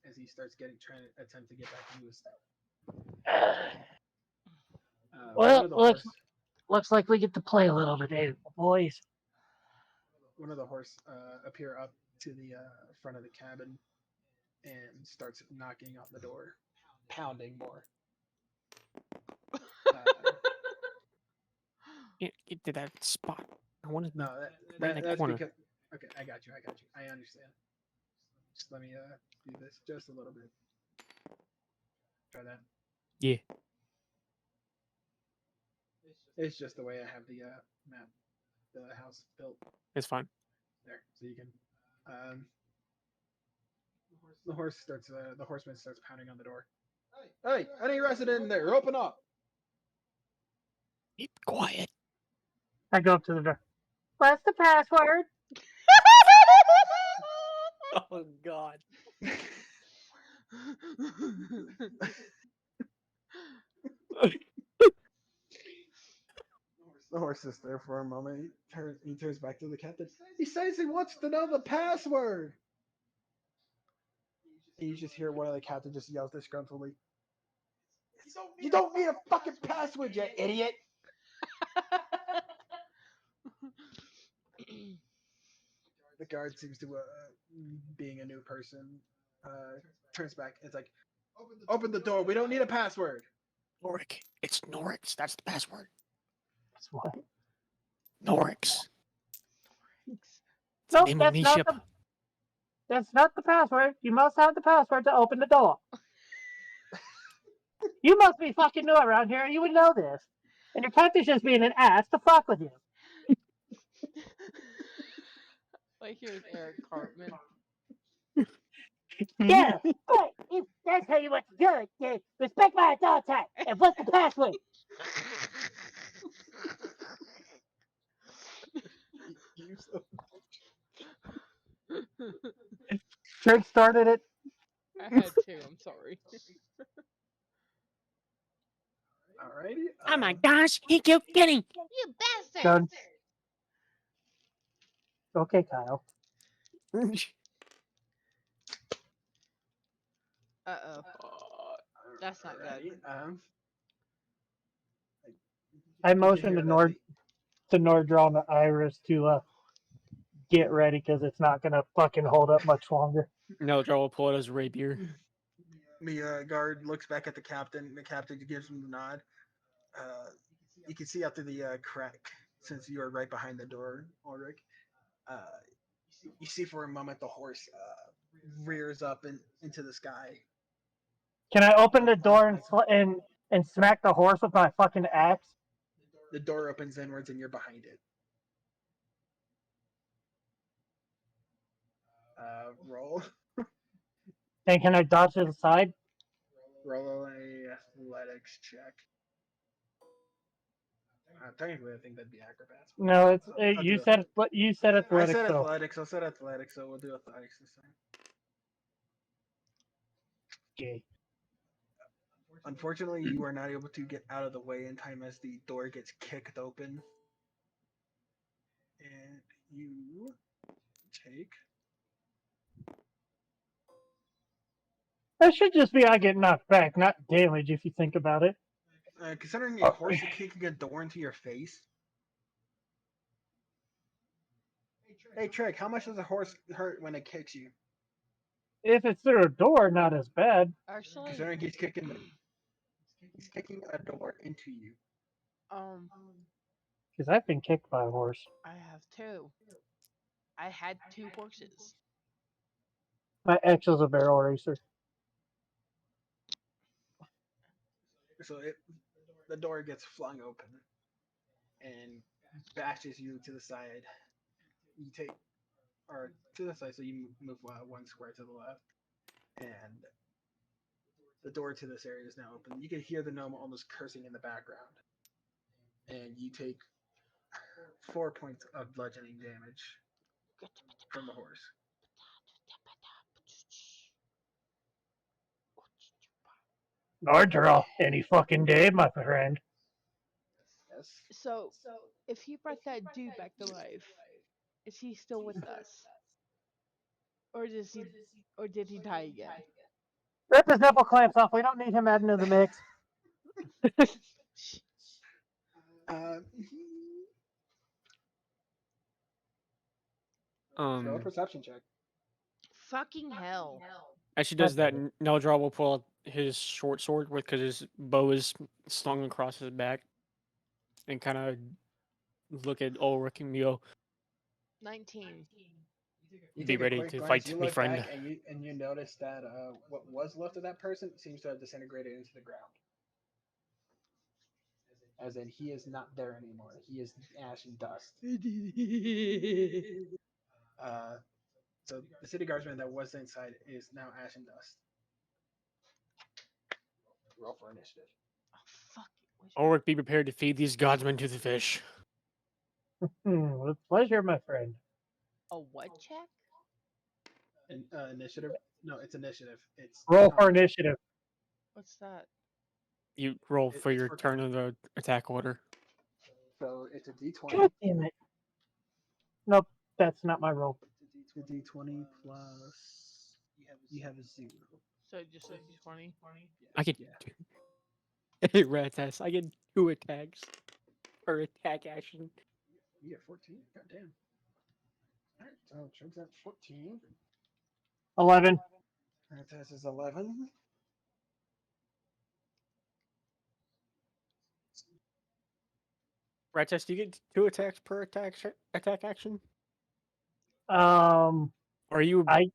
as he starts trying to attempt to get back into his stuff. Well, looks like we get to play a little today, boys. One of the horse appear up to the front of the cabin and starts knocking on the door, pounding more. Get to that spot. I want to No, right in the that's corner. because. Okay, I got you. I understand. Just let me do this just a little bit. Try that. Yeah. It's just the way I have the map, the house built It's fine. there, so you can. The horseman starts pounding on the door. Hey, any resident in there? Open up! Keep quiet. I go up to the door. What's the password? Oh God. The horse sits there for a moment. He turns back to the captain. He says he wants to know the password. And you just hear one of the captain just yells disgruntledly. You don't need a fucking password, you idiot! The guard seems to, being a new person, turns back. It's like, open the door. We don't need a password. Norik. It's Norix. That's the password. That's what? Norix. Nope, Name of the ship. That's not the password. You must have the password to open the door. You must be fucking new around here, and you would know this. And your captain's just being an ass to fuck with you. Like here's Eric Cartman. Yeah, but if that's how you want to do it, then respect my authority. And what's the password? Trent started it. I had to. I'm sorry. Alrighty. Oh my gosh, he kept getting. You bastard! Done. Okay, Kyle. Uh-oh. That's not good. I motioned to Norddraw and Iris to get ready because it's not gonna fucking hold up much longer. No, Joe will pull out his rapier. The guard looks back at the captain. The captain gives him the nod. You can see out through the crack, since you are right behind the door, Ulrich. You see for a moment the horse rears up into the sky. Can I open the door and smack the horse with my fucking axe? The door opens inwards and you're behind it. Roll. And can I dodge to the side? Roll a athletics check. Technically, I think that'd be acrobats. No, it's I'll you do said athletics. I said So. athletics. I said athletics, so we'll do athletics this time. Okay. Unfortunately, you are not able to get out of the way in time as the door gets kicked open. And you take. That should just be I get knocked back, not damage if you think about it. Considering a horse is kicking a door into your face. Hey, Trick, how much does a horse hurt when it kicks you? If it's through a door, not as bad. Actually, Considering he's kicking He's kicking a door into you. Because I've been kicked by a horse. I have two. I had two horses. My ex was a barrel racer. So the door gets flung open and bashes you to the side. You take, or to the side, so you move one square to the left, and the door to this area is now open. You can hear the gnome almost cursing in the background, and you take 4 points of bludgeoning damage from the horse. Nordral, any fucking day, my friend. Yes. So, if he brought that dude back to life, is he still with us? Or did he die again? Rip his nipple clamps off. We don't need him adding to the mix. Roll a perception check. Fucking hell. As she does that, Neldral will pull out his short sword because his bow is slung across his back, and kind of look at Ulrich and go, 19. You Be take a ready quick to glance, fight you me, look friend. back and you notice that what was left of that person seems to have disintegrated into the ground. As in, he is not there anymore. He is ash and dust. So the city guardsman that was inside is now ash and dust. Roll for initiative. Oh, fuck it. Ulrich, be prepared to feed these godsmen to the fish. With pleasure, my friend. A what check? Initiative? No, it's initiative. It's Roll for combat. initiative. What's that? You roll for It's your for turn of the attack order. So it's a d20. God damn it. Nope, that's not my roll. It's a d20 plus. You have a 0. So just a d20? I get Yeah. rat test. I get 2 attacks or attack action. You get 14. God damn. Alright, so Trig's at 14. 11. Test is 11. Rat test. Do you get 2 attacks per attack action? Um, Or are you I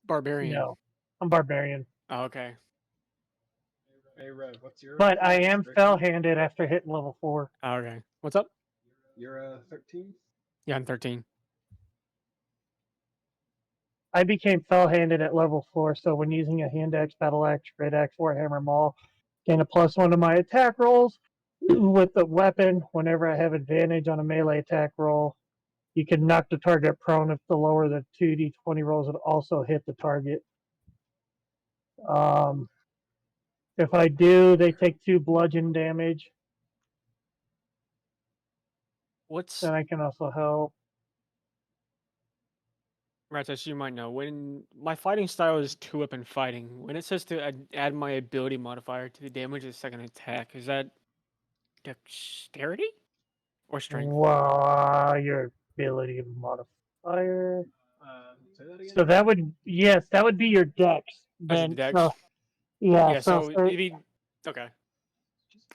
barbarian? no, I'm barbarian, Oh, okay. Hey, Rev, what's your? but I am 13? fell-handed after hitting level 4. Oh, okay. What's up? You're 13. Yeah, I'm 13. I became fell-handed at level 4, so when using a hand axe, battle axe, great axe, warhammer maul, gain a +1 to my attack rolls with the weapon. Whenever I have advantage on a melee attack roll, you can knock the target prone if the lower the 2d20 rolls would also hit the target. If I do, they take 2 bludgeon damage. What's Then I can also help. Rat test? You might know when my fighting style is 2-weapon fighting. When it says to add my ability modifier to the damage of the second attack, is that dexterity or strength? Wow, your ability modifier. Say that again. So that would that would be your dex. Oh, is it Then the dex? so yeah, Yeah, so it'd be okay.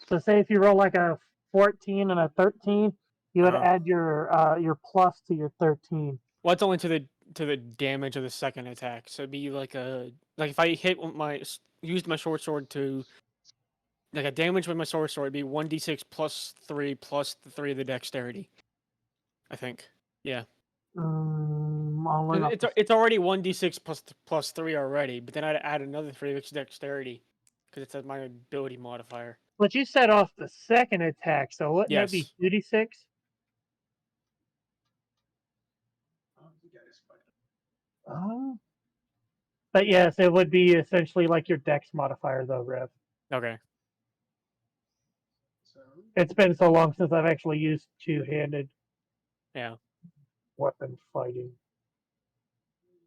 so say if you roll like a 14 and a 13, you would add your plus to your 13. Well, it's only to the damage of the second attack. So it'd be like if I hit with used my short sword to like a damage with my sword, it'd be 1d6 plus 3 plus the 3 of the dexterity. I think. Yeah. I'll learn off It's already 1d6 plus 3 already, but then I'd add another 3 of dexterity because it's my ability modifier. But you set off the second attack, so wouldn't that be Yes. 2d6? You guys fight. But yes, it would be essentially like your dex modifier, though, Rev. Okay. So It's been so long since I've actually used two-handed Yeah. weapon fighting.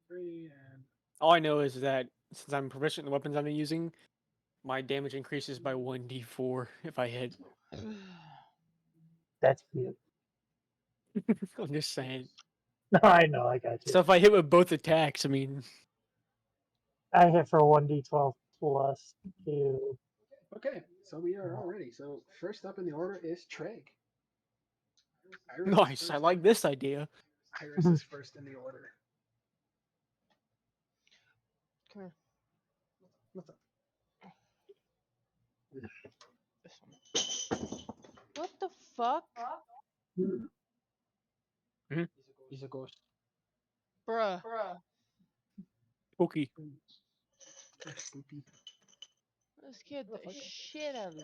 3 and All I know is that since I'm proficient in the weapons I'm using, my damage increases by 1d4 if I hit. That's cute. I'm just saying. No, I know, I got you. So if I hit with both attacks, I mean, I hit for 1d12 plus 2. okay. So so we are already. So first up in the order is Treg. Iris is Nice. I first. like this idea. Iris is first in the order. Come here. What's up? This one. What the fuck? He's a ghost. Bruh. Spooky. Spooky. That scared the shit out of me.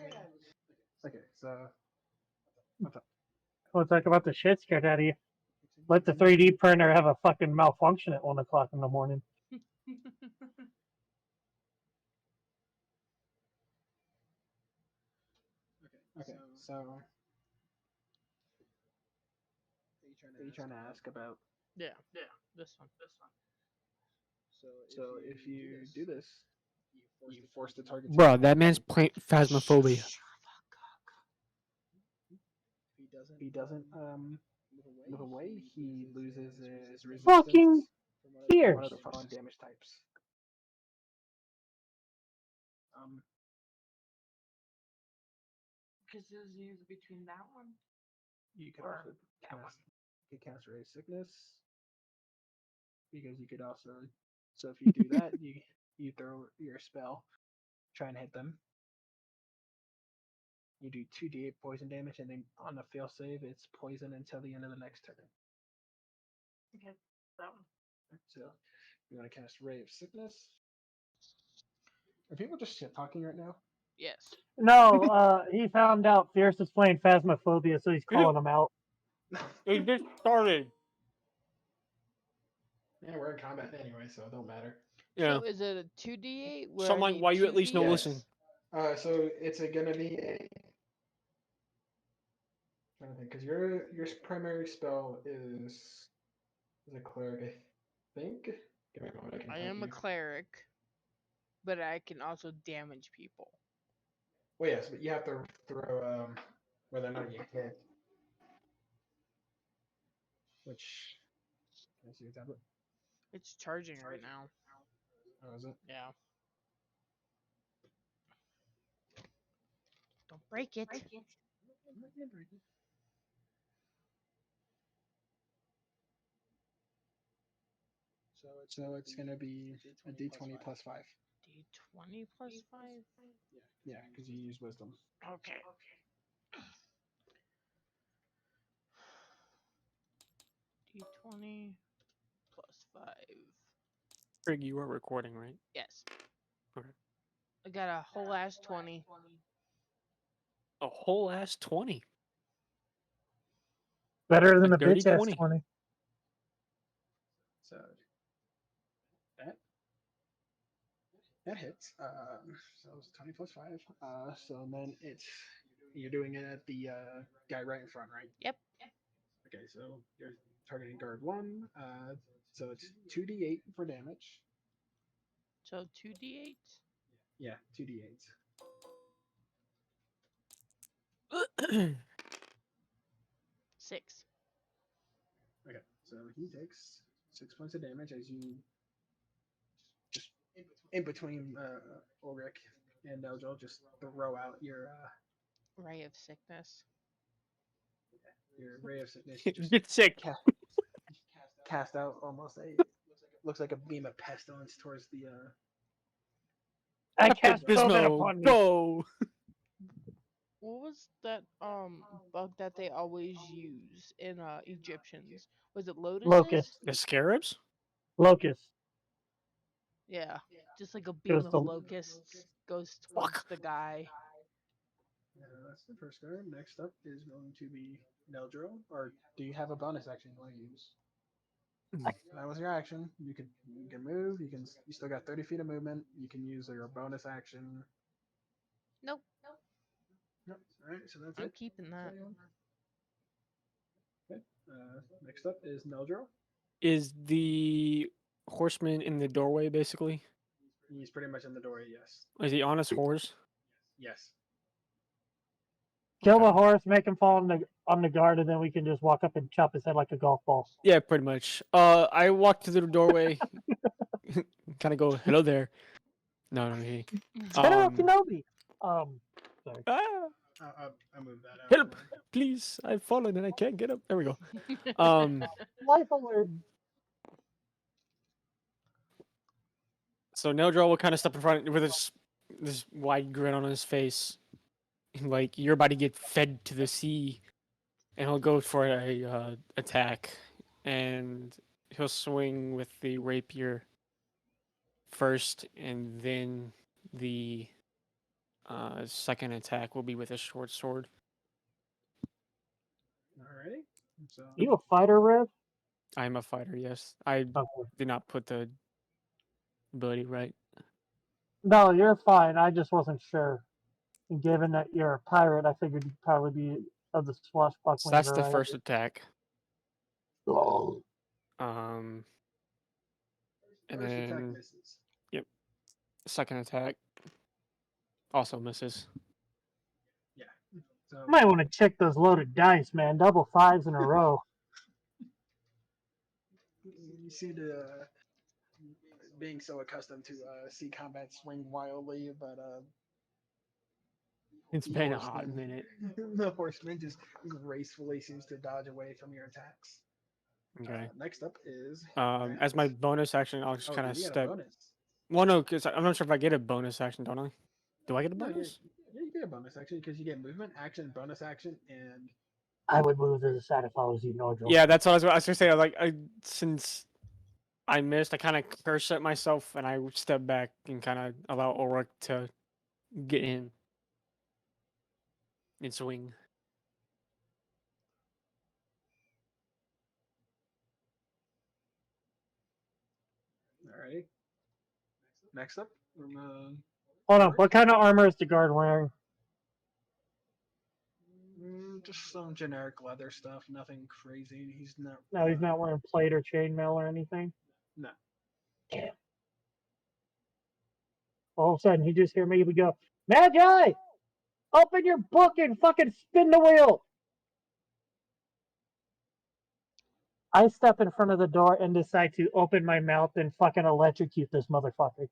Okay, so what's up? We'll talk about the shit scared out of you. Let the 3D printer have a fucking malfunction at 1 o'clock in the morning. Okay, so are you trying to ask about? Yeah, this one. So if you do this, you force the target. Bro, that man's playing Phasmophobia. If he doesn't move away, he loses his resistance Fucking from one fierce. of the following damage types. Because it was used between that one. You could Or also cast Ray of Sickness, because you could also. So if you do that, you throw your spell, try and hit them. You do 2d8 poison damage, and then on the fail save, it's poison until the end of the next turn. Okay, that one. So you want to cast Ray of Sickness. Are people just shit talking right now? Yes. No, he found out Fierce is playing Phasmophobia, so he's calling him out. It just started. Yeah, we're in combat anyway, so it don't matter. Yeah. So is it a 2d8? Where Something I like need why you at least know 2d8? listen. So it's gonna be a. I'm trying to think, because your primary spell is a cleric, I think. Give me a moment. I tell am a you. cleric, but I can also damage people. Well, yes, but you have to throw whether or not you hit. Which. Can I see your tablet? It's charging right now. Oh, is it? Yeah. Don't break it. So it's gonna be a d20 plus 5. D20 plus 5? Yeah, because you use wisdom. Okay. D20 plus 5. Frig, you are recording, right? Yes. Okay. I got a whole ass 20. A whole ass 20. Better than A a dirty bitch ass 20. 20. So that hits. So it's 20 plus 5. So then you're doing it at the guy right in front, right? Yep. Okay, so you're targeting guard 1. So it's 2d8 for damage. So 2d8? Yeah, 2d8s. 6. Okay, so he takes 6 points of damage as you just in between Ulrich and Neldril just throw out your Ray of Sickness. Ray of Sickness. You just Get sick. cast out almost looks like a beam of pestilence towards the I cast COVID upon Gizmo, me. go! What was that bug that they always use in Egyptians? Was it lotuses? Locust. The scarabs? Locust. Yeah. Just like a It was beam of the- locusts goes towards the guy. that's the first card. Next up is going to be Neldril. Or do you have a bonus action you want to use? That was your action. You can move. You still got 30 feet of movement. You can use your bonus action. Nope. Yep. All right. So that's I'm it. keeping that. Okay. Next up is Neldril. Is the horseman in the doorway, basically? He's pretty much in the doorway. Yes. Is he on his horse? Yes. Kill Okay. the horse, make him fall on the guard, and then we can just walk up and chop his head like a golf ball. Yeah, pretty much. I walk to the doorway, kind of go, hello there. No, he. General Um, Kenobi. Sorry. Ah, I'll move that out. help! Please, I've fallen and I can't get up. There we go. Life alert. So Neldril will kind of step in front with this wide grin on his face, like you're about to get fed to the sea, and he'll go for a attack, and he'll swing with the rapier first, and then the second attack will be with a short sword. Alrighty. So You a fighter, Rev? I am a fighter, yes. I Okay. did not put the ability right. No, you're fine. I just wasn't sure. And given that you're a pirate, I figured you'd probably be of the swashbuckling. So that's the variety. first attack. Oh. And first attack then misses. second attack also misses. Yeah. So You might want to check those loaded dice, man. Double fives in a row. you seem to being so accustomed to see combat swing wildly, but It's the been a hot horseman- minute. the horseman just gracefully seems to dodge away from your attacks. Okay. Next up is As my Max. bonus action, I'll just Oh, kind of you get a step. bonus. Well, no, because I'm not sure if I get a bonus action, don't I? Do I get a No, bonus? yeah, you get a bonus actually because you get movement, action, bonus action, and I would move to the side if I was you, Nordro. Yeah, that's what I was gonna say. Like, since I missed, I kind of cursed at myself, and I stepped back and kind of allow Ulrich to get in and swing. alrighty. Next up, from Hold on. What kind of armor is the guard wearing? just some generic leather stuff, nothing crazy. He's not. No, he's not wearing plate or chainmail or anything. No. Damn. All of a sudden, he just hear me go, Magi! Open your book and fucking spin the wheel! I step in front of the door and decide to open my mouth and fucking electrocute this motherfucker.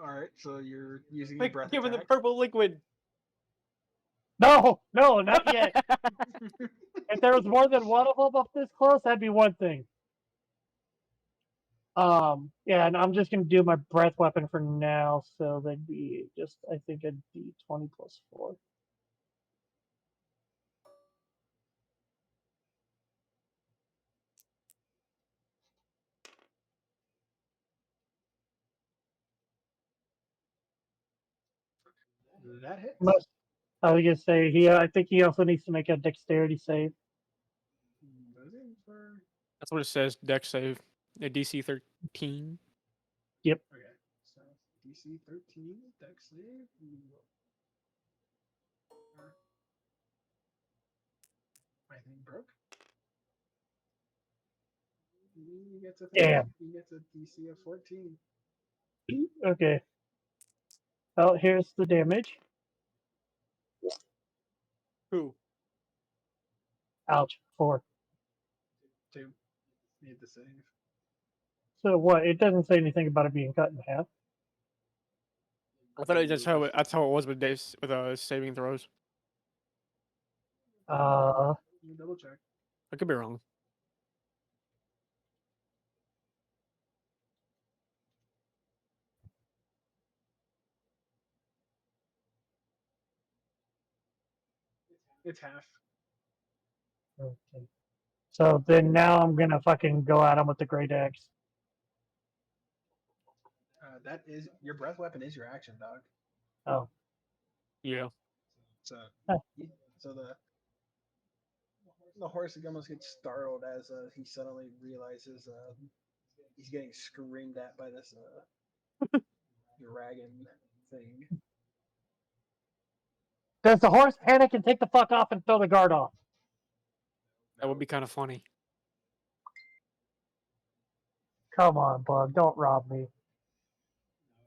Alright, so you're using the breath Give him the attack. purple liquid. No, not yet. If there was more than one of them up this close, that'd be one thing. Yeah, and I'm just gonna do my breath weapon for now, so that'd be just, I think, a D20 plus 4. That hits. I was gonna say I think he also needs to make a dexterity save. Does it for- That's what it says. Dex save. A DC 13. Okay, so DC 13, dex save. My thing broke. He gets a Damn. He gets a DC of 14. Okay. Well, here's the damage. Who? Ouch. 4. 2. Need the save. So what? It doesn't say anything about it being cut in half. I thought that's how it was with Dave's with saving throws. Let me double check. I could be wrong. It's half. Okay. So then now I'm gonna fucking go at him with the great axe. That is your breath weapon is your action, dog. Oh. Yeah. So, Huh. so the horse almost gets startled as he suddenly realizes he's getting screamed at by this dragon thing. Does the horse panic and take the fuck off and throw the guard off? That would be kind of funny. Come on, bud. Don't rob me.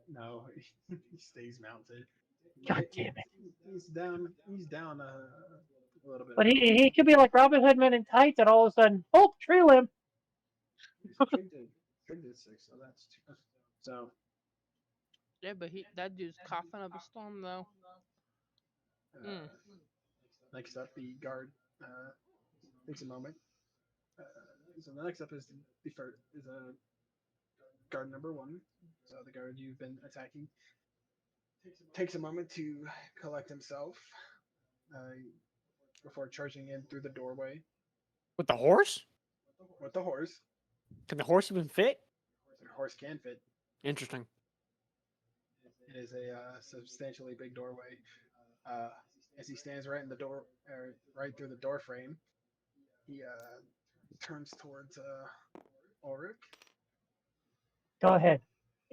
No, he stays mounted. God damn it. He's down. He's down a little bit. But he could be like Robin Hoodman in tights and all of a sudden, oh, tree limb. He's trig did 6, so that's 2. So Yeah, but that dude's coughing up a storm though. Mm. Next up, the guard takes a moment. Uh, so the next up is the first is guard number one. So the guard you've been attacking takes a moment to collect himself uh, before charging in through the doorway With the horse? with the horse. Can the horse even fit? The horse can fit. Interesting. It is a substantially big doorway. As he stands right in the door, right through the door frame, he turns towards Ulrich. Go ahead.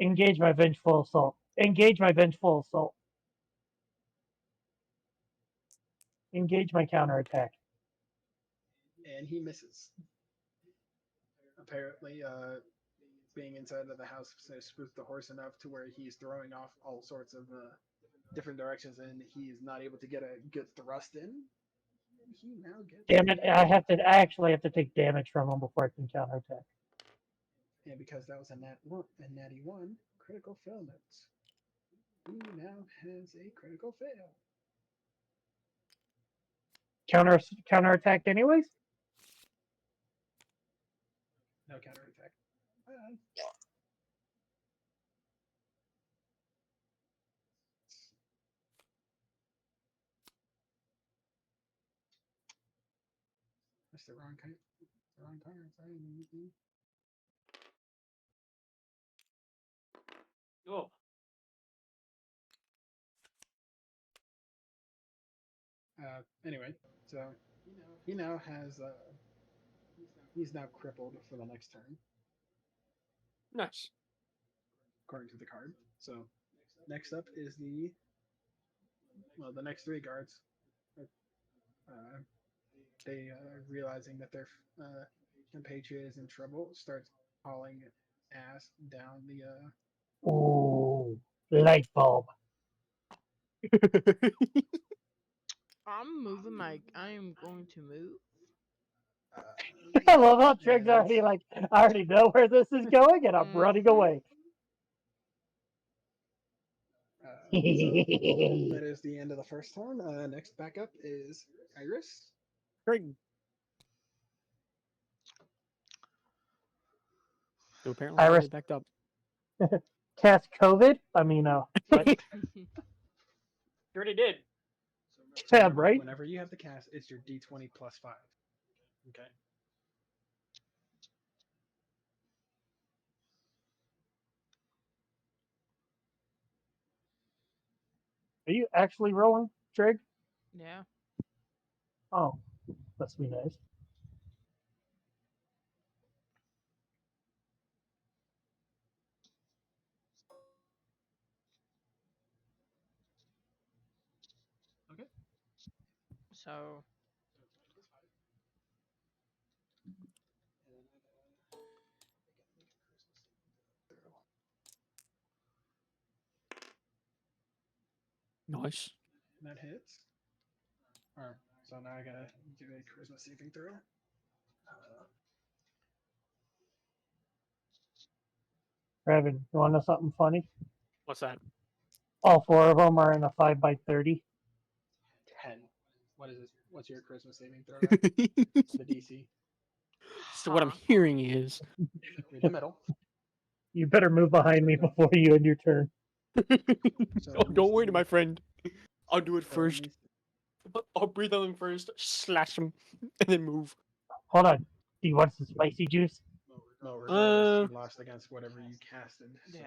Engage my vengeful assault. Engage my vengeful assault. Engage my counterattack. And he misses. Apparently, being inside of the house spooked the horse enough to where he's throwing off all sorts of different directions, and he's not able to get a good thrust in. He now gets. Damn it! I actually have to take damage from him before I can counterattack. And because that was a natty one, critical fail notes. He now has a critical fail. Counterattacked anyways. No counterattack. That's the wrong kind. The wrong card. Sorry. Oh. Anyway, so he now has he's now crippled for the next turn, Nice. according to the card. So next up is the next three guards. They realizing that their compatriot is in trouble, starts hauling ass down the Ooh, light bulb. I'm moving my. I am going to move. I love how Trig's and already like, I already know where this is going, and I'm running away. so that is the end of the first turn. Next backup is Iris. Great. So apparently Iris. I backed up. Cast COVID. I mean, what? You already did. Yeah, right. Whenever you have the cast, it's your D20 plus 5. Okay. Are you actually rolling, Trig? Yeah. Oh, must be nice. Okay. So Nice. That hits. Alright, so now I gotta do a charisma saving throw. Revan, you want to know something funny? What's that? All four of them are in a 5x30. 10. What is this? What's your charisma saving throw? The DC. So what I'm hearing is Read the middle. You better move behind me before you end your turn. So Oh, don't worry, my friend. I'll do it so first. I'll breathe on him first, slash him, and then move. Hold on. Do you want some spicy juice? No, regardless, you lost against whatever you casted. So. yeah.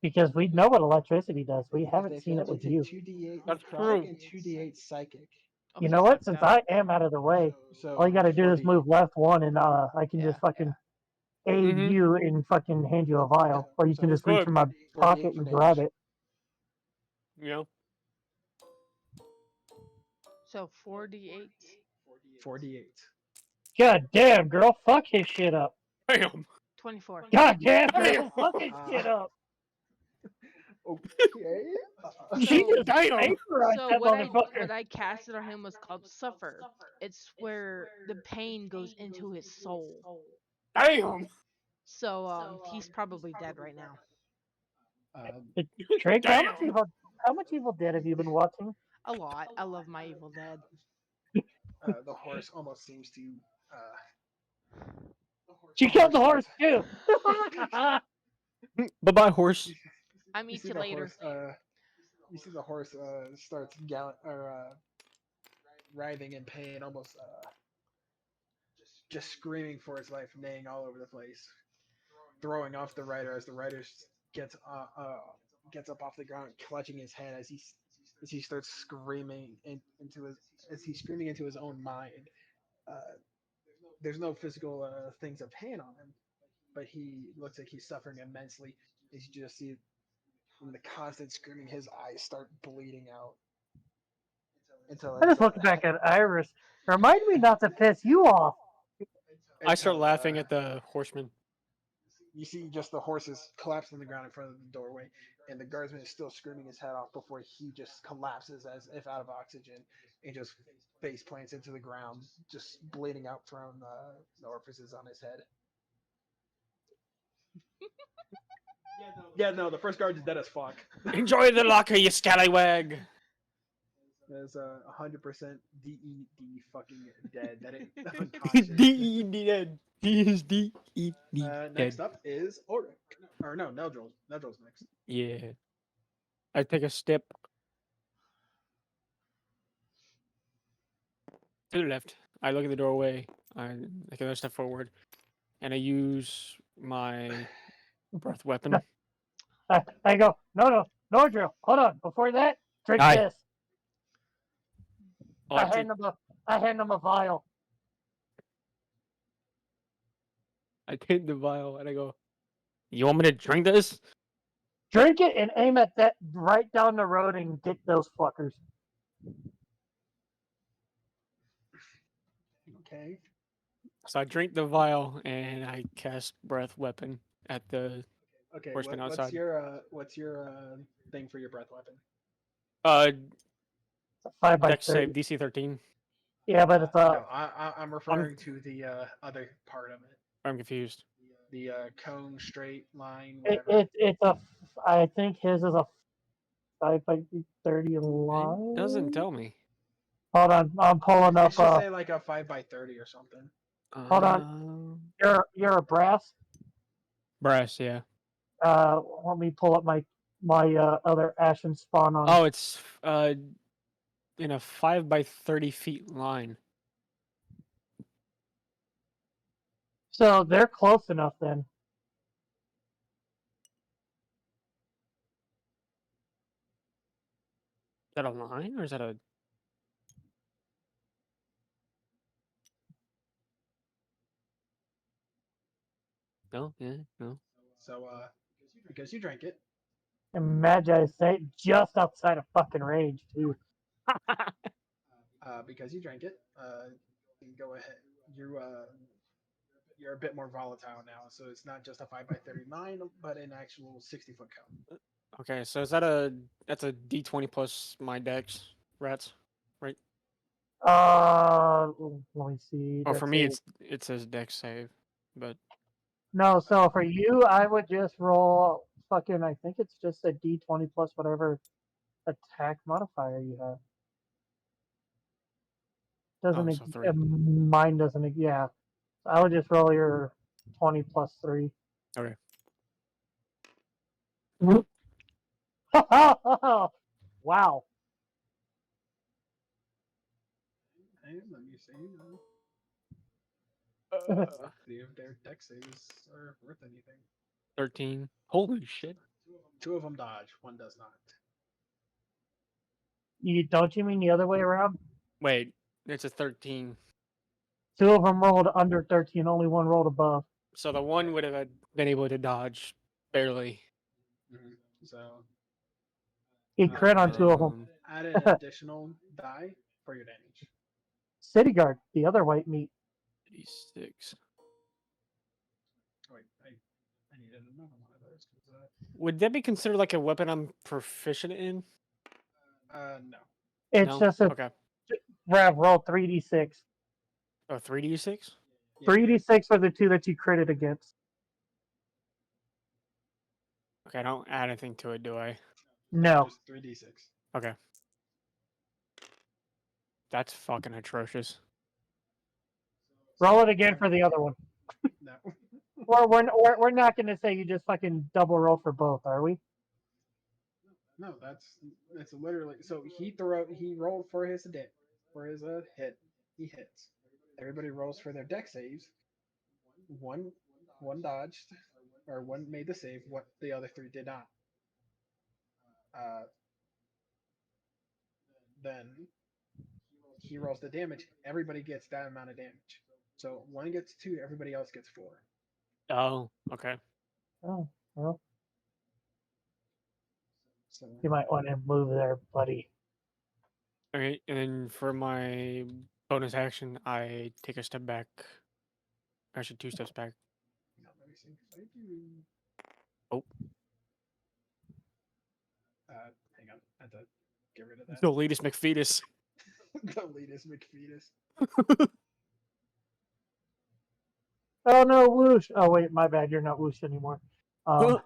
Because we know what electricity does. We If haven't they seen fail, it they with take you. 2d8 That's necrotic true. and 2d8 psychic. Oh, You he know what? sucked Since out. I am out of the way, So all you gotta do is 4d8. move left one, and I can just Yeah, fucking aid Mhm. you and fucking hand you a vial, or you So can just reach Good. in my 4d8 pocket for and grab damage. it. You know? So 4d8. 4d8. God damn, girl, fuck his shit up. Bam! 24. God damn, Damn! girl, fuck his shit up. Okay. Jesus, Damn! vaporized So that what motherfucker. I casted on him was called Suffer. It's where the pain goes into his soul. Damn! So he's probably dead right now. Drake, Damn. how much Evil Dead have you been watching? A lot. I love my Evil Dead. The horse almost seems to. She The killed the horse horse too. Bye bye, horse. I You meet see you the later. horse. You see the horse starts writhing in pain, almost just screaming for his life, neighing all over the place, throwing off the rider as the rider gets gets up off the ground, clutching his head as he starts screaming into his as he's screaming into his own mind. Uh, there's no physical things of pain on him, but he looks like he's suffering immensely. As you just see from the constant screaming, his eyes start bleeding out until I just looked back at Iris. Remind me not to piss you off. I start until, laughing at the horseman. You see just the horses collapse on the ground in front of the doorway, and the guardsman is still screaming his head off before he just collapses as if out of oxygen and just face plants into the ground, just bleeding out from the orifices on his head. Yeah, no, the first guard is dead as fuck. Enjoy the locker, you scallywag. There's 100% DED fucking dead. That ain't unconscious. D-E-D-N. He is D-E-D. Next up is Oric. Or no, Neldril. Neldril's next. Yeah. I take a step to the left. I look at the doorway. I take another step forward. And I use my breath weapon. I go, no drill. Hold on. Before that, drink Aye. this. Oh, I hand him a vial. I take the vial and I go, you want me to drink this? Drink it and aim at that right down the road and get those fuckers. Okay. So I drink the vial and I cast breath weapon at the Okay. horseman What's outside. your thing for your breath weapon? It's a 5 by Dex 30. save DC 13. Yeah, but it's No, I'm referring to the other part of it. I'm confused. The cone, straight line, whatever. it's a. I think his is a 5 by 30 It line. doesn't tell me. Hold on, I'm pulling It up. should say like a 5x30 or something. Hold on. You're a brass. Brass, yeah. Let me pull up my other Ashen Spawn on. Oh, it's in a 5 by 30 feet line. So they're close enough then. Is that a line or is that a? No, yeah, no. So because you drank it, And Magi say just outside of fucking range too. because you drank it, you can go ahead. You're a bit more volatile now, so it's not just a 5x39, but an actual 60-foot cone. Okay, so that's a D20 plus my dex, rats, right? Let me see. Oh, for That's me it. it says dex save, but No, so for you, I would just roll fucking. I think it's just a D20 plus whatever attack modifier you have. Doesn't so 3. mine doesn't? Yeah, I would just roll your 20 plus 3. Okay. Wow. Hey, let me see. See if their deck saves are worth anything. 13. Holy shit. 2 of them dodge, 1 does not. Don't you mean the other way around? Wait, it's a 13. 2 of them rolled under 13, only 1 rolled above. So the one would have been able to dodge barely. Mm-hmm. So He crit on 2 of them. add an additional die for your damage. City Guard, the other white meat. 86. Wait, I needed another one of those. Would that be considered like a weapon I'm proficient in? No. It's No? just a Okay. roll 3d6. Oh, 3d6? Yeah, 3d6 for the 2 that you critted against. Okay, I don't add anything to it, do I? No. Just 3d6. Okay. That's fucking atrocious. Roll it again for the other one. No. We're not going to say you just fucking double roll for both, are we? No, that's literally so he rolled for his hit. He hits. Everybody rolls for their deck saves. One dodged, or one made the save. What the other three did not. Then he rolls the damage. Everybody gets that amount of damage. So one gets 2, everybody else gets 4. Oh, okay. Oh, well, So you might want to move there, buddy. Alright, and then for my bonus action, I take a step back. Actually, 2 steps back. let me see. If I do. Oh. Hang on. I have to get rid of that. The latest McFetus. The latest McFetus. Oh no, whoosh. Oh wait, my bad. You're not whoosh anymore. Toggle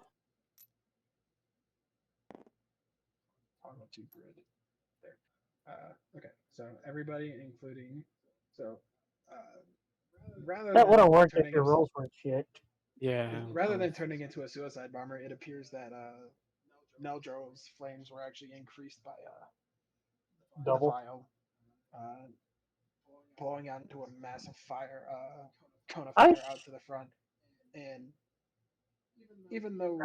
to grid. There. Okay. So everybody, including rather That than would have worked if turning your him- rolls weren't shit. Yeah. rather than turning into a suicide bomber, it appears that Neldro's flames were actually increased by the Double. vial, blowing out into a massive fire cone of I fire out to the front. And even though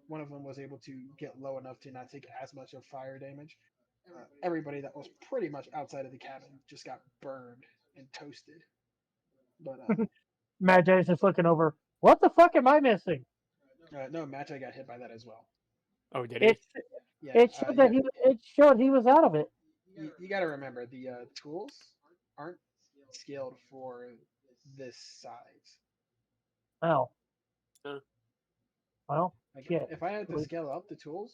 one of them was able to get low enough to not take as much of fire damage, everybody that was pretty much outside of the cabin just got burned and toasted. But Magi's just looking over. What the fuck am I missing? no, Magi got hit by that as well. Oh, did he? Yeah, It showed that it showed he was out of it. you got to remember the tools aren't scaled for this size. Oh. Huh. Well, Like shit. if I had to scale up the tools,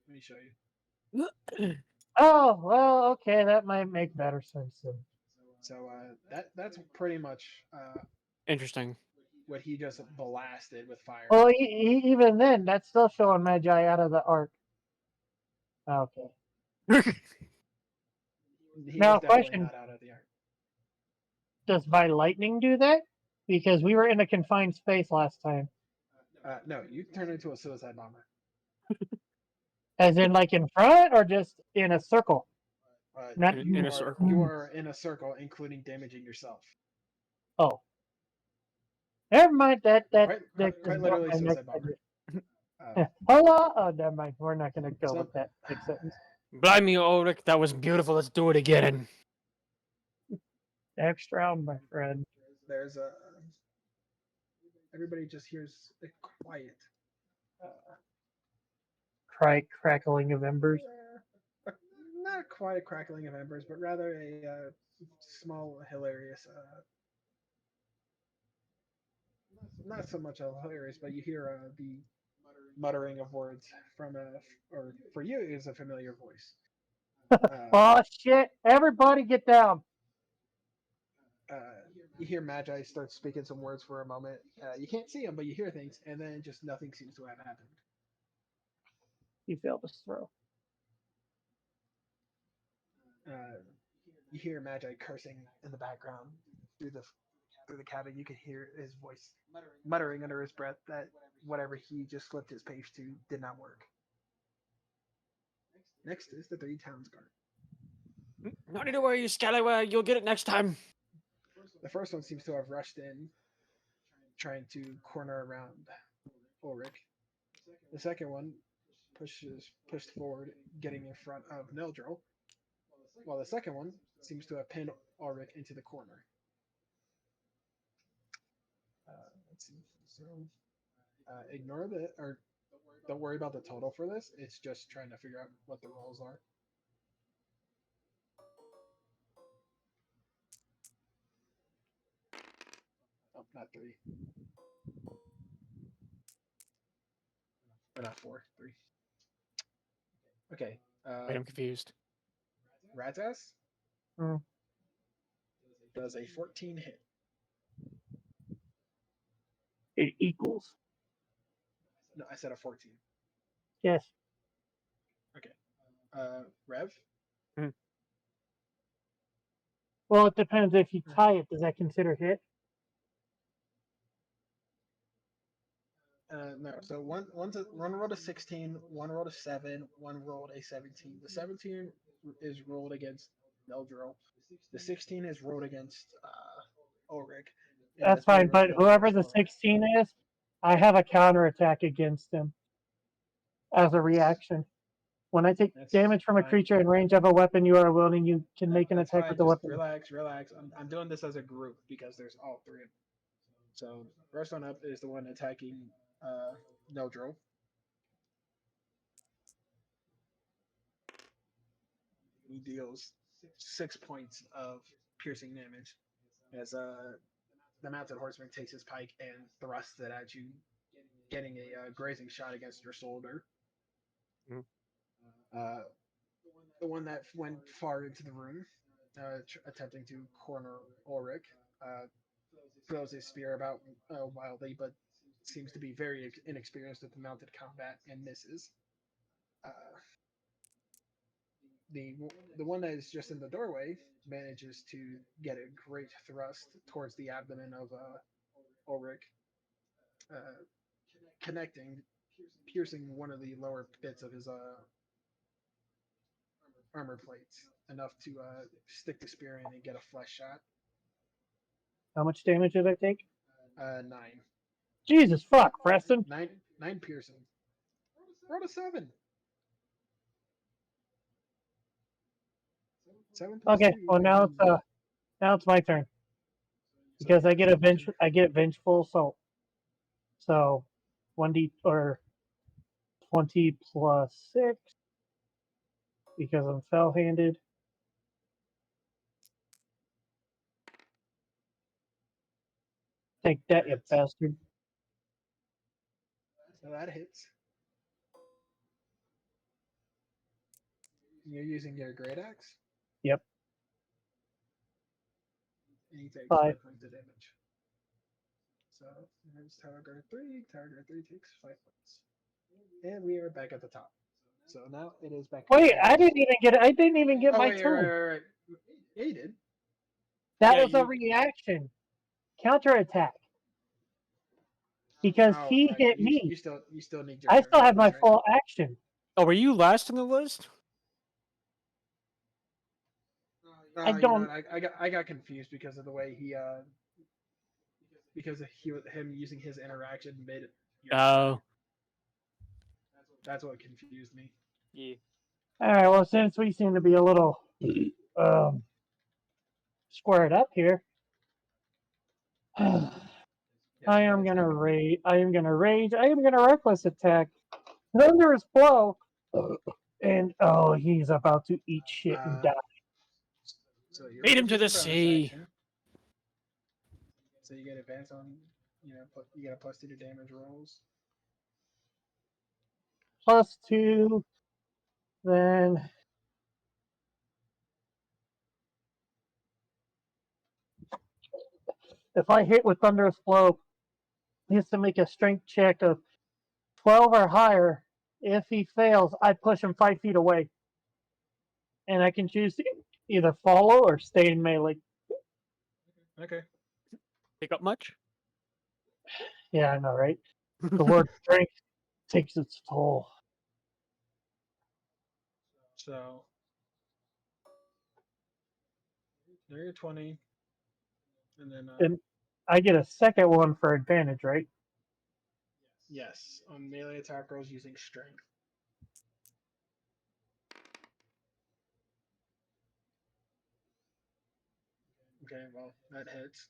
let me show you. Oh, well, okay, that might make better sense then. So that's pretty much Interesting. what he just blasted with fire. Well, even then, that's still showing Magi out of the arc. Okay. He Now, was definitely question. not out of the arc. Does by lightning do that? Because we were in a confined space last time. No, you turn into a suicide bomber. As in, like, in front or just in a circle? Not in a circle. You are in a circle, including damaging yourself. Oh. Never mind. That Quite is literally my suicide next bomber. idea. Hello? Oh, never mind. We're not going to go So- with that next sentence. Blimey, Ulrich, that was beautiful. Let's do it again. Next round, my friend. There's everybody just hears a quiet, Crackling of embers. not a quiet crackling of embers, but rather a small, hilarious, not so much hilarious, but you hear the muttering of words from or for you is a familiar voice. Oh, shit. Everybody get down. You hear Magi start speaking some words for a moment. You can't see them, but you hear things, and then just nothing seems to have happened. He failed his throw. You hear Magi cursing in the background through the cabin. You could hear his voice muttering under his breath that whatever he just flipped his page to did not work. Next is the 3 towns guard. No need to worry, Scallywag. You'll get it next time. The first one seems to have rushed in, trying to corner around Ulrich. The second one pushed forward, getting in front of Neldril, while the second one seems to have pinned Ulrich into the corner. Let's see. So, ignore the or don't worry about the total for this. It's just trying to figure out what the rolls are. Oh, not 3. Or not 4, 3. Okay. Wait, I'm confused. Razaz Hmm. does a 14 hit. It equals. No, I said a 14. Yes. Rev. Well, it depends. If you tie it, does that consider hit? No. So one rolled a 16, one rolled a 7, one rolled a 17. The 17 is rolled against Neldril. The 16 is rolled against Ulrich. And That's the 3 fine. But rolled whoever against the 16 is, I have a counterattack against him as a reaction. When I take That's damage from a fine. creature in range of a weapon you are wielding, you can make an That's attack fine. with the Just weapon. relax. I'm doing this as a group because there's all 3 of them. So first one up is the one attacking Neldril. He deals 6 points of piercing damage as the mounted horseman takes his pike and thrusts it at you, getting a grazing shot against your shoulder. Mhm. The one that went far into the room, attempting to corner Ulrich, throws his spear about wildly, but seems to be very inexperienced with mounted combat and misses. Uh, the one that is just in the doorway manages to get a great thrust towards the abdomen of Ulrich, connecting, piercing one of the lower bits of his armor plates enough to stick the spear in and get a flesh shot. How much damage did I take? 9. Jesus fuck, Preston. 9 piercing. Rolled a 7. 7 plus Okay, 2. well now it's my turn. Because I get vengeful assault. So 1d or 20 plus 6 because I'm fell handed. Take that, you bastard. So that hits. You're using your great axe. Yep. And you take 5. 5 points of damage. So there's Tower Guard 3. Tower Guard 3 takes 5 points. And we are back at the top. So now it is back. Wait, I didn't even get my wait, turn. right. Yeah, you did. That Yeah, was a reaction. Counterattack. Because Oh, he right. hit You me. still need your I turn. still have my That's right. full action. Oh, were you last on the list? I You know don't. what, I got confused because of the way he because of him using his interaction mid your Oh. That's what confused me. Yeah. Alright, well, since we seem to be a little squared up here, Yes, I you am guys gonna have- rage. I am gonna reckless attack. Thunderous blow. And oh, he's about to eat shit and die. So you're Beat him to using the bonus sea. action. So you get advance on, you get a +2 to damage rolls. +2. Then if I hit with thunderous blow, he has to make a strength check of 12 or higher. If he fails, I push him 5 feet away. And I can choose to either follow or stay in melee. Okay. Pick up much? Yeah, I know, right? The word strength takes its toll. So there you're 20, and then And I get a second one for advantage, right? yes, on melee attack rolls using strength. Okay, well that hits.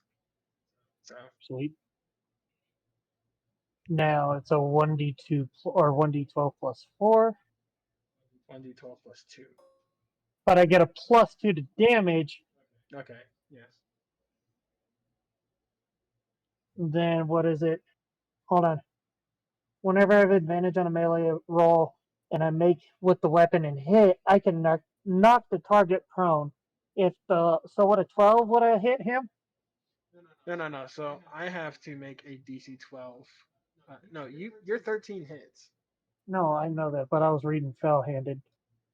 So Sweet. Now it's a 1d2 or 1d12 plus 4. 1d12 plus 2. But I get a +2 to damage. Okay. Yes. Then what is it? Hold on. Whenever I have advantage on a melee roll and I make with the weapon and hit, I can knock the target prone. If the so what a 12 would I hit him? No. So I have to make a DC 12. No, your 13 hits. No, I know that, but I was reading fell-handed.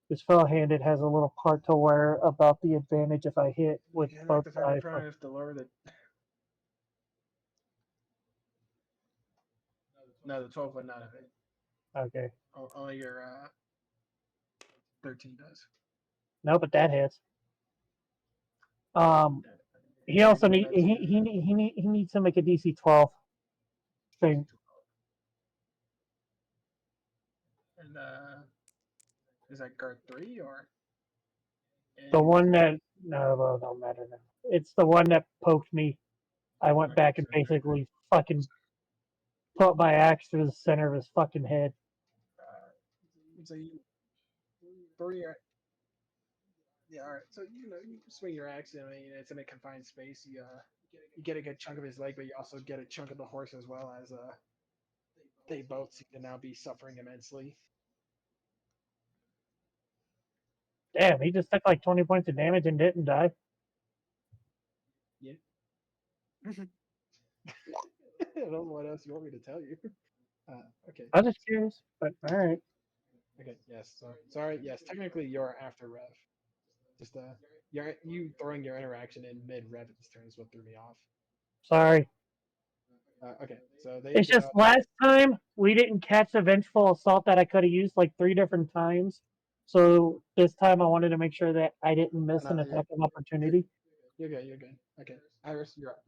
This fell-handed has a little part to where about the advantage if I hit with Yeah, like both the fact sides. probably have to lower the. No, the 12 would not have hit. Okay. Only your 13 does. No, but that hits. He also need he needs to make a DC 12 thing. And is that guard 3 or? The one that no, well, don't matter now. It's the one that poked me. I went back and basically fucking put my axe through the center of his fucking head. So you 3 or. Yeah, all right. So you swing your axe. I mean, it's in a confined space. You get a good chunk of his leg, but you also get a chunk of the horse as well as they both seem to now be suffering immensely. Damn, he just took like 20 points of damage and didn't die. Yeah. I don't know what else you want me to tell you. Okay. I was just curious, but all right. Okay. Yes. So sorry. Yes. Technically, you're after Rev. Just you throwing your interaction in mid Rev at this turn is what threw me off. Sorry. Okay. So they It's just last time we didn't catch the vengeful assault that I could have used like 3 different times. So this time I wanted to make sure that I didn't miss an attack of opportunity. You're good. You're good. Okay. Iris, you're up.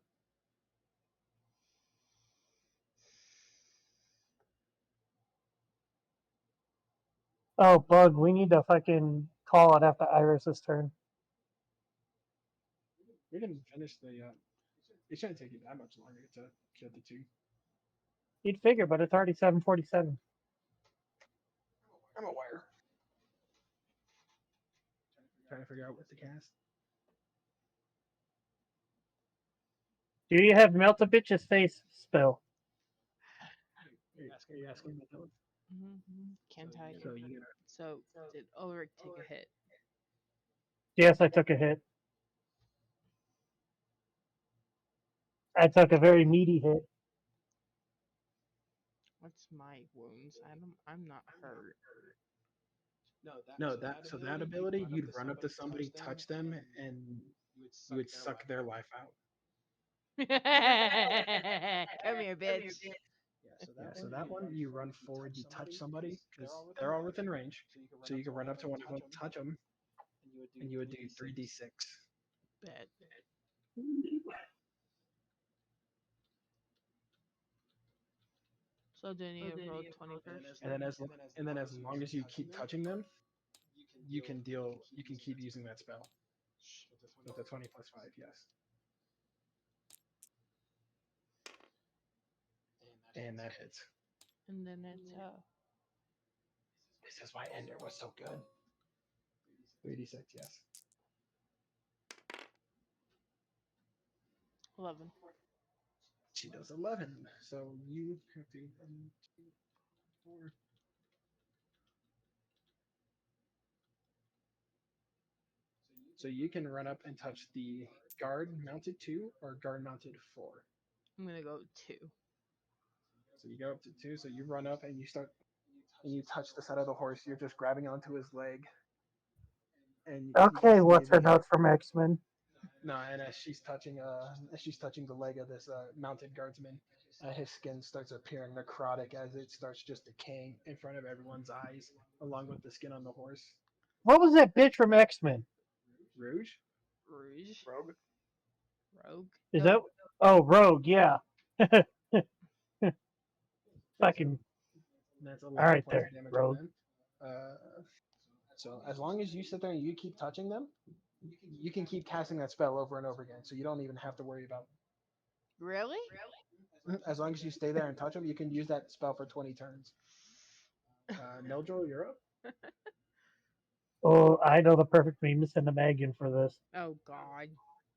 Oh, Bug, we need to fucking call it after Iris's turn. We can finish the. It shouldn't take you that much longer to kill the 2. You'd figure, but it's already 7:47. I'm aware. Trying to figure out what to cast. Do you have melt a bitch's face spell? Are you asking me? Can't tell you. So you So did Ulrich take a hit? Yes, I took a hit. I took a very meaty hit. What's my wounds? I'm not hurt. No, that ability, you'd run up to somebody, touch them, and you would suck their life out. Come here, bitch. Yeah, so that one, you run forward, you touch somebody, because they're all within range. So you can run up to one of them, touch them, and you would do 3d6. Bet. So then you roll 20 first? And then as long as you keep touching them, you can keep using that spell. With a 20 plus 5, yes. And that hits. And then it's This is why Ender was so good. 3d6, yes. 11. She does 11. So you have to 1, 2, 4. So you can run up and touch the guard mounted 2 or guard mounted 4. I'm gonna go 2. So you go up to 2. So you run up and you touch the side of the horse. You're just grabbing onto his leg. And you Okay, can see what's her the- note from X-Men? No, and as she's touching the leg of this mounted guardsman, his skin starts appearing necrotic as it starts just decaying in front of everyone's eyes, along with the skin on the horse. What was that bitch from X-Men? Rouge? Rouge? Rogue? Rogue? Is that? Oh, Rogue, yeah. Fucking. That's All right, points there, of damage Rogue. on them. So as long as you sit there and you keep touching them, you can keep casting that spell over and over again. So you don't even have to worry about. Really? As long as you stay there and touch them, you can use that spell for 20 turns. Neldril, you're up. Oh, I know the perfect meme to send to Megan for this. Oh god.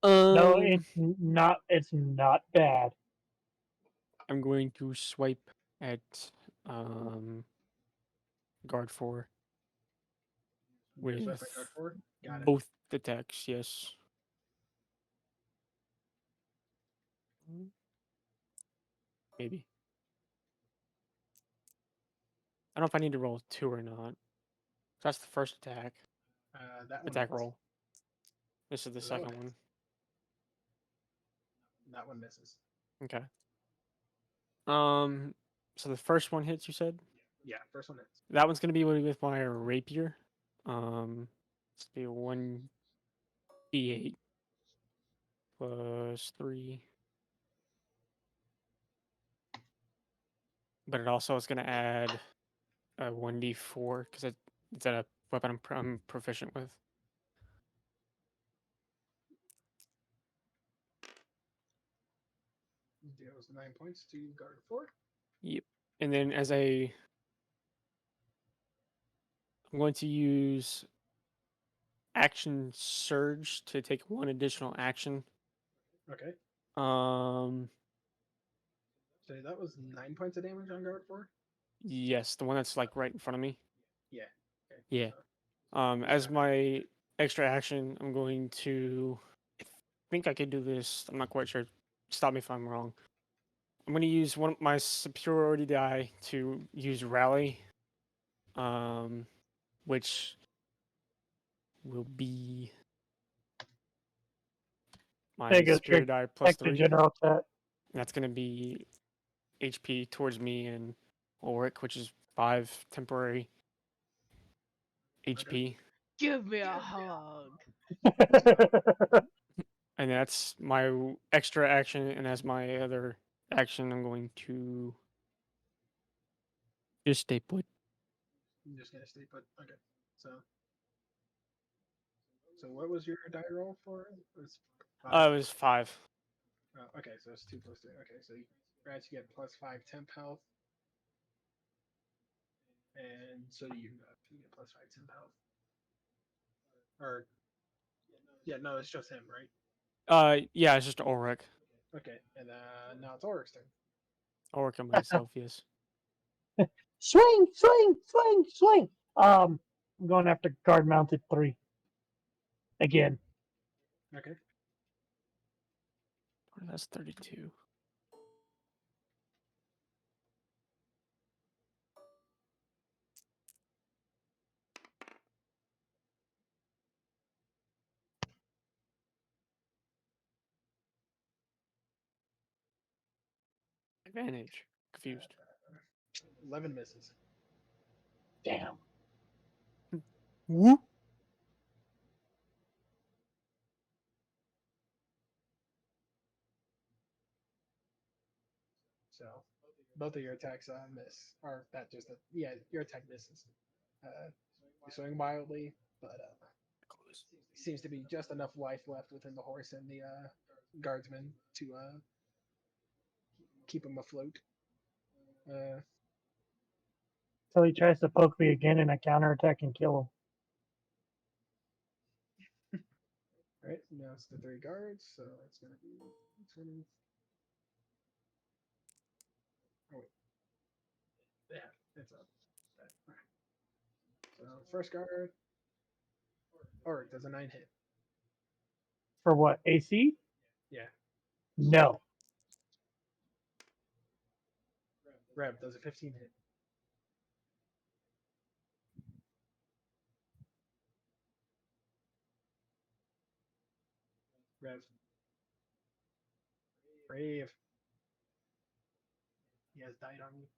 No, it's not. It's not bad. I'm going to swipe at guard 4 with Got it. both attacks. Yes. Maybe. I don't know if I need to roll 2 or not. That's the first attack. That one Attack hits. roll. This is the Roll second it. one. That one misses. Okay. So the first one hits, you said? Yeah, first one hits. That one's gonna be with my rapier. Let's do 1d8 plus 3. But it also is gonna add a 1d4 because it's a weapon I'm proficient with. Deals 9 points to guard 4. Yep. And then I'm going to use action surge to take 1 additional action. Okay. Um, So that was 9 points of damage on guard 4. yes, the one that's like right in front of me. Yeah. Okay. Yeah. So, As my extra action, I'm going to. I think I could do this. I'm not quite sure. Stop me if I'm wrong. I'm going to use one of my superiority die to use rally, which will be my Take a superior trick. die plus Extra 3. general attack. That's going to be HP towards me and Ulrich, which is 5 temporary HP. Give me a hug. And that's my extra action. And as my other action, I'm going to just stay put. I'm just gonna stay put. Okay. So what was your die roll for? It was It 5. was 5. Okay, so it's 2 plus 3. Okay, so you get plus 5 temp health. And so do you get plus 5 temp health. Or, yeah, no, it's just him, right? Yeah, it's just Ulrich. Okay, and now it's Ulrich's turn. Ulrich and myself, yes. Swing, swing, swing, swing. I'm going after guard mounted 3. Again. Okay. That's 32. Advantage. Confused. 11 misses. Damn. Whoop. So both of your attacks miss, or that just your attack misses. You're swinging wildly, but seems to be just enough life left within the horse and the guardsman to keep him afloat. So he tries to poke me again and I counterattack and kill him. All right, now it's the 3 guards, so it's gonna be 20. Oh wait, yeah, it's up. All right. So first guard, or does a 9 hit? For what? AC? Yeah. No. Rev, does a 15 hit? Rev. Brave. He has died on me.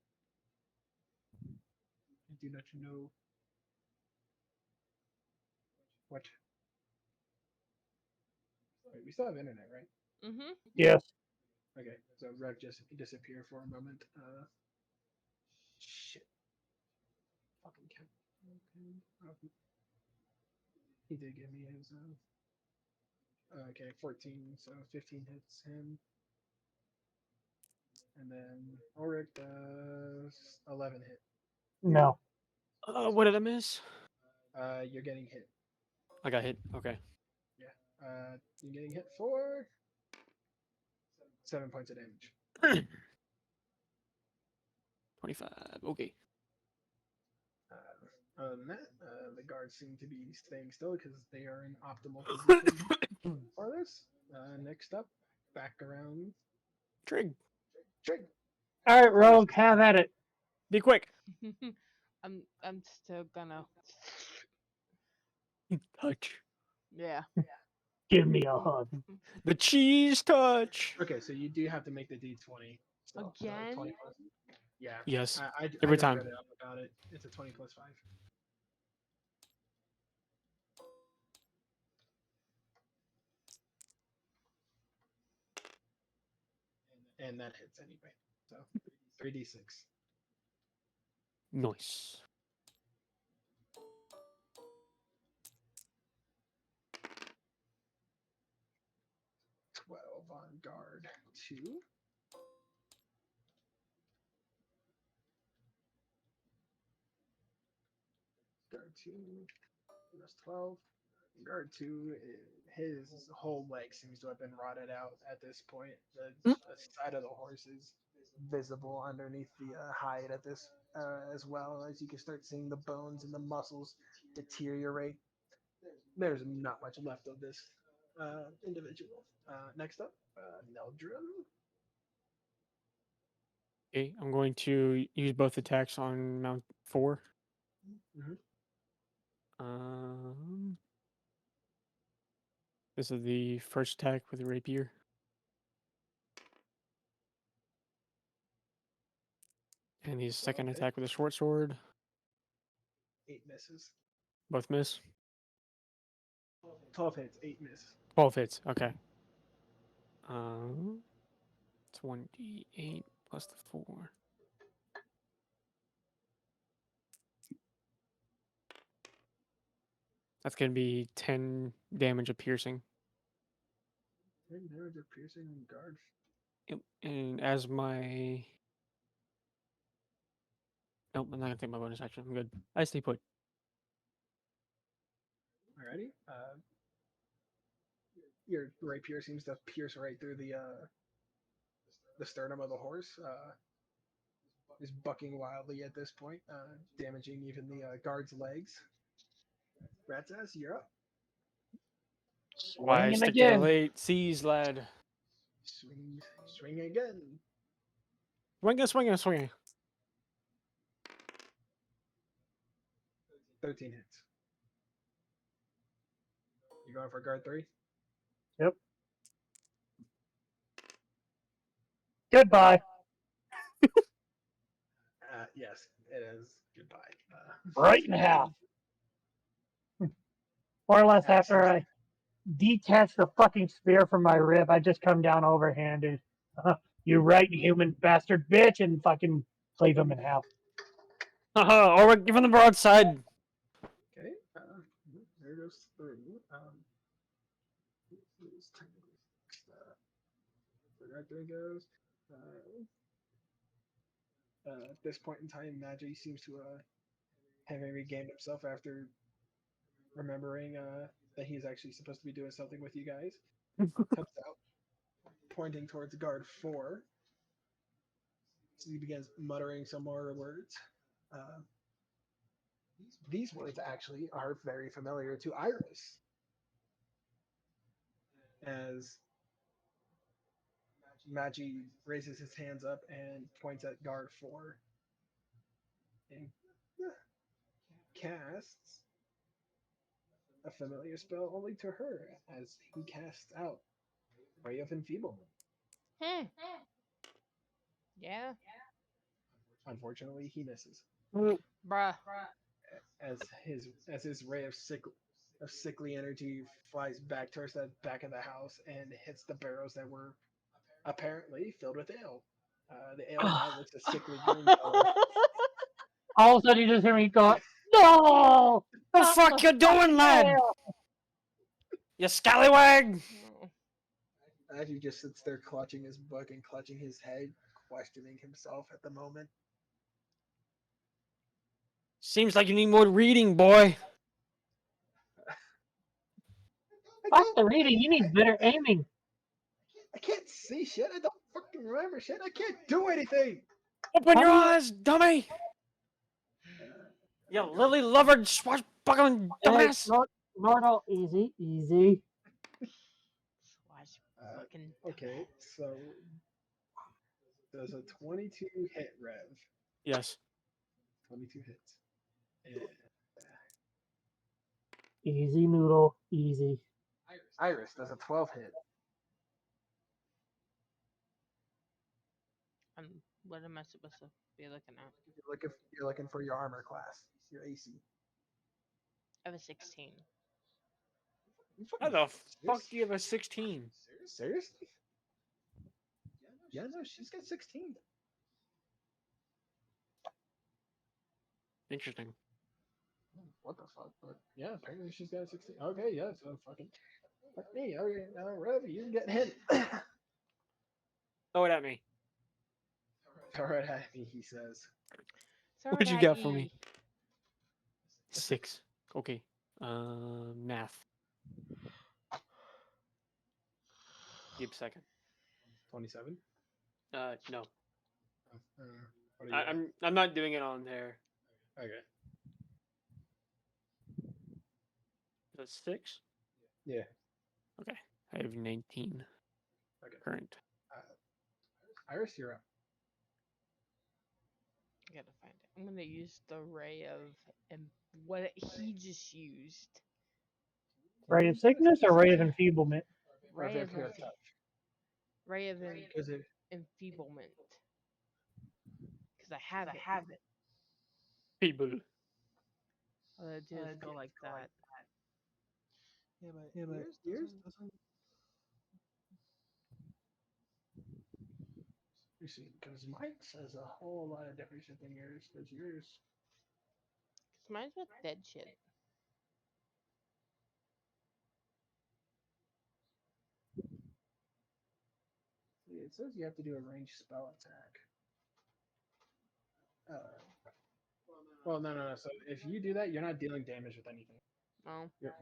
I do not know what. Wait, we still have internet, right? Mm-hmm. Yes. Okay, so Rev just disappeared for a moment. Shit. Fucking cat. Okay. He did give me his. Okay, 14, so 15 hits him. And then Ulrich does 11 hit. No. What did I miss? You're getting hit. I got hit. Okay. You're getting hit for 7 points of damage. 25. Okay. Other than that, the guards seem to be staying still because they are in optimal position for this. Next up, back around Trig. Trig. All right, Rogue, have at it. Be quick. I'm still gonna. Touch. Yeah. Give me a hug. The cheese touch. Okay, so you do have to make the D20. Still, so Again? 20 plus. Yeah. Yes. I Every just time. read it up about it. It's a 20 plus 5. And that hits anyway. So 3d6. Nice. 12 on guard 2. Guard 2 plus 12. Guard 2, his whole leg seems to have been rotted out at this point. The side of the horse is visible underneath the hide at this, as well as you can start seeing the bones and the muscles deteriorate. There's not much left of this individual. Next up, Neldrum. Okay, I'm going to use both attacks on Mount 4. Mhm. This is the first attack with the rapier. And the second attack with a short sword. 8 misses. Both miss. 12 hits, 8 misses. 12 hits. Okay. 28 plus the 4. That's going to be 10 damage of piercing. 10 damage of piercing and guard. Yep. And as my... Nope, I'm not going to take my bonus action. I'm good. I stay put. Alrighty. Your rapier seems to pierce right through the sternum of the horse. Is bucking wildly at this point, damaging even the guard's legs. Rat's ass, you're up. Why Swinging stick to the again. late seas, lad? Swing again. Swinging. 13 hits. You going for guard 3? Yep. Goodbye. Yes, it is. Goodbye. Right in half. More or less after I detach the fucking spear from my rib, I just come down overhanded. You right, human bastard bitch, and fucking cleave him in half. Haha, or we're giving the broadside. Okay. There goes 3. Right there goes. At this point in time, Magi seems to having regained himself after remembering that he's actually supposed to be doing something with you guys. Comes out, pointing towards guard 4. So he begins muttering some more words. These words actually are very familiar to Iris. As Magi raises his hands up and points at guard 4 and casts a familiar spell only to her as he casts out Ray of Enfeeblement. Yeah. Unfortunately, he misses. Bruh. As his ray of sickly energy flies back towards the back of the house and hits the barrels that were apparently filled with ale. The ale now looks a sickly green color. All of a sudden, you just hear me go, "No! The fuck you doing, lad? You scallywag! As he just sits there clutching his book and clutching his head, questioning himself at the moment. Seems like you need more reading, boy. Fuck the reading. You need better aiming." I can't see shit. I don't fucking remember shit. I can't do anything. Open your How do you- eyes, dummy! You lily lovered swashbuckling Hey, dumbass! Nordo, easy, easy. Swash fucking Okay, so does a 22 hit Rev? Yes. 22 hits. Easy noodle, easy. Iris does a 12 hit. What am I supposed to be looking at? You're looking for your armor class, your AC. I have a 16. How the fuck do you have a 16? Seriously? Yeah, no, she's got 16. Interesting. What the fuck? But yeah, apparently she's got a 16. Okay, yeah, so fucking fuck me. Okay, Rev, you get hit. Throw it at me. Alright, happy, he says. What'd you got for me? 6. Okay. Math. Give a second. 27. No. What are you I'm not doing it on there. Okay. That's 6. Yeah. Okay. I have 19. Okay. Current. Iris, you're up. I gotta find it. I'm gonna use the ray of what he just used. Ray of sickness or ray of enfeeblement? Or Ray of vampire touch. ray of Is it? enfeeblement. Because I have it. People. All I do is go like that. Yeah, but yours doesn't. You see, because mine says a whole lot of different shit than yours. Because yours. Cause mine's with dead shit. It says you have to do a ranged spell attack. Well, no. So if you do that, you're not dealing damage with anything. Oh. Your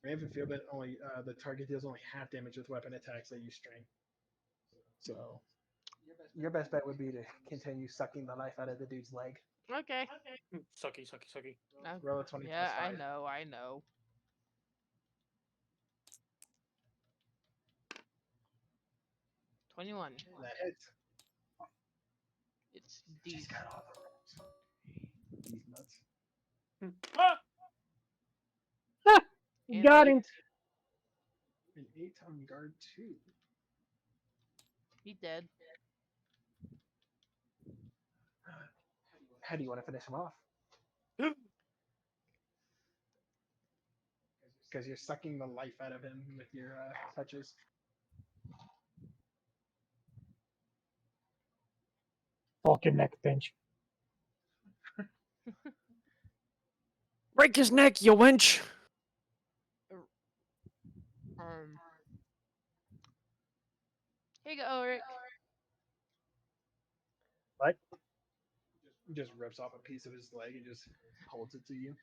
Raven feel that only the target deals only half damage with weapon attacks that you strain. So your best bet would be to continue sucking the life out of the dude's leg. Okay. Sucky. Roll a 20 Yeah, plus 5. I know. $21. That hits. It's She's deep. got all the rolls. These nuts. Ah! And Got 8. him. An 8 on guard 2. He dead. How do you want to finish him off? Because you're sucking the life out of him with your touches. Fucking neck pinch. Break his neck, you wench! Here you go, Ulrich. What? Just rips off a piece of his leg and just holds it to you.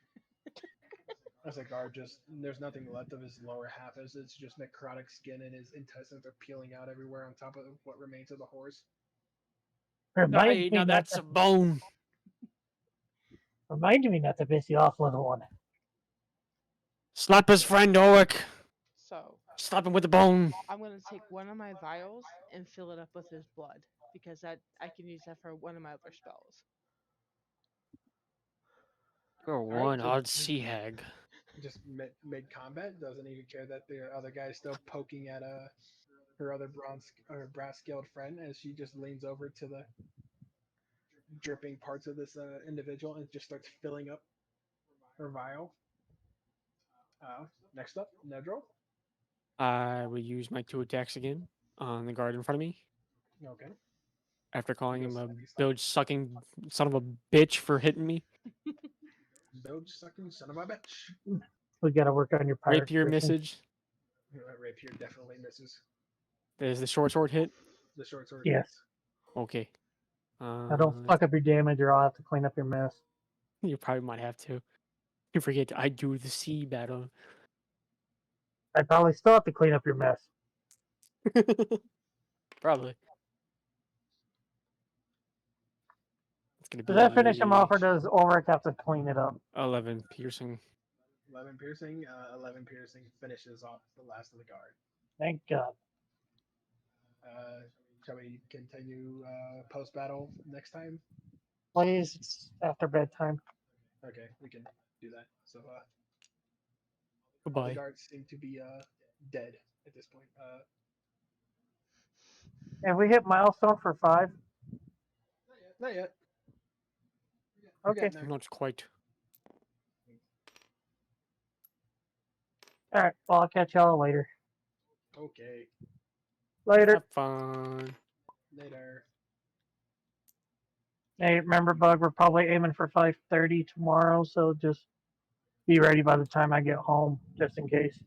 As a guard, there's nothing left of his lower half, as it's just necrotic skin and his intestines are peeling out everywhere on top of what remains of the horse. Remind Now that's a bone. Remind me not to piss you off, little one. Slap his friend, Ulrich. So, Slap him with a bone. I'm gonna take one of my vials and fill it up with his blood. Because I can use that for one of my other spells. You're right, one so- odd sea hag. Just mid combat, doesn't even care that the other guy's still poking at her other brass scaled friend as she just leans over to the dripping parts of this individual and just starts filling up her vial. Next up, Nedril. I will use my 2 attacks again on the guard in front of me. Okay. After calling him a Yes, bilge sucking son of a bitch for hitting me. Bilge sucking son of a bitch. We gotta work on your pirate. Rapier version. message. Rapier definitely misses. There's the short sword hit. The short sword. Yes. hits. Okay. Now don't fuck up your damage or I'll have to clean up your mess. You probably might have to. You forget I do the sea battle. I probably still have to clean up your mess. Probably. It's gonna be. Does that finish him off or does Ulrich have to clean it up? 11 piercing. 11 piercing. 11 piercing finishes off the last of the guard. Thank God. Shall we continue post battle next time? Please, it's after bedtime. Okay, we can do that. So all the Goodbye. guards seem to be dead at this point. Have we hit milestone for 5? Not yet. We're Okay. getting there. Not quite. All right. Well, I'll catch y'all later. Okay. Later. Have fun. Later. Hey, remember, Bug, we're probably aiming for 5:30 tomorrow, so just be ready by the time I get home, just in case.